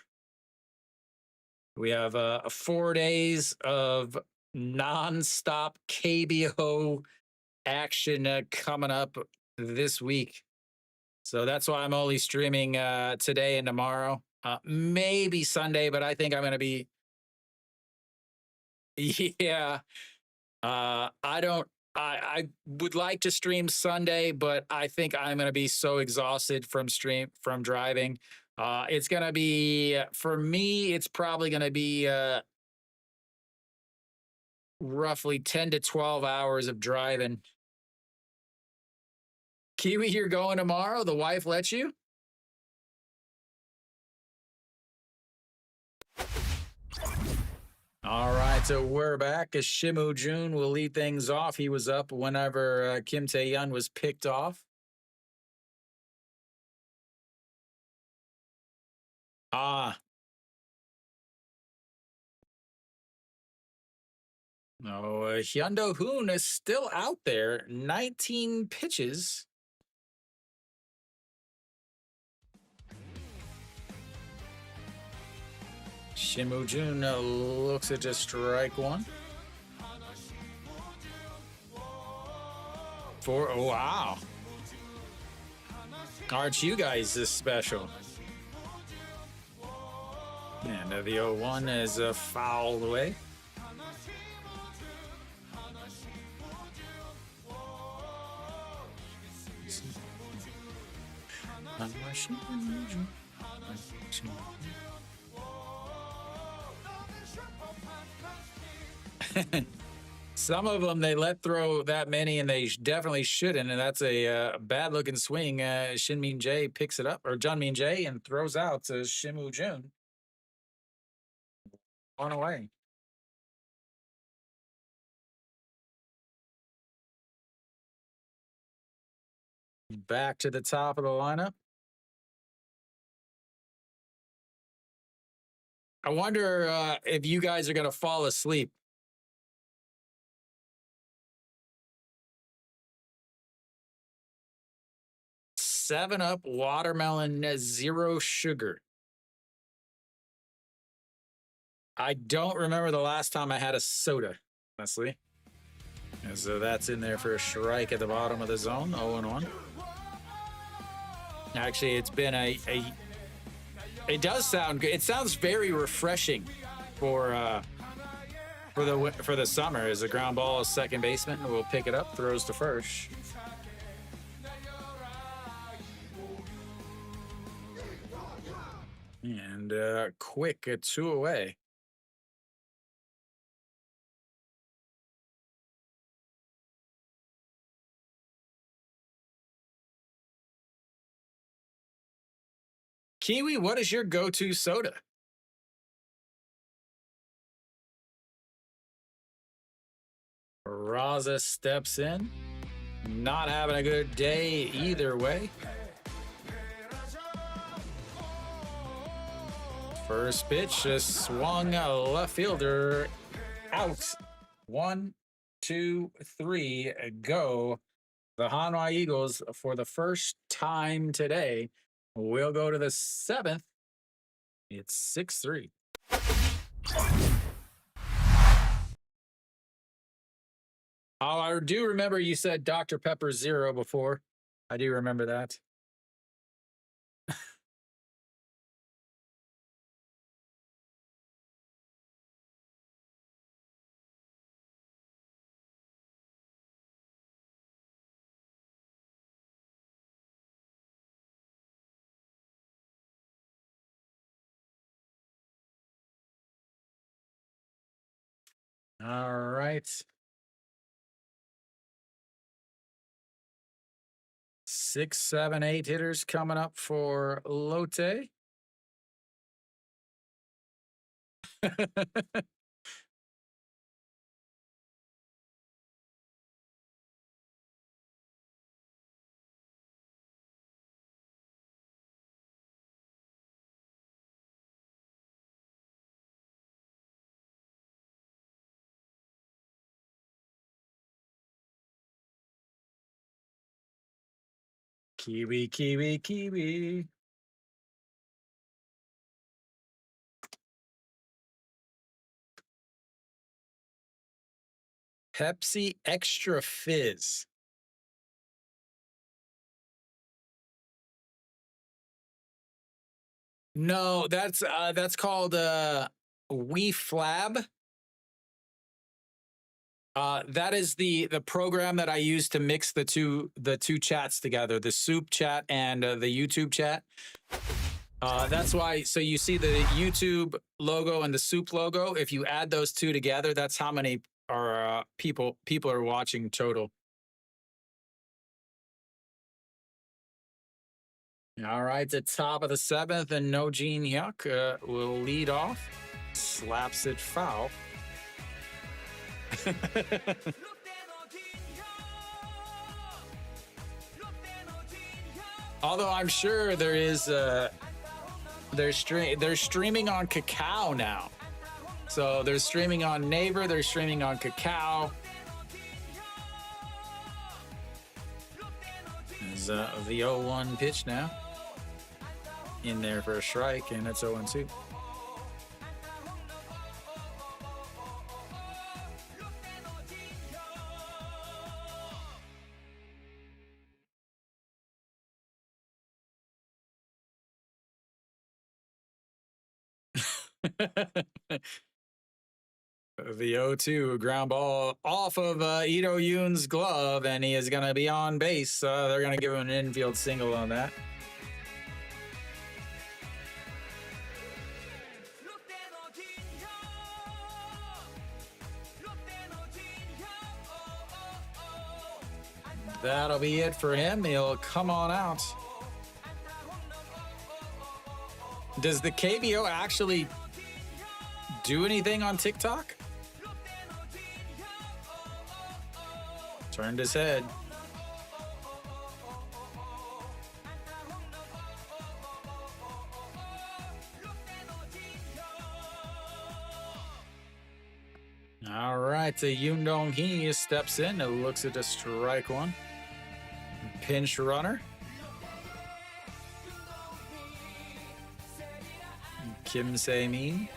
We have 4 days of nonstop KBO action coming up this week. So that's why I'm only streaming today and tomorrow. Maybe Sunday, but I think I'm going to be. Yeah. I would like to stream Sunday, but I think I'm going to be so exhausted from driving. It's going to be, for me, it's probably going to be roughly 10 to 12 hours of driving. Kiwi, you're going tomorrow? The wife lets you? All right, so we're back. Shimu Jun will lead things off. He was up whenever Kim Tae-yeon was picked off. No, Hyundo Hoon is still out there. 19 pitches. Shimu Jun looks at just strike one. Oh, wow. Aren't you guys this special? And the 0-1 is fouled away. Some of them they let throw that many, and they definitely shouldn't. And that's a bad looking swing. Shin Min Jae picks it up, or Jun Min Jae, and throws out to Shimu Jun. On away. Back to the top of the lineup. I wonder if you guys are going to fall asleep. Seven Up watermelon, zero sugar. I don't remember the last time I had a soda, honestly. And so that's in there for a strike at the bottom of the zone, 0-1. Actually, it's been it does sound good. It sounds very refreshing for the summer. As a ground ball, second baseman will pick it up, throws to first. And quick, 2 away. Kiwi, what is your go-to soda? Raza steps in. Not having a good day either way. First pitch just swung a left fielder out. 1, 2, 3, go. The Hanwha Eagles, for the first time today, will go to the 7th. It's 6-3. Oh, I do remember you said Dr. Pepper Zero before. I do remember that. All right. 6, 7, 8 hitters coming up for Lotte. Kiwi, kiwi, kiwi. Pepsi Extra Fizz. No, that's called We Flab. That is the program that I use to mix the two chats together, the SOOP chat and the YouTube chat. That's why. So you see the YouTube logo and the SOOP logo. If you add those two together, that's how many are people are watching total. All right, the top of the seventh, and No Gene Hyuk will lead off. Slaps it foul. Although I'm sure there is they're streaming on Kakao now. So they're streaming on Naver, they're streaming on Kakao. There's the 0-1 pitch now. In there for a strike, and it's 0-2. The 0-2 ground ball off of Ito Yoon's glove, and he is going to be on base. They're going to give him an infield single on that. That'll be it for him. He'll come on out. Does the KBO actually do anything on TikTok? Turned his head. All right, the Yoon Dong-hee steps in and looks at a strike one. Pinch runner. Kim Se-min.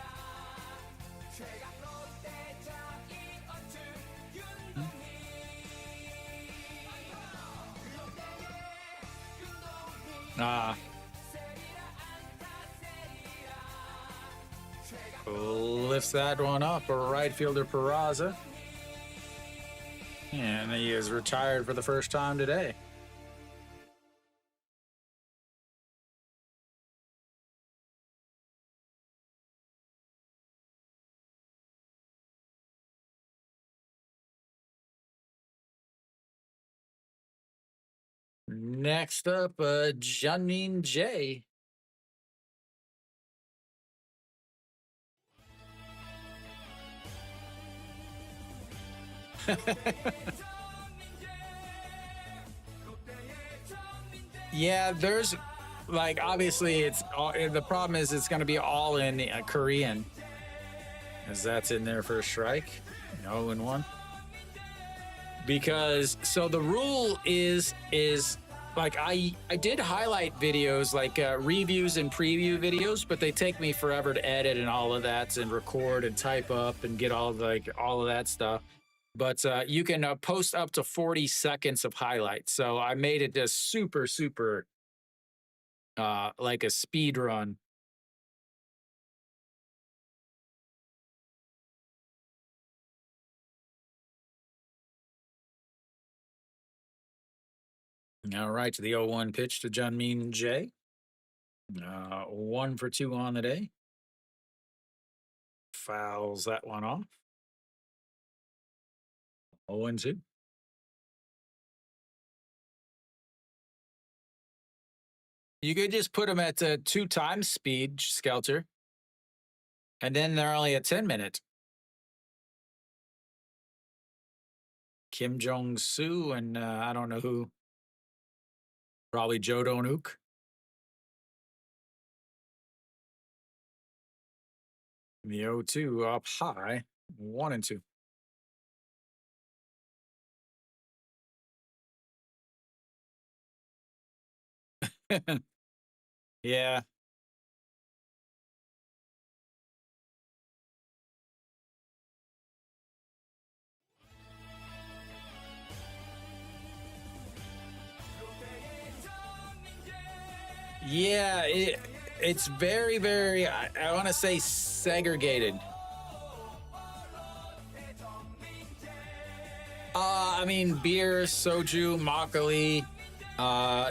Lifts that one up, a right fielder Peraza. And he is retired for the first time today. Next up, Janmin J. Yeah, there's like obviously it's all, the problem is it's going to be all in Korean, as that's in there for a strike. 0-1. Because so the rule is like I did highlight videos like reviews and preview videos, but they take me forever to edit and all of that and record and type up and get all of that stuff. But you can post up to 40 seconds of highlights. So I made it just super like a speed run. All right, the 0-1 pitch to Janmin J. 1 for 2 on the day. Fouls that one off. 0-2. You could just put him at 2 times speed, Skelter. And then they're only a 10-minute. Kim Jong-soo and I don't know who. Probably Joe Donuk. The 0-2 up high, 1 and 2. Yeah. Yeah, it's very, very, I want to say segregated. I mean, beer, soju, makgeolli,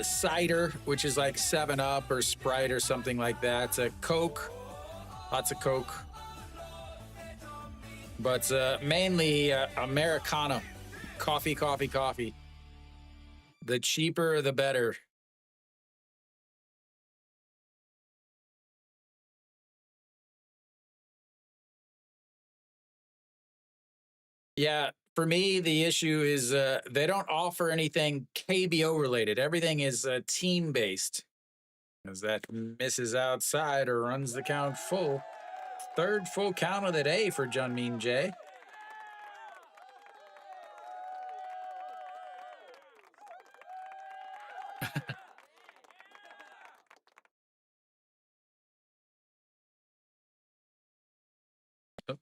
cider, which is like 7-Up or Sprite or something like that. Coke, lots of Coke. But mainly Americano, coffee, coffee, coffee. The cheaper, the better. Yeah, for me, the issue is they don't offer anything KBO related. Everything is team based. As that misses outside or runs the count full. Third full count of the day for Junmin Jae.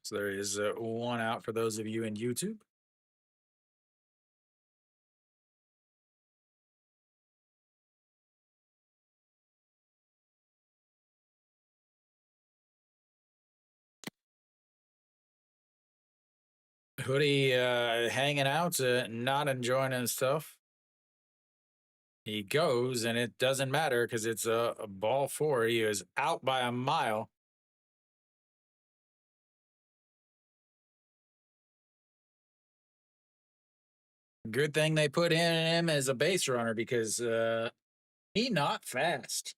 So there is one out for those of you in YouTube. Hoodie hanging out, not enjoying his stuff. He goes, and it doesn't matter because it's a ball 4. He is out by a mile. Good thing they put in him as a base runner because he not fast.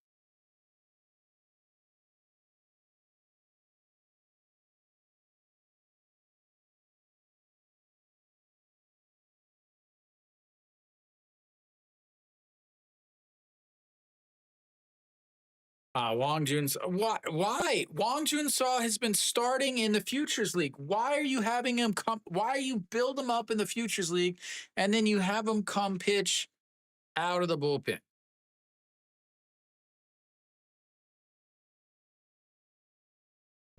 Wang Jun, why? Wang Jun Saw has been starting in the Futures League. Why are you having him come? Why are you build him up in the Futures League and then you have him come pitch out of the bullpen?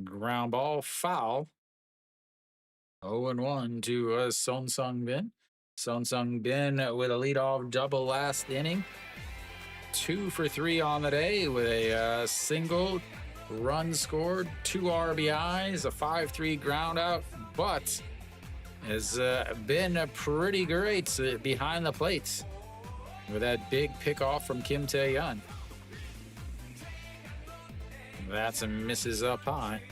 Ground ball, foul. 0-1 to Son Sung Bin. Son Sung Bin with a leadoff double last inning. 2 for 3 on the day with a single, run scored, 2 RBIs, a 5-3 ground out, but has been pretty great behind the plates with that big pickoff from Kim Tae-yeon. That's a misses up high.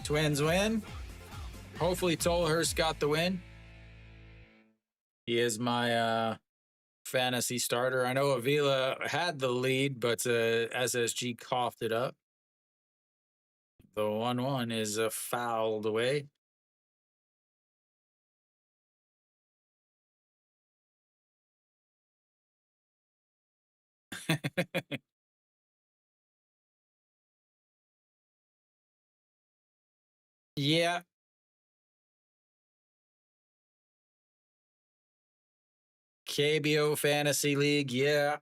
Twins win. Hopefully Tolhurst got the win. He is my fantasy starter. I know Avila had the lead, but SSG coughed it up. The 1-1 is fouled away. Yeah. KBO Fantasy League, yeah.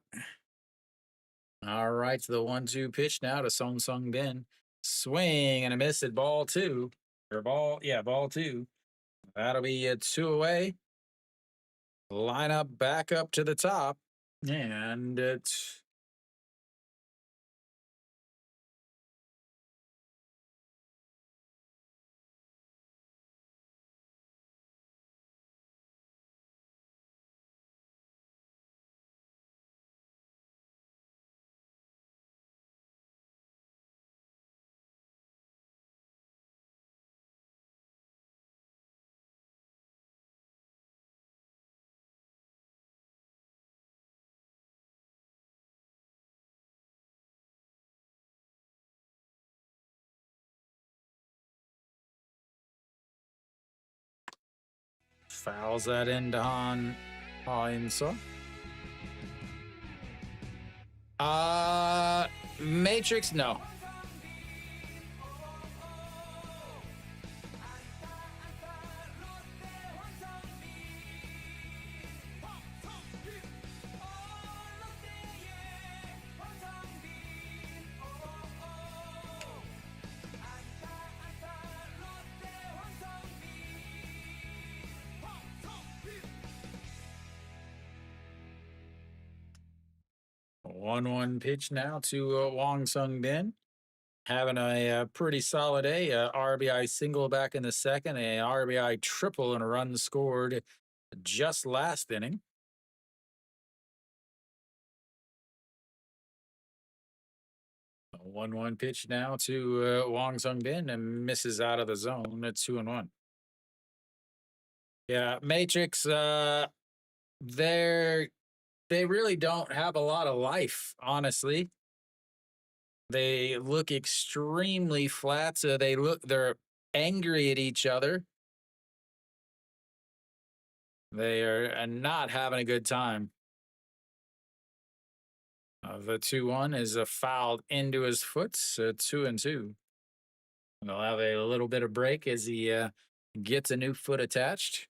All right, so the 1-2 pitch now to Song Sung Bin. Swing and a miss at ball 2. Or ball 2. That'll be a 2 away. Line up back up to the top. And it's Fouls that into Hanwha. Matrix, no. One pitch now to Wong Sung Bin. Having a pretty solid day. RBI single back in the second, a RBI triple and a run scored just last inning. A 1-1 pitch now to Wong Sung Bin and misses out of the zone at 2-1. Yeah, Matrix, they really don't have a lot of life, honestly. They look extremely flat. So they're angry at each other. They are not having a good time. The 2-1 is fouled into his foot. So 2-2. They'll have a little bit of break as he gets a new foot attached.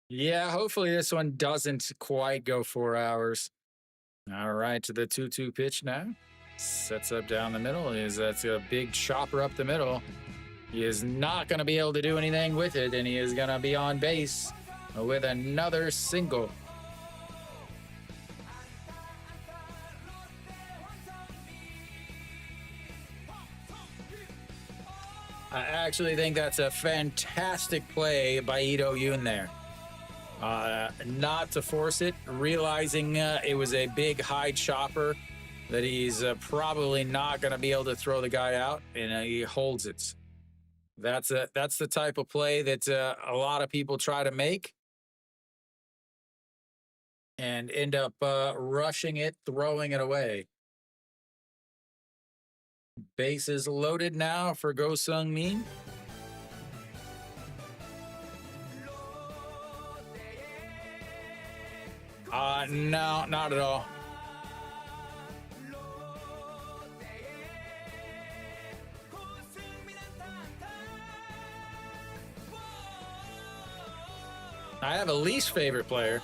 Yeah, hopefully this one doesn't quite go 4 hours. All right, to the 2-2 pitch now. Sets up down the middle. That's a big chopper up the middle. He is not going to be able to do anything with it, and he is going to be on base with another single. I actually think that's a fantastic play by Ito Yoon there. Not to force it, realizing it was a big high chopper that he's probably not going to be able to throw the guy out, and he holds it. That's the type of play that a lot of people try to make and end up rushing it, throwing it away. Bases loaded now for Go Sung Min. No, not at all. I have a least favorite player.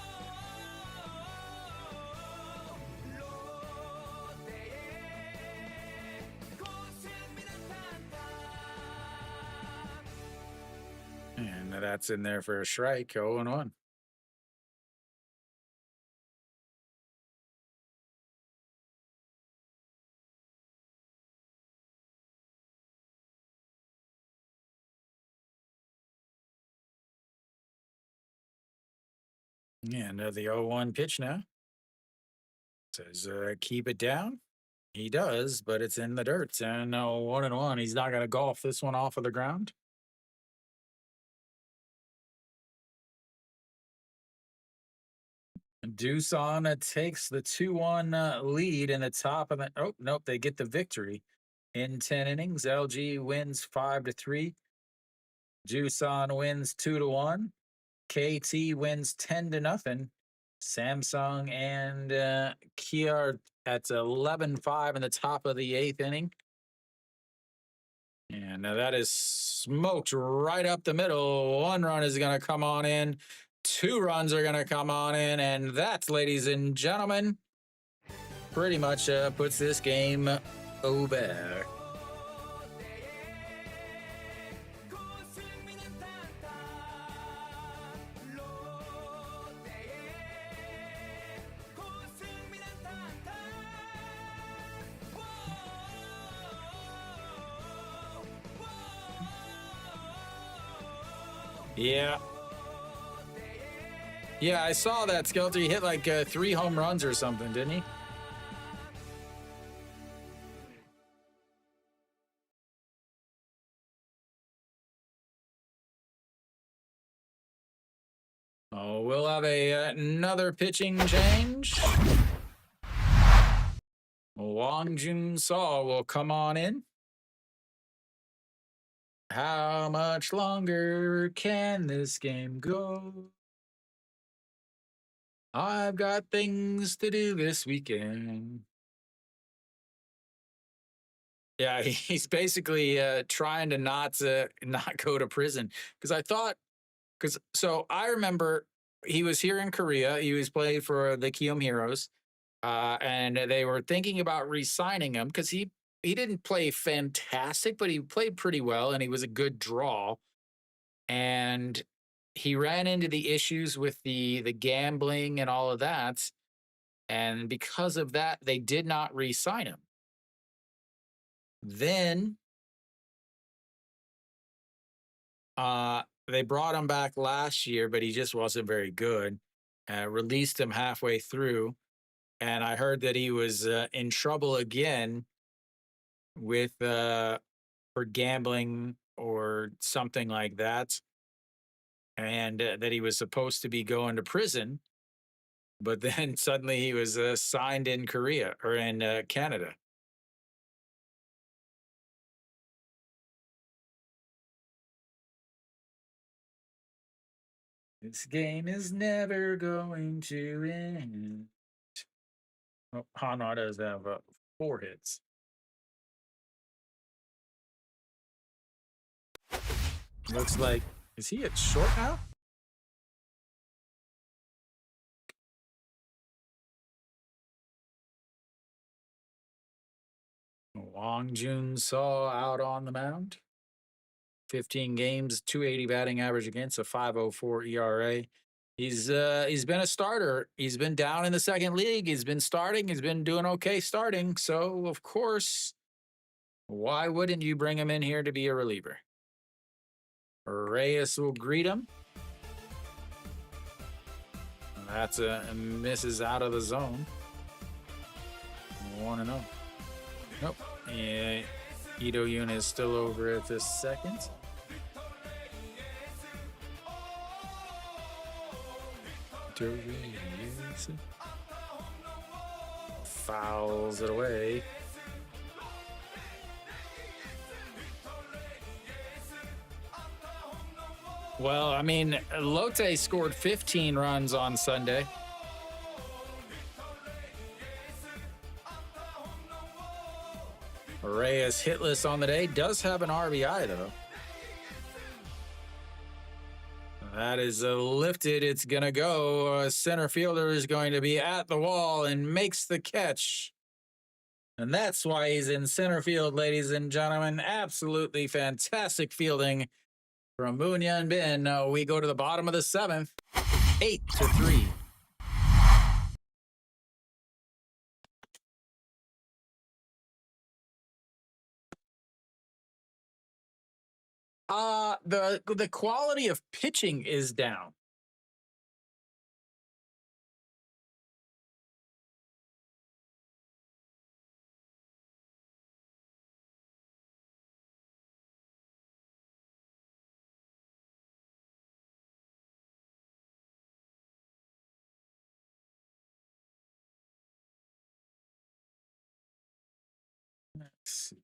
And that's in there for a strike, 0-1. And the 0-1 pitch now. Says keep it down. He does, but it's in the dirt. And 1-1. He's not going to golf this one off of the ground. Doosan takes the 2-1 lead in the top of the. Oh, nope. They get the victory in 10 innings. LG wins 5-3. Doosan wins 2-1. KT wins 10-0. Samsung and Kia at 11-5 in the top of the 8th inning. And that is smoked right up the middle. 1 run is going to come on in. 2 runs are going to come on in. And that, ladies and gentlemen, pretty much puts this game over. Yeah. Yeah, I saw that, Skelter. He hit like 3 home runs or something, didn't he? Oh, we'll have another pitching change. Wang Jun Saw will come on in. How much longer can this game go? I've got things to do this weekend. Yeah, he's basically trying to not go to prison because I remember he was here in Korea. He was playing for the Kium Heroes, and they were thinking about re-signing him because he didn't play fantastic, but he played pretty well and he was a good draw. And he ran into the issues with the gambling and all of that, and because of that, they did not re-sign him. Then they brought him back last year, but he just wasn't very good. Released him halfway through, and I heard that he was in trouble again with for gambling or something like that, and that he was supposed to be going to prison. But then suddenly he was signed in Korea or in Canada. This game is never going to end. Oh, Hanwha does have 4 hits. Looks like, is he at short now? Wang Jun Saw out on the mound. 15 games, 280 batting average against, a 5.04 ERA. He's been a starter. He's been down in the second league. He's been starting. He's been doing okay starting. So of course, why wouldn't you bring him in here to be a reliever? Reyes will greet him. That's a misses out of the zone. 1-0. Nope. Yeah, Ito Yun is still over at the second. Fouls it away. Well, I mean, Lotte scored 15 runs on Sunday. Reyes hitless on the day. Does have an RBI, though. That is lifted. It's going to go. Center fielder is going to be at the wall and makes the catch. And that's why he's in center field, ladies and gentlemen. Absolutely fantastic fielding from Moon Yun Bin. We go to the bottom of the 7th, 8-3. The quality of pitching is down. Let's see.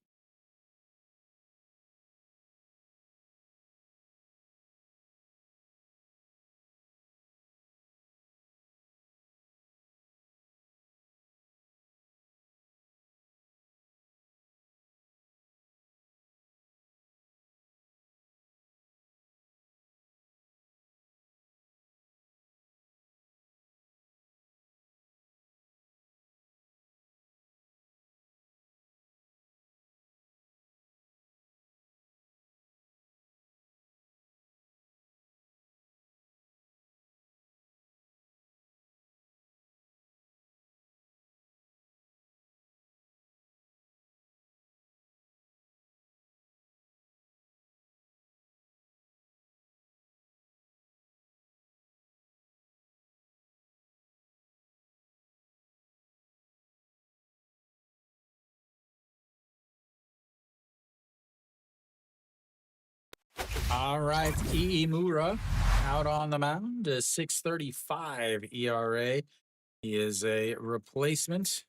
All right, Iimura out on the mound, a 6.35 ERA. He is a replacement.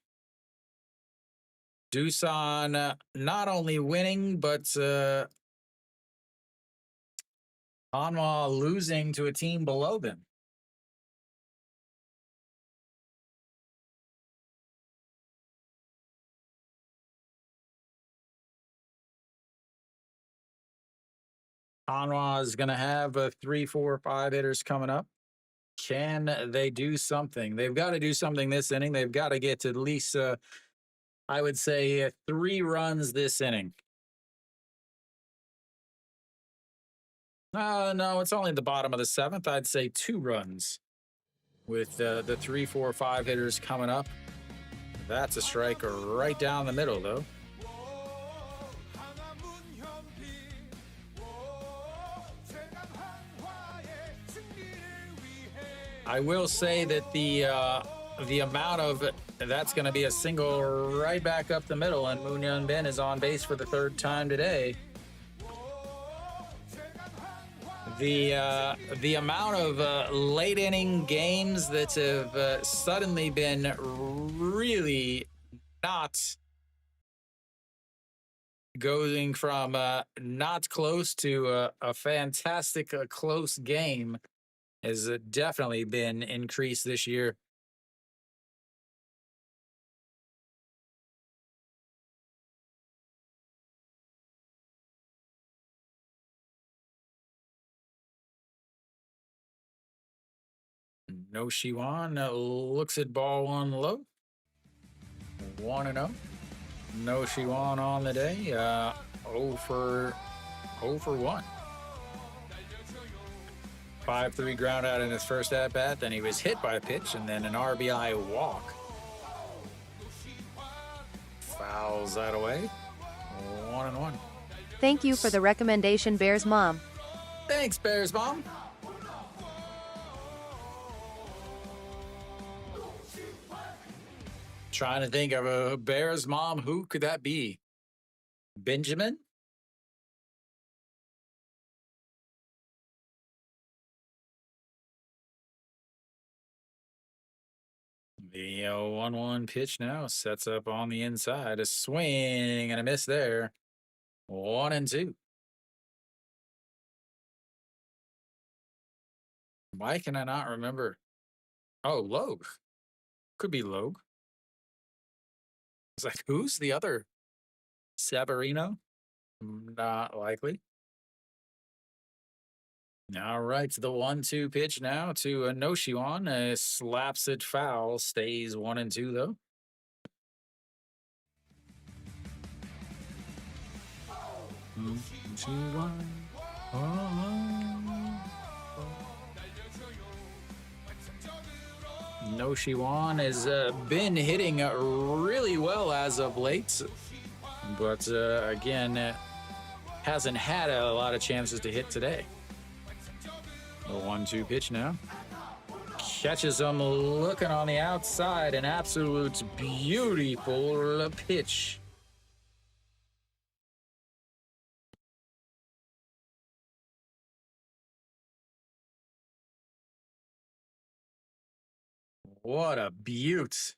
Doosan not only winning, but Hanwha losing to a team below them. Hanwha is going to have 3, 4, 5 hitters coming up. Can they do something? They've got to do something this inning. They've got to get to at least, I would say, 3 runs this inning. No, it's only the bottom of the 7th. I'd say 2 runs with the 3, 4, 5 hitters coming up. That's a strike right down the middle, though. I will say that the amount of that's going to be a single right back up the middle, and Moon Young Ben is on base for the 3rd time today. The amount of late inning games that have suddenly been really not going from not close to a fantastic close game has definitely been increased this year. No Shiwan looks at ball 1 low. 1-0. No Shiwan on the day. 0 for 1. 5-3 ground out in his first at bat. Then he was hit by a pitch and then an RBI walk. Fouls that away. 1-1. Thank you for the recommendation, Bears Mom. Thanks, Bears Mom. Trying to think of a Bears Mom. Who could that be? Benjamin? The 1-1 pitch now sets up on the inside. A swing and a miss there. 1-2. Why can I not remember? Oh, Logue. Could be Logue. It's like, who's the other? Savarino? Not likely. All right, the 1-2 pitch now to Noshiwan. Slaps it foul. Stays 1-2 though. Noshiwan has been hitting really well as of late, but again, hasn't had a lot of chances to hit today. The 1-2 pitch now. Catches him looking on the outside. An absolute beautiful pitch. What a beaut.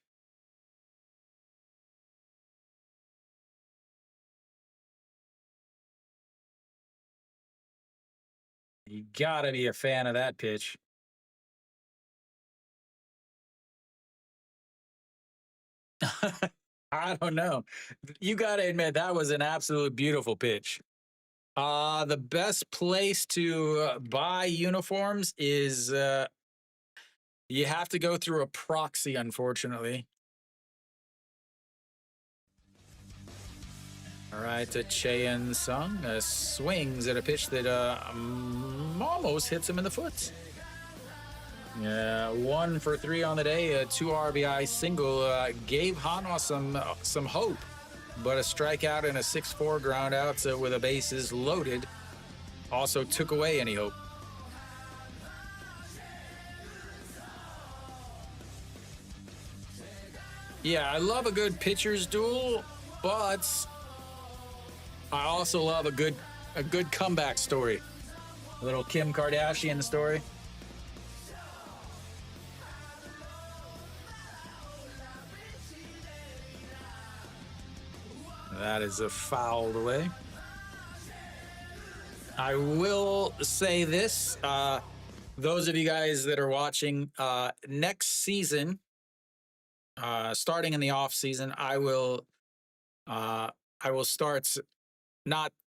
You gotta be a fan of that pitch. I don't know. You gotta admit that was an absolute beautiful pitch. The best place to buy uniforms is you have to go through a proxy, unfortunately. All right, Cheon Sung swings at a pitch that almost hits him in the foot. 1 for 3 on the day. A 2 RBI single gave Hanwha some hope, but a strikeout and a 6-4 ground out with the bases loaded also took away any hope. Yeah, I love a good pitcher's duel, but I also love a good comeback story. A little Kim Kardashian story. That is a fouled away. I will say this, those of you guys that are watching, next season, starting in the off season, I will start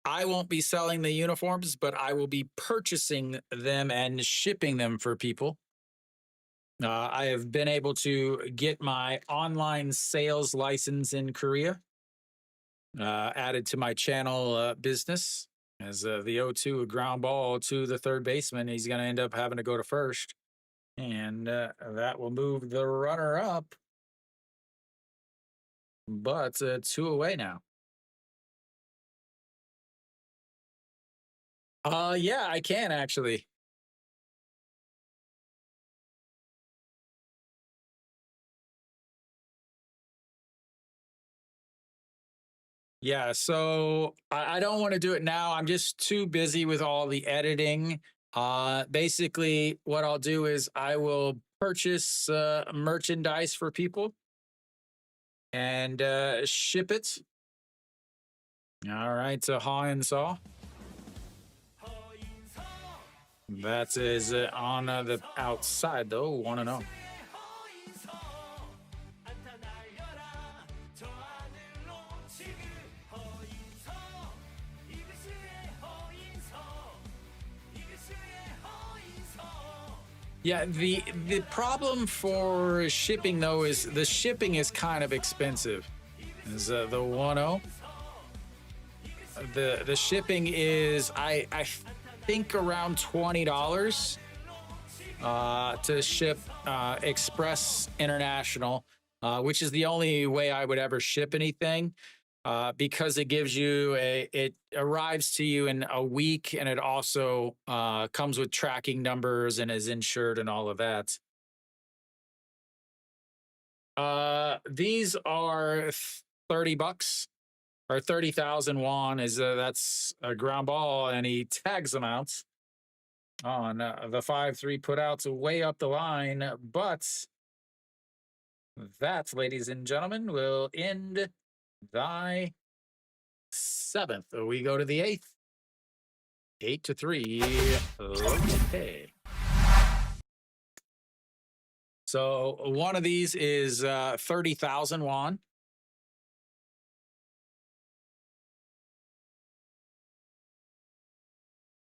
I won't be selling the uniforms, but I will be purchasing them and shipping them for people. I have been able to get my online sales license in Korea, added to my channel business as the 0-2, a ground ball to the third baseman. He's going to end up having to go to first, and that will move the runner up. But 2 away now. Yeah, I can actually. Yeah, so I don't want to do it now. I'm just too busy with all the editing. Basically, what I'll do is I will purchase merchandise for people and ship it. All right, to Hanwha. That is on the outside, though. 1-0. Yeah, the problem for shipping, though, is the shipping is kind of expensive. Is the 1-0. The shipping is, I think, around $20 to ship Express International, which is the only way I would ever ship anything. Because it gives you it arrives to you in a week, and it also comes with tracking numbers and is insured and all of that. These are $30 or 30,000 won. Is that's a ground ball, and he tags them out on the 5-3 putouts way up the line. But that, ladies and gentlemen, will end thy 7th. We go to the 8th. 8-3. Okay. So one of these is 30,000 won.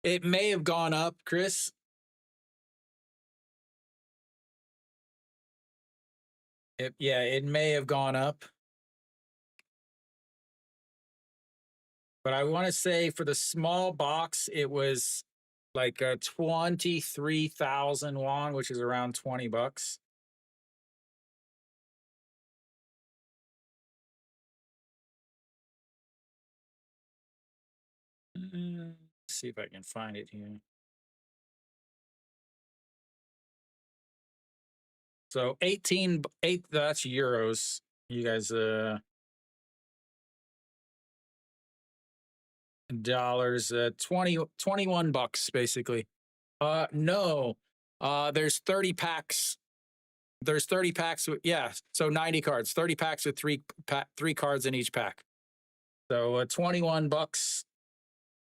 It may have gone up, Chris. It may have gone up. But I want to say for the small box, it was like 23,000 won, which is around $20. Let's see if I can find it here. So 8, that's euros. You guys, dollars, 21 bucks basically. No, there's 30 packs. There's 30 packs with, yeah, so 90 cards, 30 packs with three cards in each pack. So 21 bucks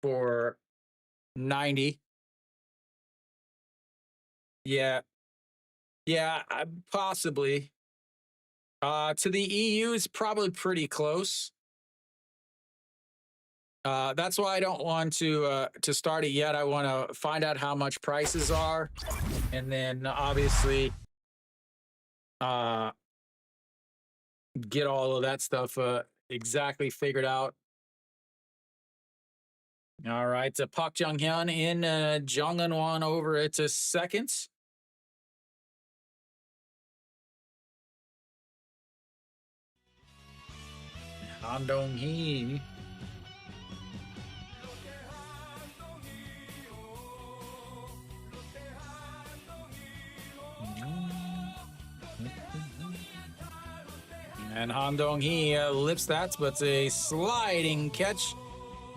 for 90. Yeah, possibly. To the EU is probably pretty close. That's why I don't want to start it yet. I want to find out how much prices are, and then obviously get all of that stuff exactly figured out. All right, Park Jung-hyun in, Jung-eun-won over at second. Han Dong-hee. And Han Dong-hee lifts that, but a sliding catch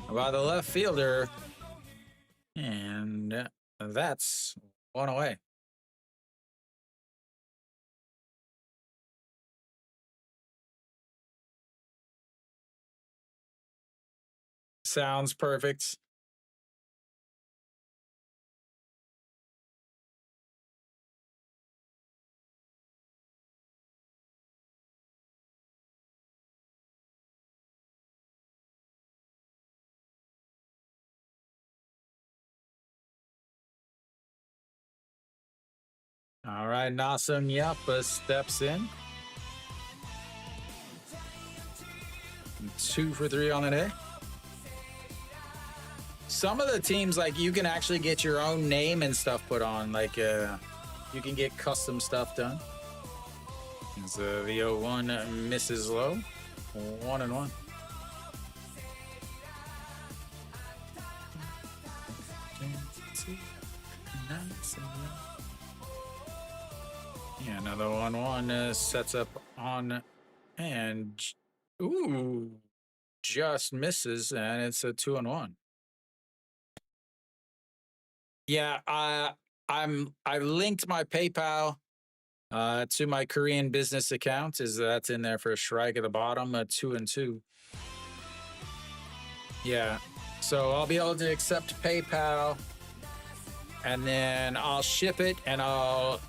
by the left fielder. And that's one away. Sounds perfect. All right, Nasum Yapa steps in. 2 for 3 on the day. Some of the teams, like, you can actually get your own name and stuff put on. Like, you can get custom stuff done. As the 0-1 misses low. 1-1. Yeah, another 1-1 sets up on, and ooh, just misses, and it's a 2-1. Yeah, I linked my PayPal to my Korean business account. That's in there for a strike at the bottom, 2-2. Yeah, so I'll be able to accept PayPal, and then I'll ship it, and I'll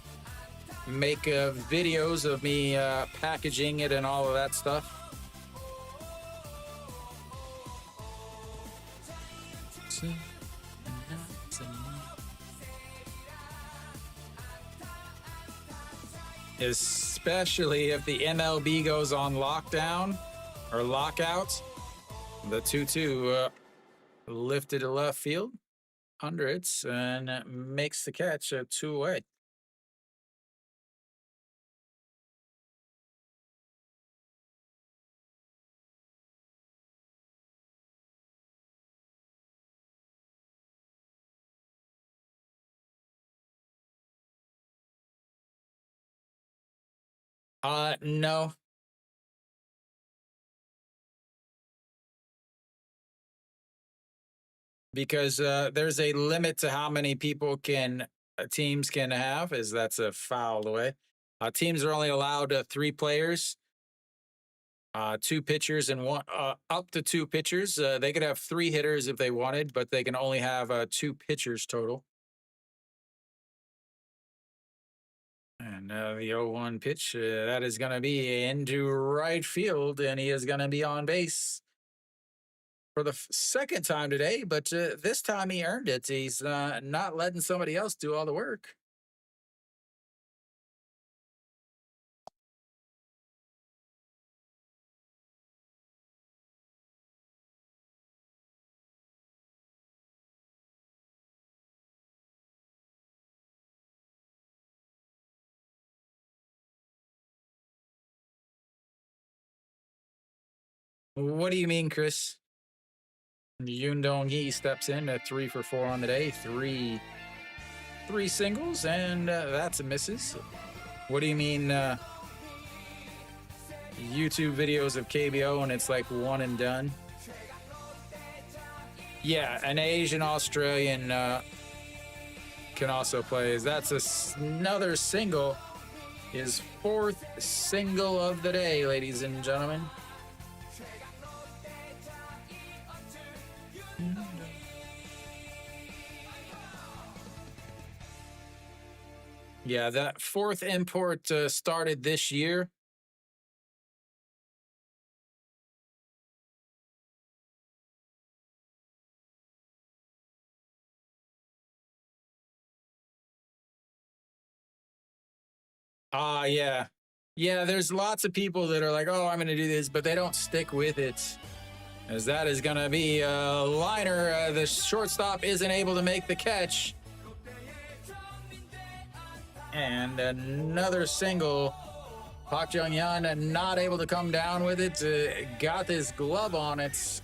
make videos of me packaging it and all of that stuff. Especially if the MLB goes on lockdown or lockout. The 2-2 lifted to left field under it and makes the catch 2 away. No. Because there's a limit to how many people teams can have, as that's a foul away. Teams are only allowed 3 players, 2 pitchers, and one up to 2 pitchers. They could have 3 hitters if they wanted, but they can only have 2 pitchers total. And the 0-1 pitch, that is going to be into right field, and he is going to be on base for the second time today, but this time he earned it. He's not letting somebody else do all the work. What do you mean, Chris? Yoon Dong-hee steps in at 3 for 4 on the day. Three singles, and that's a misses. What do you mean YouTube videos of KBO and it's like one and done? Yeah, an Asian Australian can also play. That's another single. His 4th single of the day, ladies and gentlemen. Yeah, that 4th import started this year. Yeah. Yeah, there's lots of people that are like, oh, I'm going to do this, but they don't stick with it. As that is going to be a liner. The shortstop isn't able to make the catch. And another single. Park Jung-hyun not able to come down with it. Got his glove on it.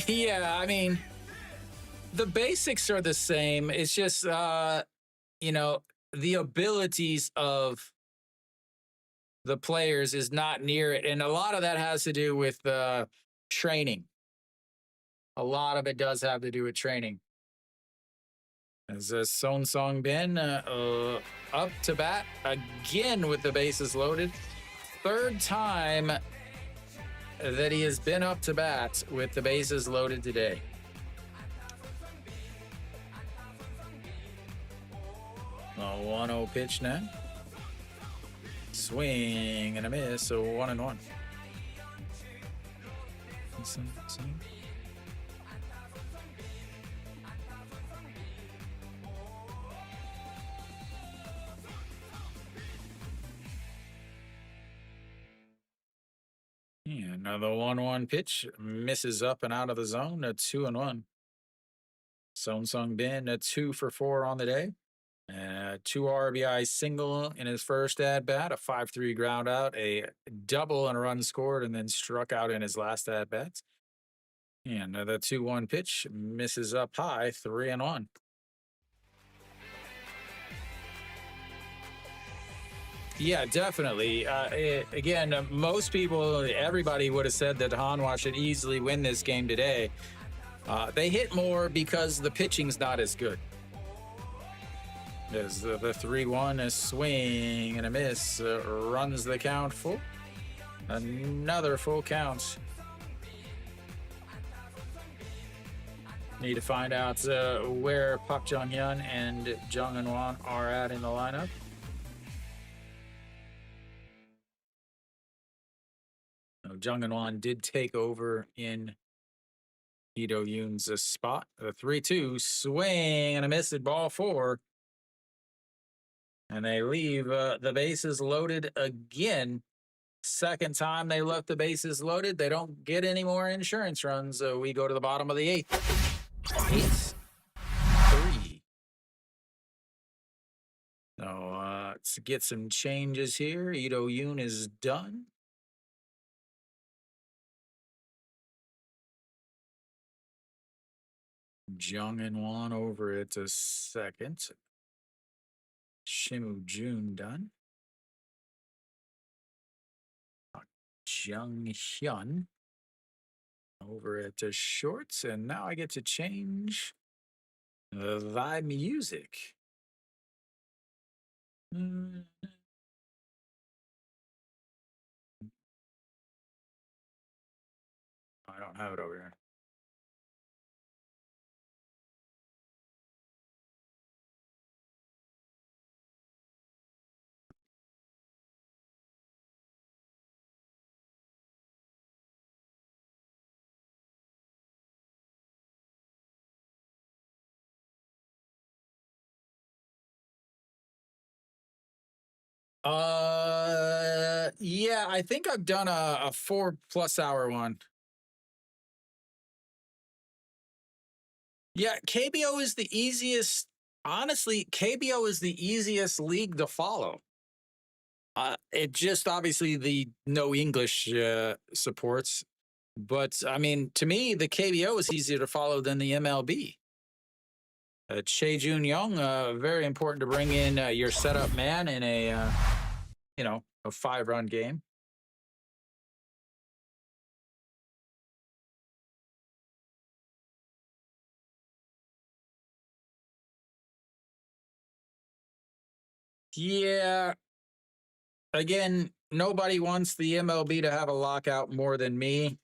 Yeah, I mean, the basics are the same. It's just, the abilities of the players is not near it. And a lot of that has to do with training. A lot of it does have to do with training. As Son Song Bin up to bat again with the bases loaded. Third time that he has been up to bat with the bases loaded today. A 1-0 pitch now. Swing and a miss, so 1-1. Yeah, another 1-1 pitch misses up and out of the zone. A 2-1. Son Sung Bin, a 2 for 4 on the day. 2 RBI single in his first at bat, a 5-3 ground out, a double and a run scored, and then struck out in his last at bat. And another 2-1 pitch misses up high, 3-1. Yeah, definitely. Again, most people, everybody would have said that Hanwha should easily win this game today. They hit more because the pitching's not as good. As the 3-1, a swing and a miss, runs the count full. Another full count. Need to find out where Park Jung-hyun and Jung Eun-won are at in the lineup. Jung Eun-won did take over in Lee Do-yoon's spot. The 3-2, swing and a miss at ball 4. And they leave the bases loaded again. Second time they left the bases loaded. They don't get any more insurance runs. We go to the bottom of the 8th. 8-3. So let's get some changes here. Lee Do-yoon is done. Jung Eun-won over at second. Shimu Jun done. Jung Hyun over at shorts, and now I get to change the music. I don't have it over here. Yeah, I think I've done a 4+ hour one. Yeah, KBO is the easiest. Honestly, KBO is the easiest league to follow. It just obviously the no English supports, but I mean, to me, the KBO is easier to follow than the MLB. Che Jun Young, very important to bring in your setup man in a, a 5-run game. Yeah. Again, nobody wants the MLB to have a lockout more than me.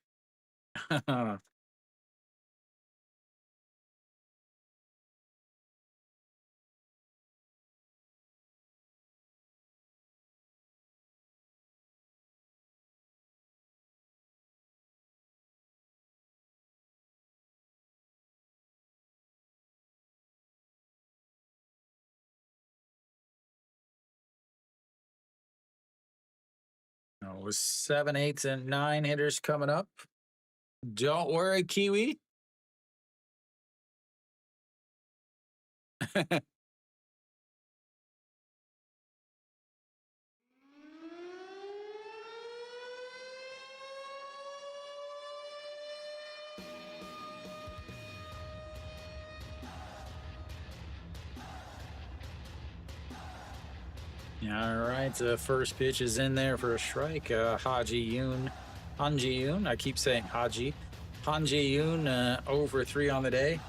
With 7, 8, and 9 hitters coming up. Don't worry, Kiwi. All right, first pitch is in there for a strike. Han Ji-yoon, I keep saying Haji. Han Ji-yoon, over 3 on the day.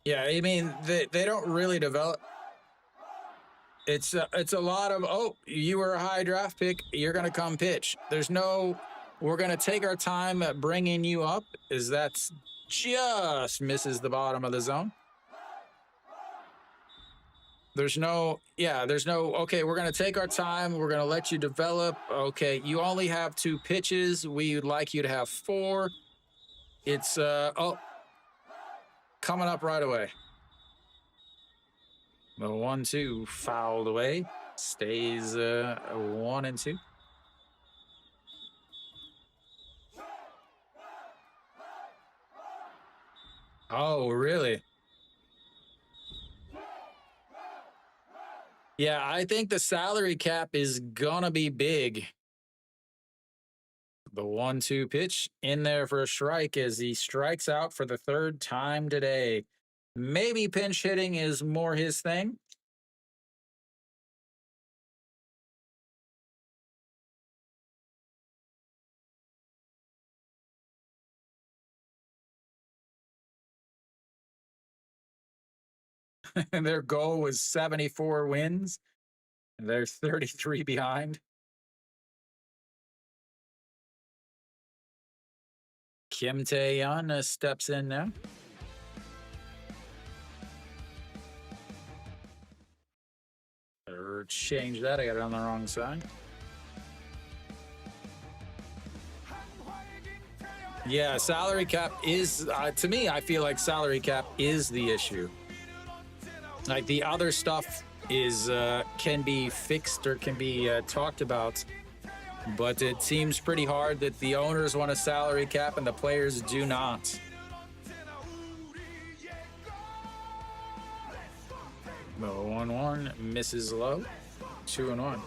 Yeah, I mean, they don't really develop. It's a lot of, oh, you were a high draft pick, you're going to come pitch. There's no, we're going to take our time at bringing you up, is that's just misses the bottom of the zone. There's no, okay, we're going to take our time. We're going to let you develop. Okay, you only have 2 pitches. We would like you to have 4. It's, coming up right away. The 1-2 fouled away. Stays 1-2. Oh, really? Yeah, I think the salary cap is gonna be big. The 1-2 pitch in there for a strike as he strikes out for the 3rd time today. Maybe pinch hitting is more his thing. Their goal was 74 wins. They're 33 behind. Kim Tae-yeon steps in now. Or change that. I got it on the wrong side. Yeah, salary cap is, to me, I feel like salary cap is the issue. Like the other stuff is can be fixed or can be talked about, but it seems pretty hard that the owners want a salary cap and the players do not. The 1-1 misses low. 2-1.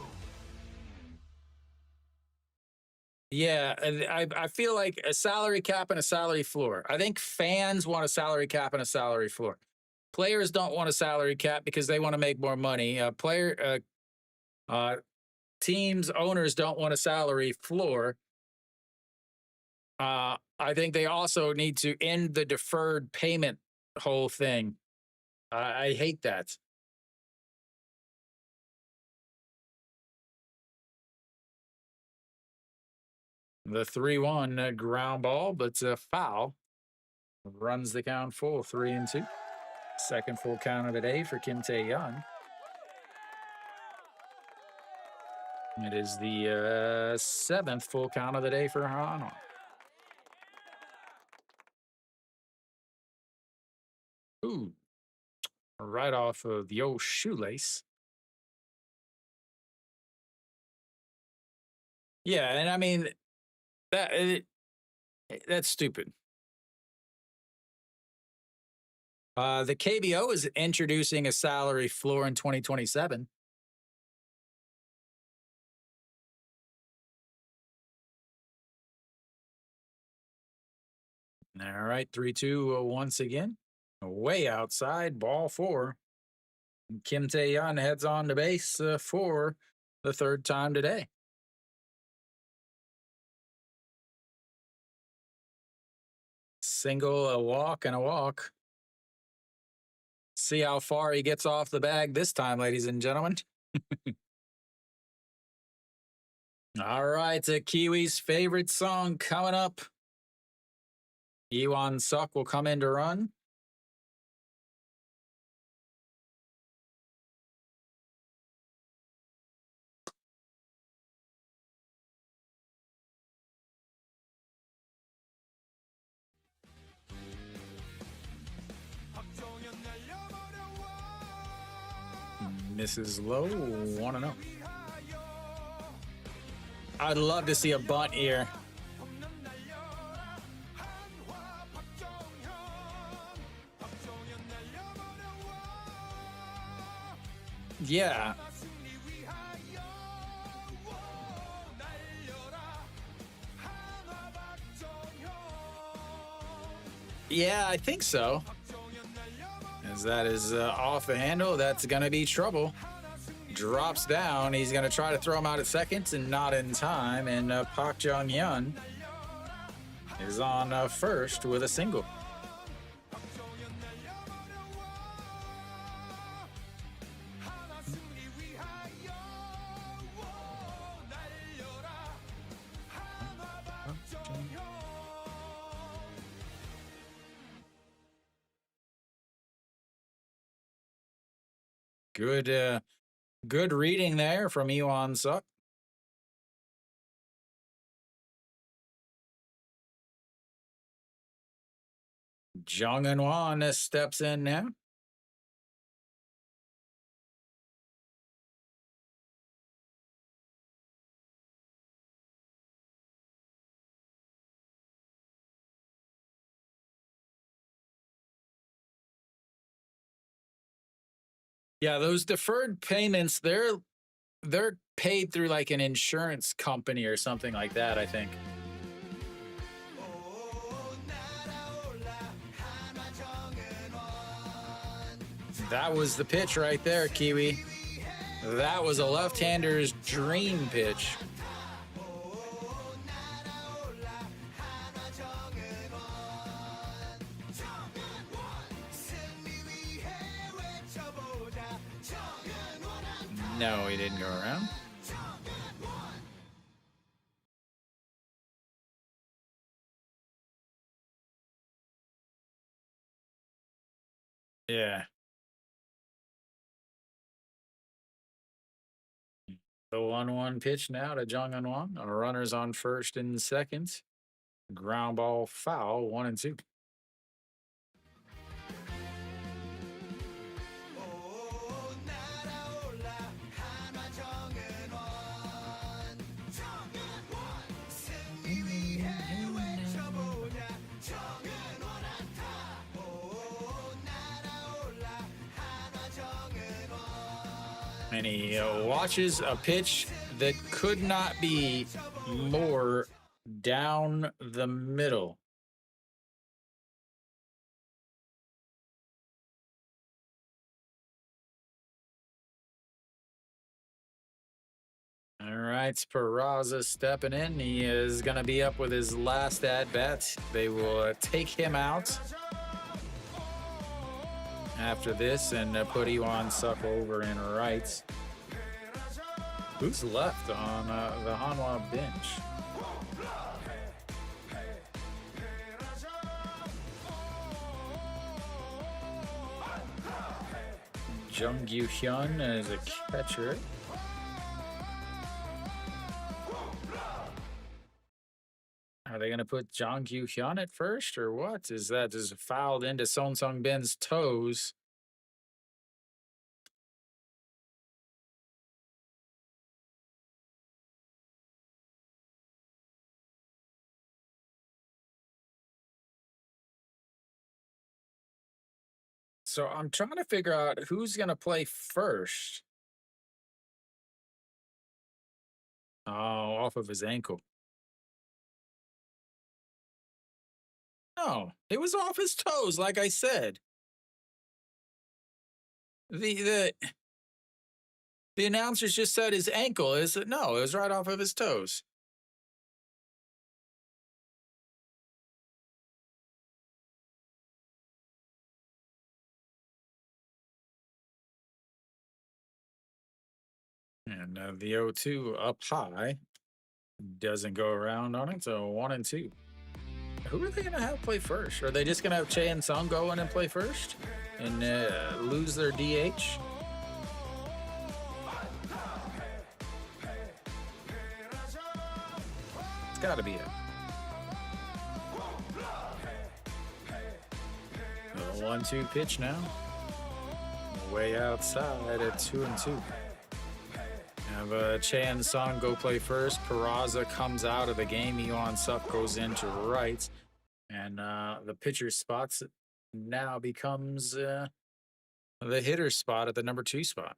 Yeah, I feel like a salary cap and a salary floor. I think fans want a salary cap and a salary floor. Players don't want a salary cap because they want to make more money. Teams, owners don't want a salary floor. I think they also need to end the deferred payment whole thing. I hate that. The 3-1 ground ball, but foul. Runs the count full, 3-2. Second full count of the day for Kim Tae-yeon. It is the 7th full count of the day for Hanwha. Ooh, right off of the old shoelace. Yeah, and I mean, that's stupid. The KBO is introducing a salary floor in 2027. All right, 3-2 once again. Way outside, ball 4. Kim Tae-yeon heads on to base for the 3rd time today. Single, a walk, and a walk. See how far he gets off the bag this time, ladies and gentlemen. All right, Kiwi's favorite song coming up. Iwan Suk will come in to run. Misses low, 1-0. I'd love to see a bunt here. Yeah. Yeah, I think so. As that is off the handle, that's going to be trouble. Drops down. He's going to try to throw him out at second and not in time. And Park Jong-hyun is on first with a single. Good reading there from Iwan Suk. Jung Eun-won steps in now. Yeah, those deferred payments, they're paid through like an insurance company or something like that, I think. That was the pitch right there, Kiwi. That was a left-hander's dream pitch. No, he didn't go around. Yeah. The 1-1 pitch now to Jung Eun-won. Runners on first and second. Ground ball foul, 1-2. And he watches a pitch that could not be more down the middle. All right, Peraza stepping in. He is going to be up with his last at-bat. They will take him out after this and put Iwan Suk over in right. Who's left on the Hanwha bench? Jung Gyu-hyun is a catcher. Are they going to put Jung Gyu-hyun at first or what? Is that just fouled into Son Sung-bin's toes? So I'm trying to figure out who's going to play first. Oh, off of his ankle. No, it was off his toes, like I said. The announcers just said his ankle. Is it? No, it was right off of his toes. And the 0-2 up high doesn't go around on it. So 1-2. Who are they going to have play first? Are they just going to have Che and Sung go in and play first and lose their DH? It's got to be it. The 1-2 pitch now. Way outside at 2-2. Have Che and Sung go play first. Peraza comes out of the game. Iwan Suk goes into right. And the pitcher spots now becomes the hitter spot at the number 2 spot.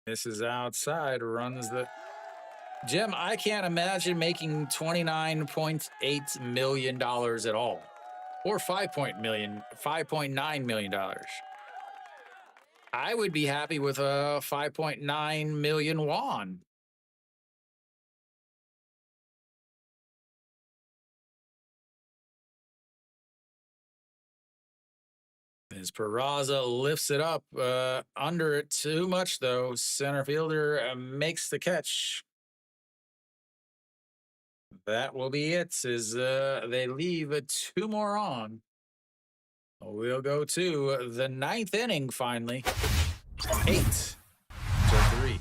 Misses outside, runs the. Jim, I can't imagine making $29.8 million at all. Or $5.9 million. I would be happy with a 5.9 million won. As Peraza lifts it up, under it too much though. Center fielder makes the catch. That will be it. As they leave 2 more on. We'll go to the 9th inning finally. 8-3.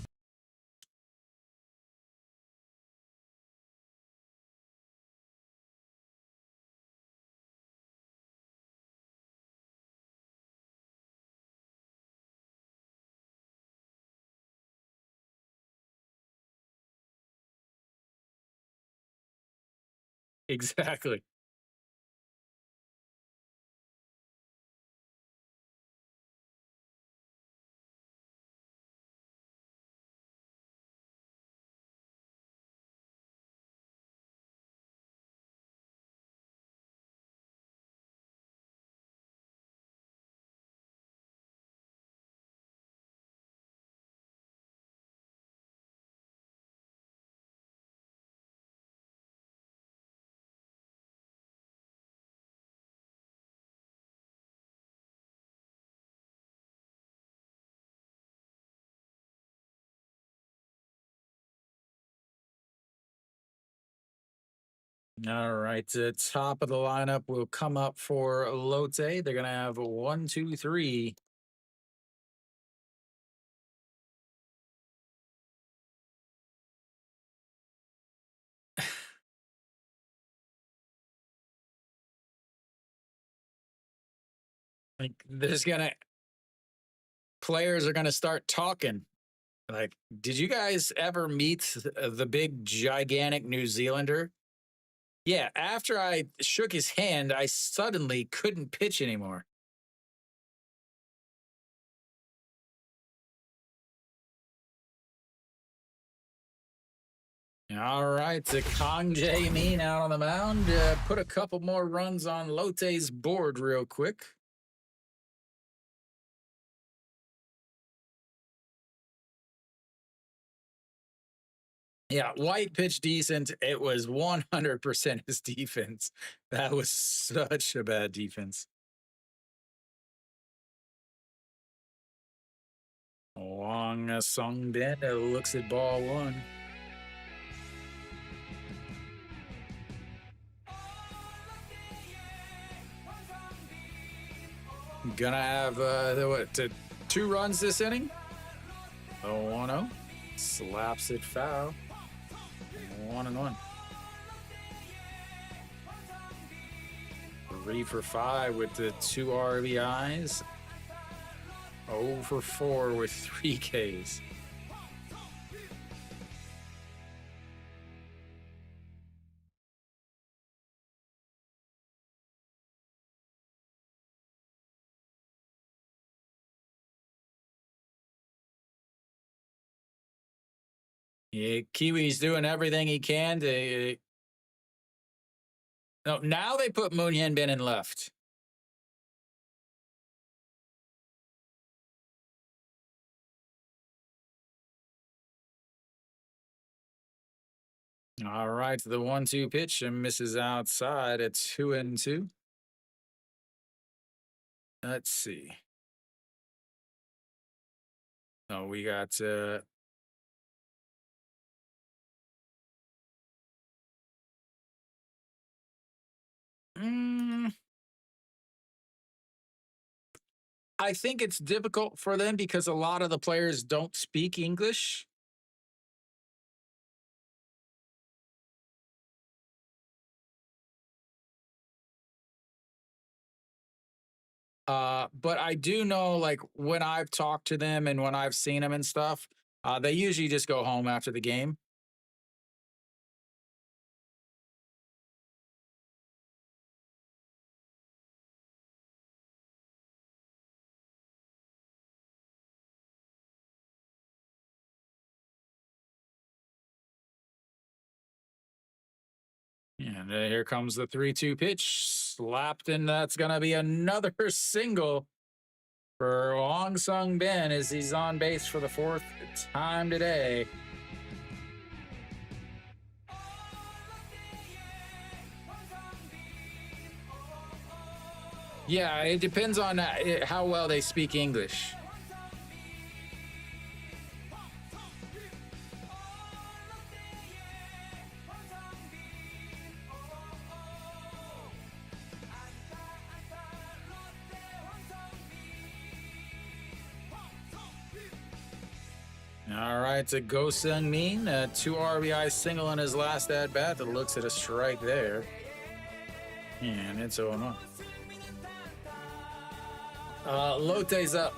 Exactly. All right, top of the lineup will come up for Lotte. They're gonna have 1, 2, 3. Like there's gonna players are gonna start talking. Like, did you guys ever meet the big gigantic New Zealander? Yeah, after I shook his hand, I suddenly couldn't pitch anymore. All right, so Kang Jae Min out on the mound. Put a couple more runs on Lotte's board real quick. Yeah, White pitched decent. It was 100% his defense. That was such a bad defense. Wong Sung Bin looks at ball 1. Gonna have 2 runs this inning. 0-1-0. Slaps it foul. 1-1. 3 for 5 with the 2 RBIs. 0 for 4 with 3 Ks. Yeah, Kiwi's doing everything he can to. No, now they put Moon Hyun Bin in left. All right, the 1-2 pitch and misses outside at 2-2. Let's see. Oh, we got I think it's difficult for them because a lot of the players don't speak English. But I do know, like, when I've talked to them and when I've seen them and stuff, they usually just go home after the game. And here comes the 3-2 pitch. Slapped, and that's going to be another single for Wong Sung Bin as he's on base for the 4th time today. Yeah, it depends on how well they speak English. All right, to Go Sung Min, 2 RBI single in his last at bat that looks at a strike there. And it's 0-1. Lotte's up.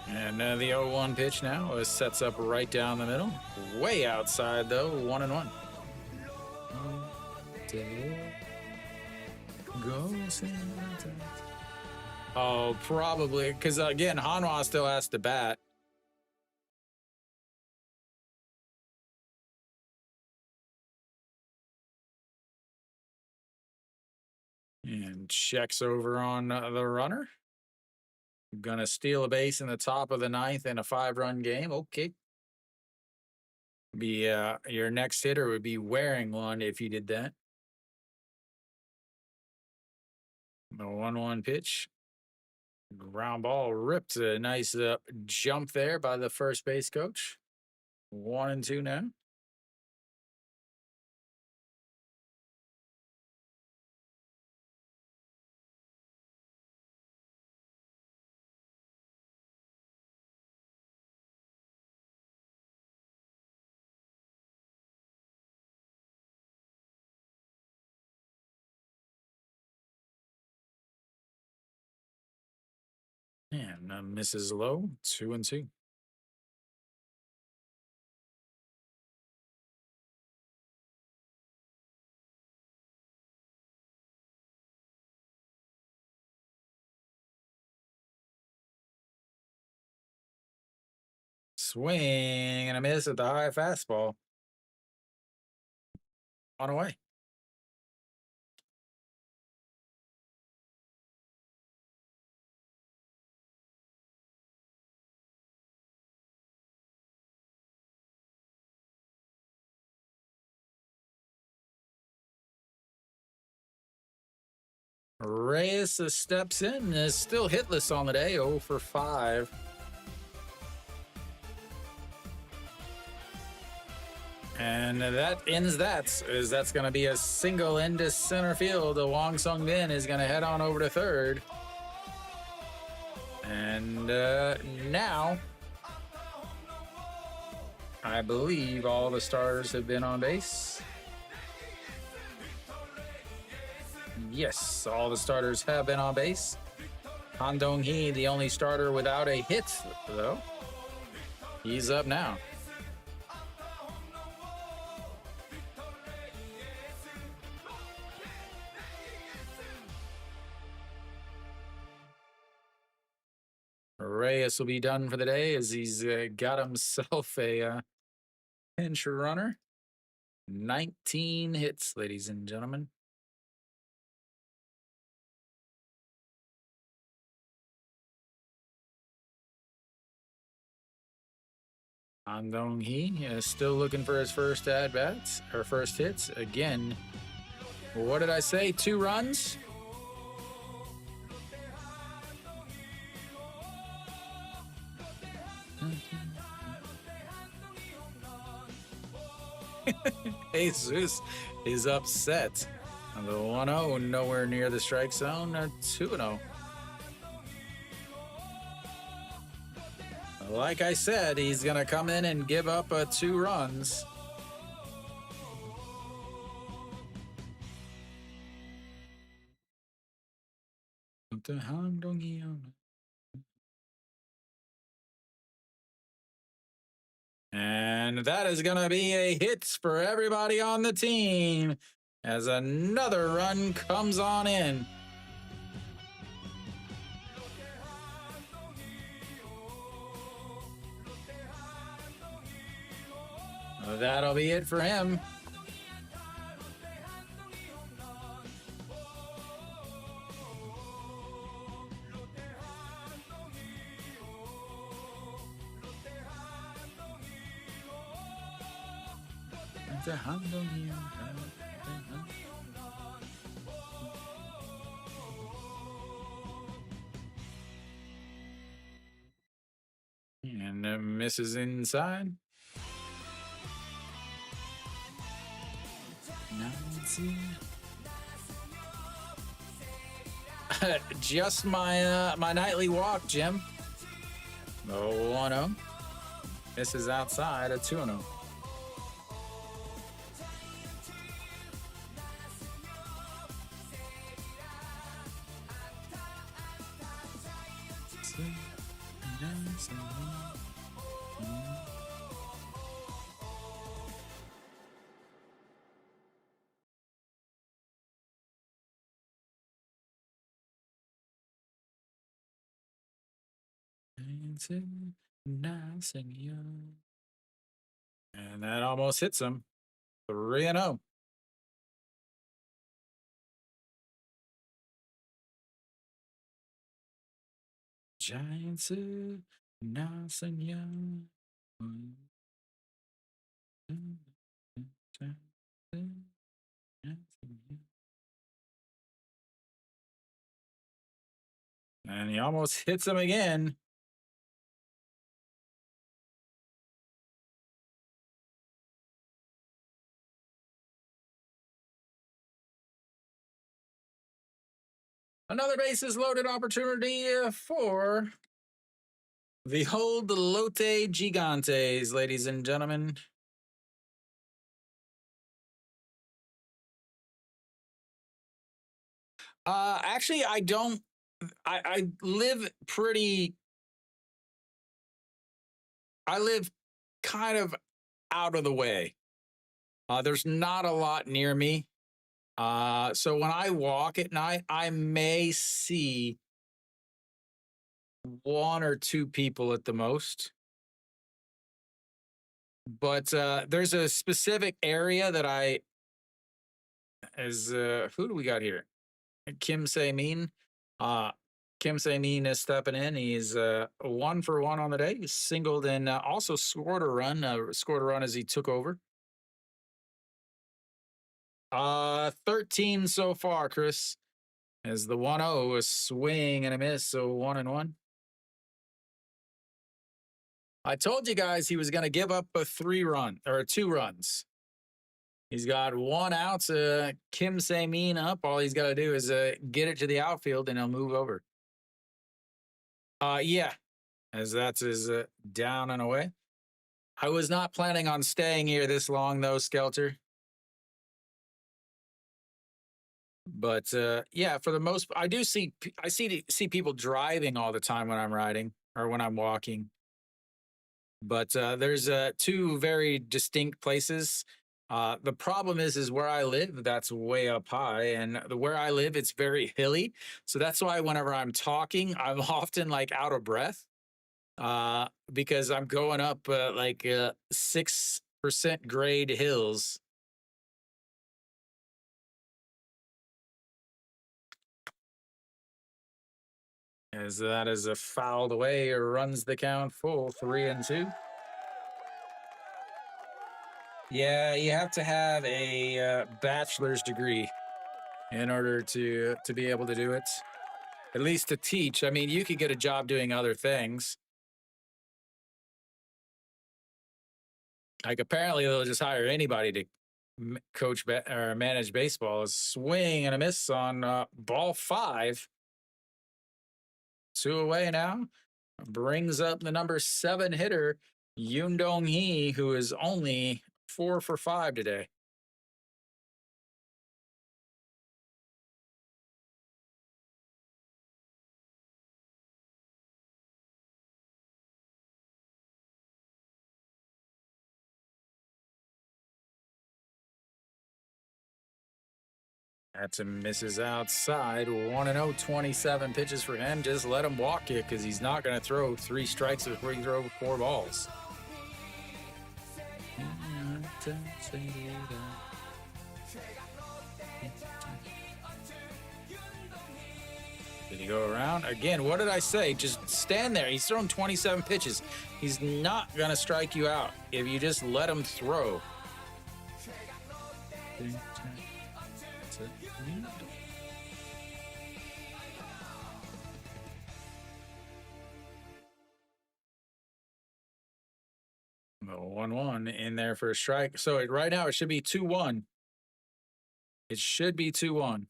And the 0-1 pitch now sets up right down the middle. Way outside, though, 1-1. Oh, probably, because again, Hanwha still has to bat. And checks over on the runner. Gonna steal a base in the top of the 9th in a 5-run game. Okay. Be your next hitter would be wearing one if you did that. The 1-1 pitch. Ground ball ripped. A nice jump there by the first base coach. 1-2 now. And misses low, 2-2. Swing and a miss at the high fastball. On away. Reyes steps in and is still hitless on the day, 0 for 5. And that ends that, as that's going to be a single into center field. The Wong Sung Bin is going to head on over to third. And now, I believe all the starters have been on base. Yes, all the starters have been on base. Han Dong-hee, the only starter without a hit, though. He's up now. Reyes will be done for the day as he's got himself a pinch runner. 19 hits, ladies and gentlemen. Han Dong-hee is still looking for his first at-bats, or first hits. Again, what did I say? 2 runs? Jesus is upset. The 1-0, nowhere near the strike zone. 2-0. Like I said, he's going to come in and give up 2 runs. And that is going to be a hit for everybody on the team as another run comes on in. That'll be it for him. And misses inside. Just my my nightly walk, Jim. 1-0. Misses outside, a 2-0. And that almost hits him. 3-0. Giants now young. And he almost hits him again. Another bases loaded opportunity for the old Lotte Gigantes, ladies and gentlemen. Actually, I don't. I live pretty. I live kind of out of the way. There's not a lot near me. So when I walk at night, I may see 1 or 2 people at the most. But there's a specific area that who do we got here? Kim Se-min. Kim Se-min is stepping in. He's 1 for 1 on the day. He's singled and also scored a run. Scored a run as he took over. 13 so far, Chris. As the 1-0, a swing and a miss, so 1-1. I told you guys he was going to give up a 2 runs. He's got 1 out. Kim Se-min up. All he's got to do is get it to the outfield, and he'll move over. Yeah, as that's his down and away. I was not planning on staying here this long, though, Skelter. But yeah, for the most, I see people driving all the time when I'm riding or when I'm walking. But there's 2 very distinct places. The problem is where I live, that's way up high, and where I live, it's very hilly. So that's why whenever I'm talking, I'm often like out of breath because I'm going up 6% grade hills. As that is a fouled away, runs the count full, 3-2. Yeah, you have to have a bachelor's degree in order to be able to do it. At least to teach. I mean, you could get a job doing other things. Like apparently they'll just hire anybody to coach or manage baseball. A swing and a miss on ball 5. 2 away now. Brings up the number 7 hitter, Yoon Dong-hee, who is only 4 for 5 today. That's a misses outside. 1-0, 27 pitches for him. Just let him walk it because he's not going to throw 3 strikes before he throws 4 balls. Did he go around? Again, what did I say? Just stand there. He's thrown 27 pitches. He's not going to strike you out if you just let him throw. The 1-1 in there for a strike. So right now it should be 2-1. It should be 2-1.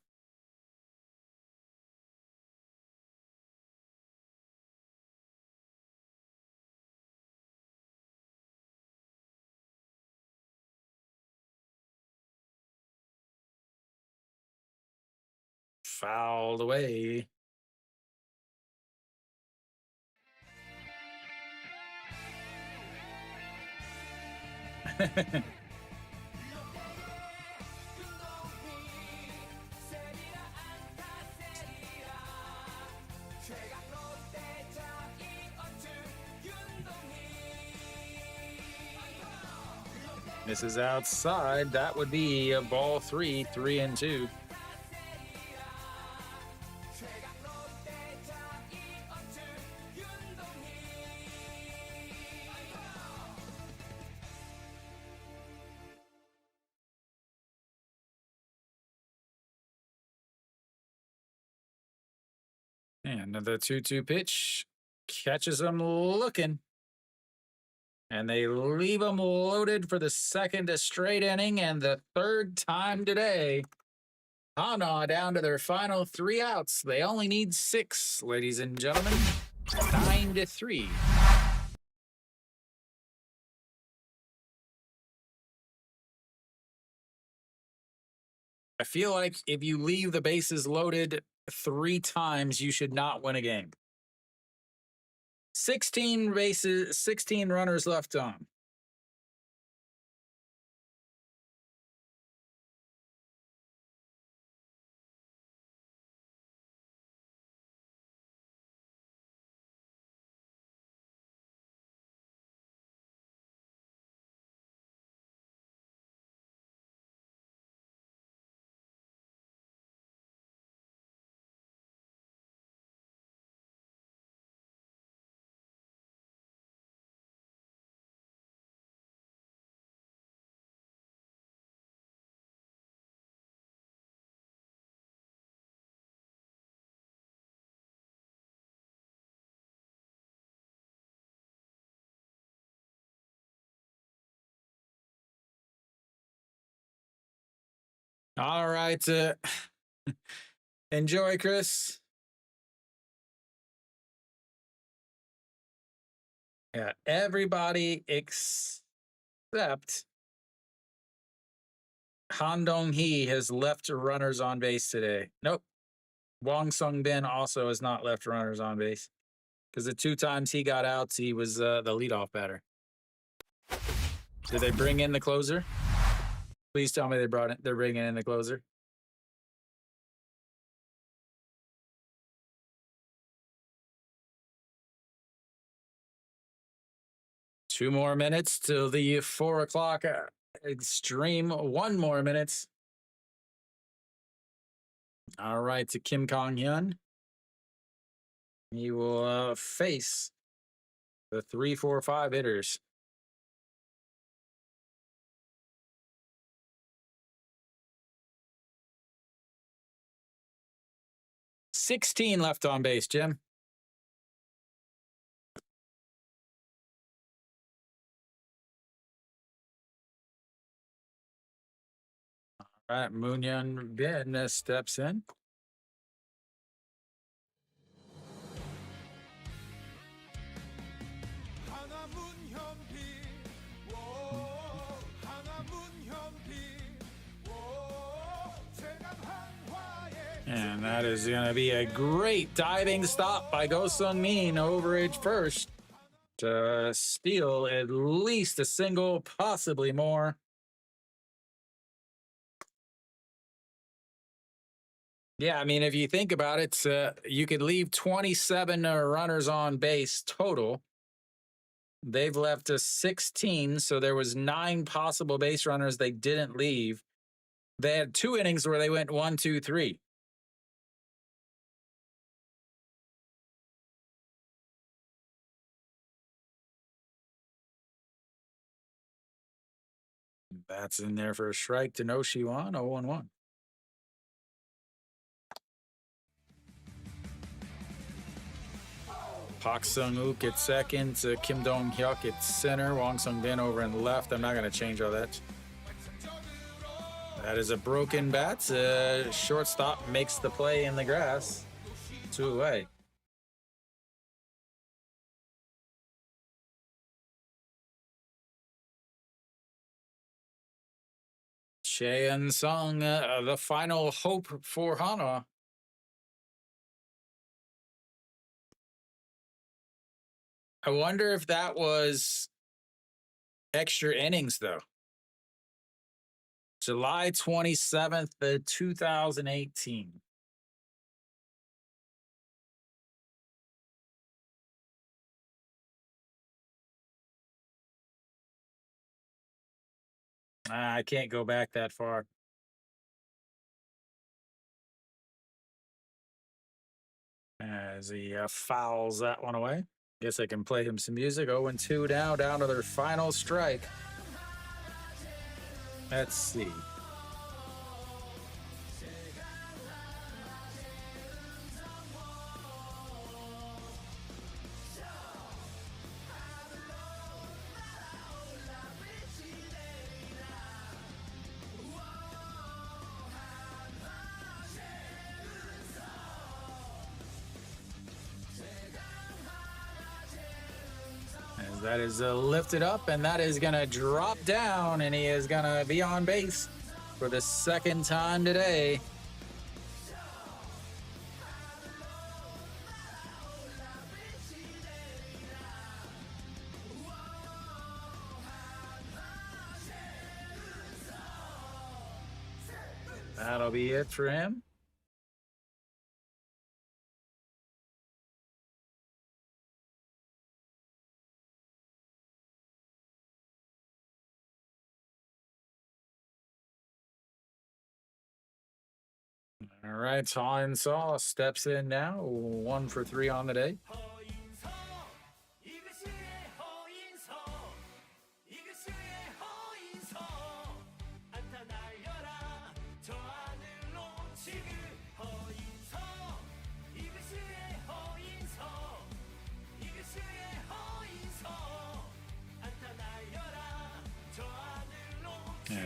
Fouled away. This is outside. That would be a ball 3, 3-2. And another 2-2 pitch catches them looking. And they leave them loaded for the second straight inning and the third time today. Hanwha down to their final 3 outs. They only need 6, ladies and gentlemen. 9-3. I feel like if you leave the bases loaded 3 times, you should not win a game. 16 bases, 16 runners left on. All right. Enjoy, Chris. Yeah, everybody except Han Dong-hee has left runners on base today. Nope. Wong Sung-bin also has not left runners on base because the 2 times he got outs, he was the leadoff batter. Did they bring in the closer? Please tell me they're bringing in the closer. Two more minutes till the 4 o'clock extreme. 1 more minute. All right, to Kim Kong-hyun. He will face the 3, 4, 5 hitters. $16 left on base, Jim. All right, Moon Hyun Bin steps in. And that is going to be a great diving stop by Go Sung-min over age first to steal at least a single, possibly more. Yeah, I mean, if you think about it, you could leave 27 runners on base total. They've left us 16, so there was 9 possible base runners they didn't leave. They had 2 innings where they went 1, 2, 3. That's in there for a strike to Noshiwan, 0-1. Pak Sung-uk at second, Kim Dong-hyuk at center, Wong Sung-bin over in left. I'm not going to change all that. That is a broken bat. Shortstop makes the play in the grass. 2 away. Choi Sung, the final hope for Hanwha. I wonder if that was extra innings, though. July 27th, 2018. I can't go back that far. As he fouls that one away. Guess I can play him some music. 0-2 now, down to their final strike. Let's see. As that is lifted up, and that is going to drop down, and he is going to be on base for the second time today. That'll be it for him. All right, Han Saw steps in now. 1 for 3 on the day.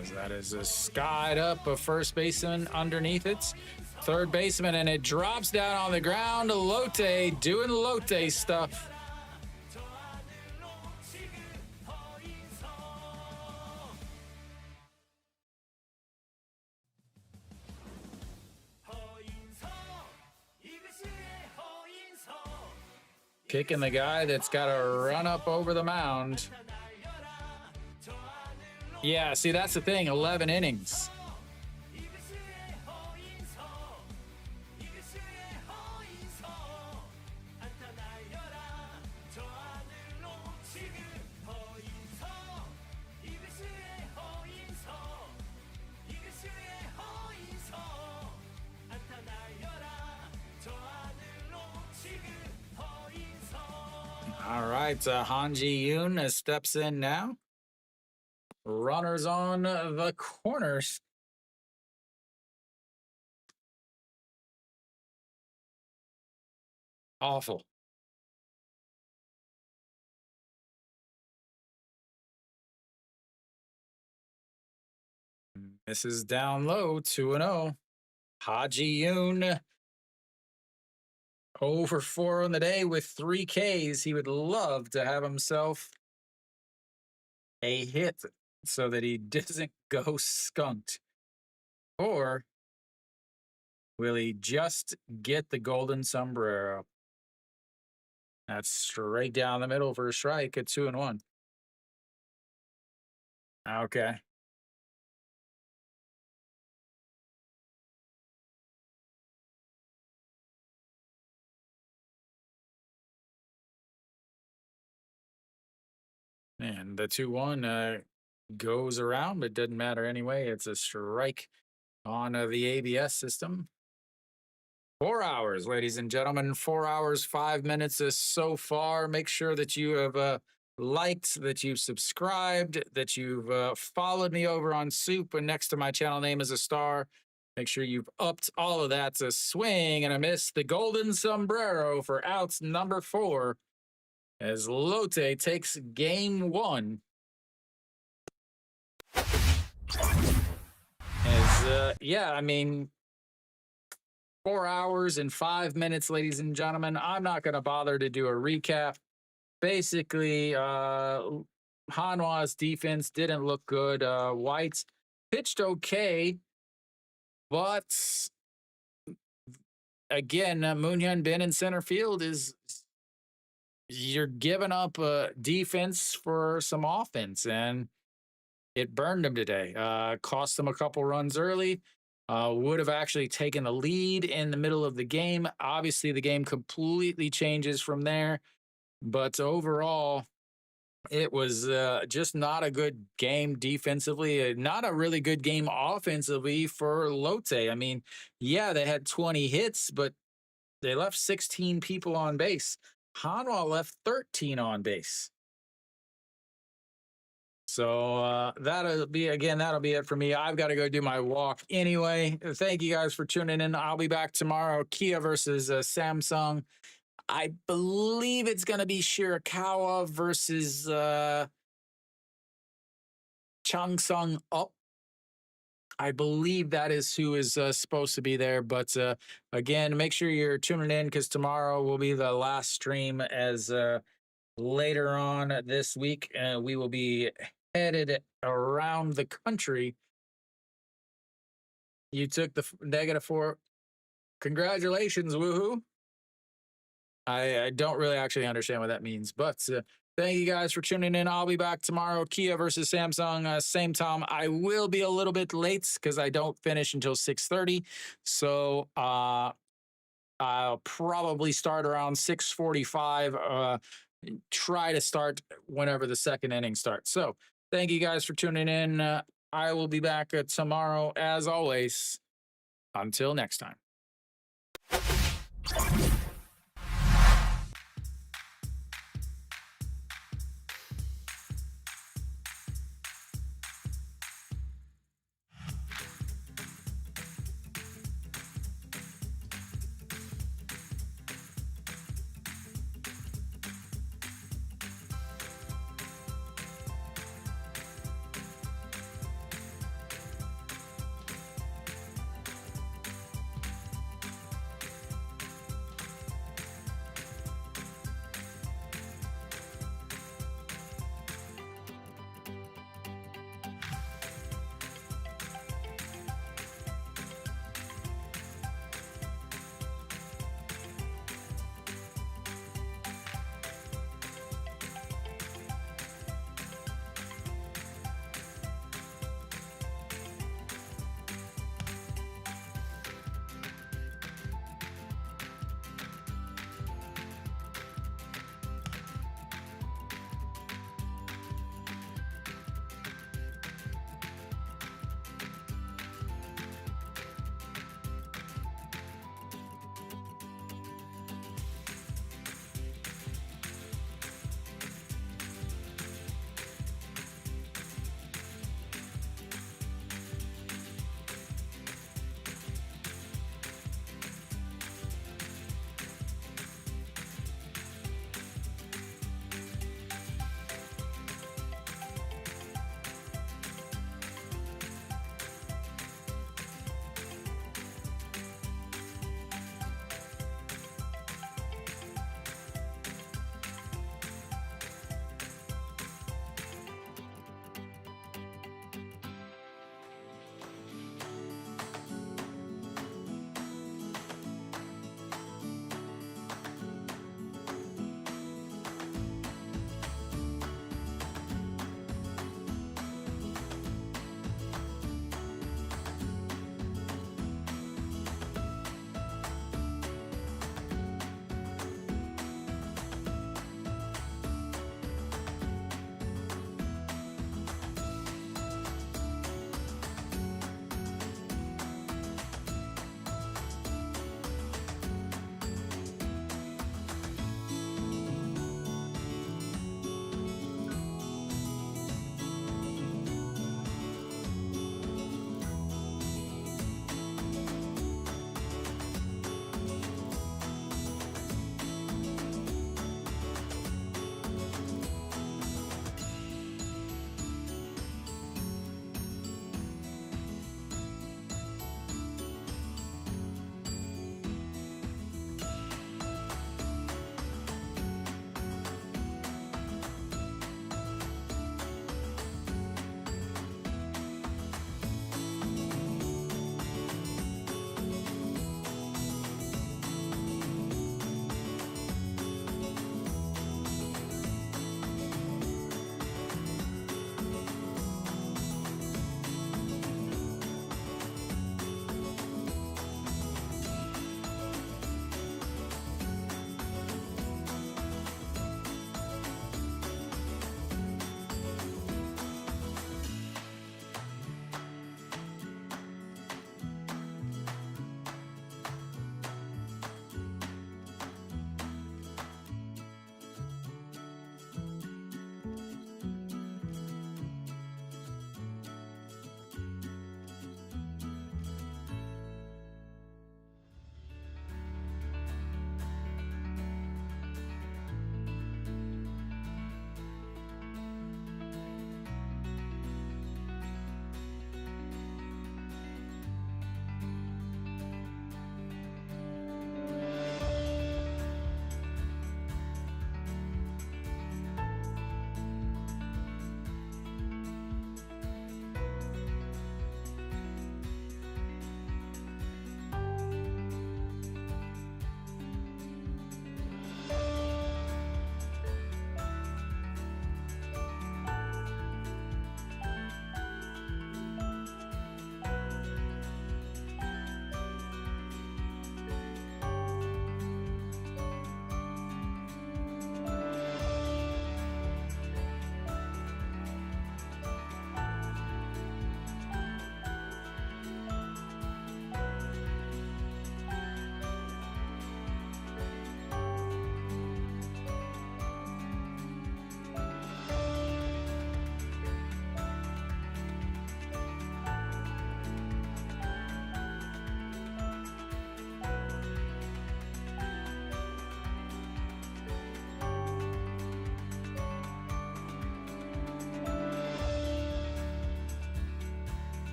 As that is a skied up a first baseman underneath it. Third baseman, and it drops down on the ground. Lotte doing Lotte stuff. Picking the guy that's got to run up over the mound. Yeah, see, that's the thing, 11 innings. All right, Han Ji-yoon steps in now. Runners on the corners. Awful. This is down low, 2-0. Ha Ji-yoon 0 for 4 on the day with 3 Ks. He would love to have himself a hit so that he doesn't go skunked. Or will he just get the golden sombrero? That's straight down the middle for a strike at 2-1. Okay. And the 2-1 goes around, but doesn't matter anyway. It's a strike on the ABS system. 4 hours, ladies and gentlemen. 4 hours, 5 minutes so far. Make sure that you have liked, that you've subscribed, that you've followed me over on SOOP, and next to my channel name is a star. Make sure you've upped all of that to swing and a miss. The golden sombrero for outs number 4 as Lotte takes game 1. Yeah, I mean, 4 hours and 5 minutes, ladies and gentlemen. I'm not going to bother to do a recap. Basically, Hanwha's defense didn't look good. White's pitched okay, but again, Moon-Hyun Bin in center field is you're giving up defense for some offense, and it burned him today. Cost him a couple runs early. Would have actually taken the lead in the middle of the game. Obviously, the game completely changes from there. But overall, it was just not a good game defensively. Not a really good game offensively for Lotte. I mean, yeah, they had 20 hits, but they left 16 people on base. Hanwha left 13 on base. So that'll be it for me. I've got to go do my walk anyway. Thank you guys for tuning in. I'll be back tomorrow. Kia versus Samsung. I believe it's going to be Shirakawa versus Changsung Up. I believe that is who is supposed to be there. But again, make sure you're tuning in because tomorrow will be the last stream as later on this week. We will be headed around the country. You took the -4. Congratulations, woohoo. I don't really actually understand what that means, but thank you guys for tuning in. I'll be back tomorrow. Kia versus Samsung, same time. I will be a little bit late because I don't finish until 6:30. So I'll probably start around 6:45. Try to start whenever the second inning starts. So thank you guys for tuning in. I will be back tomorrow as always. Until next time.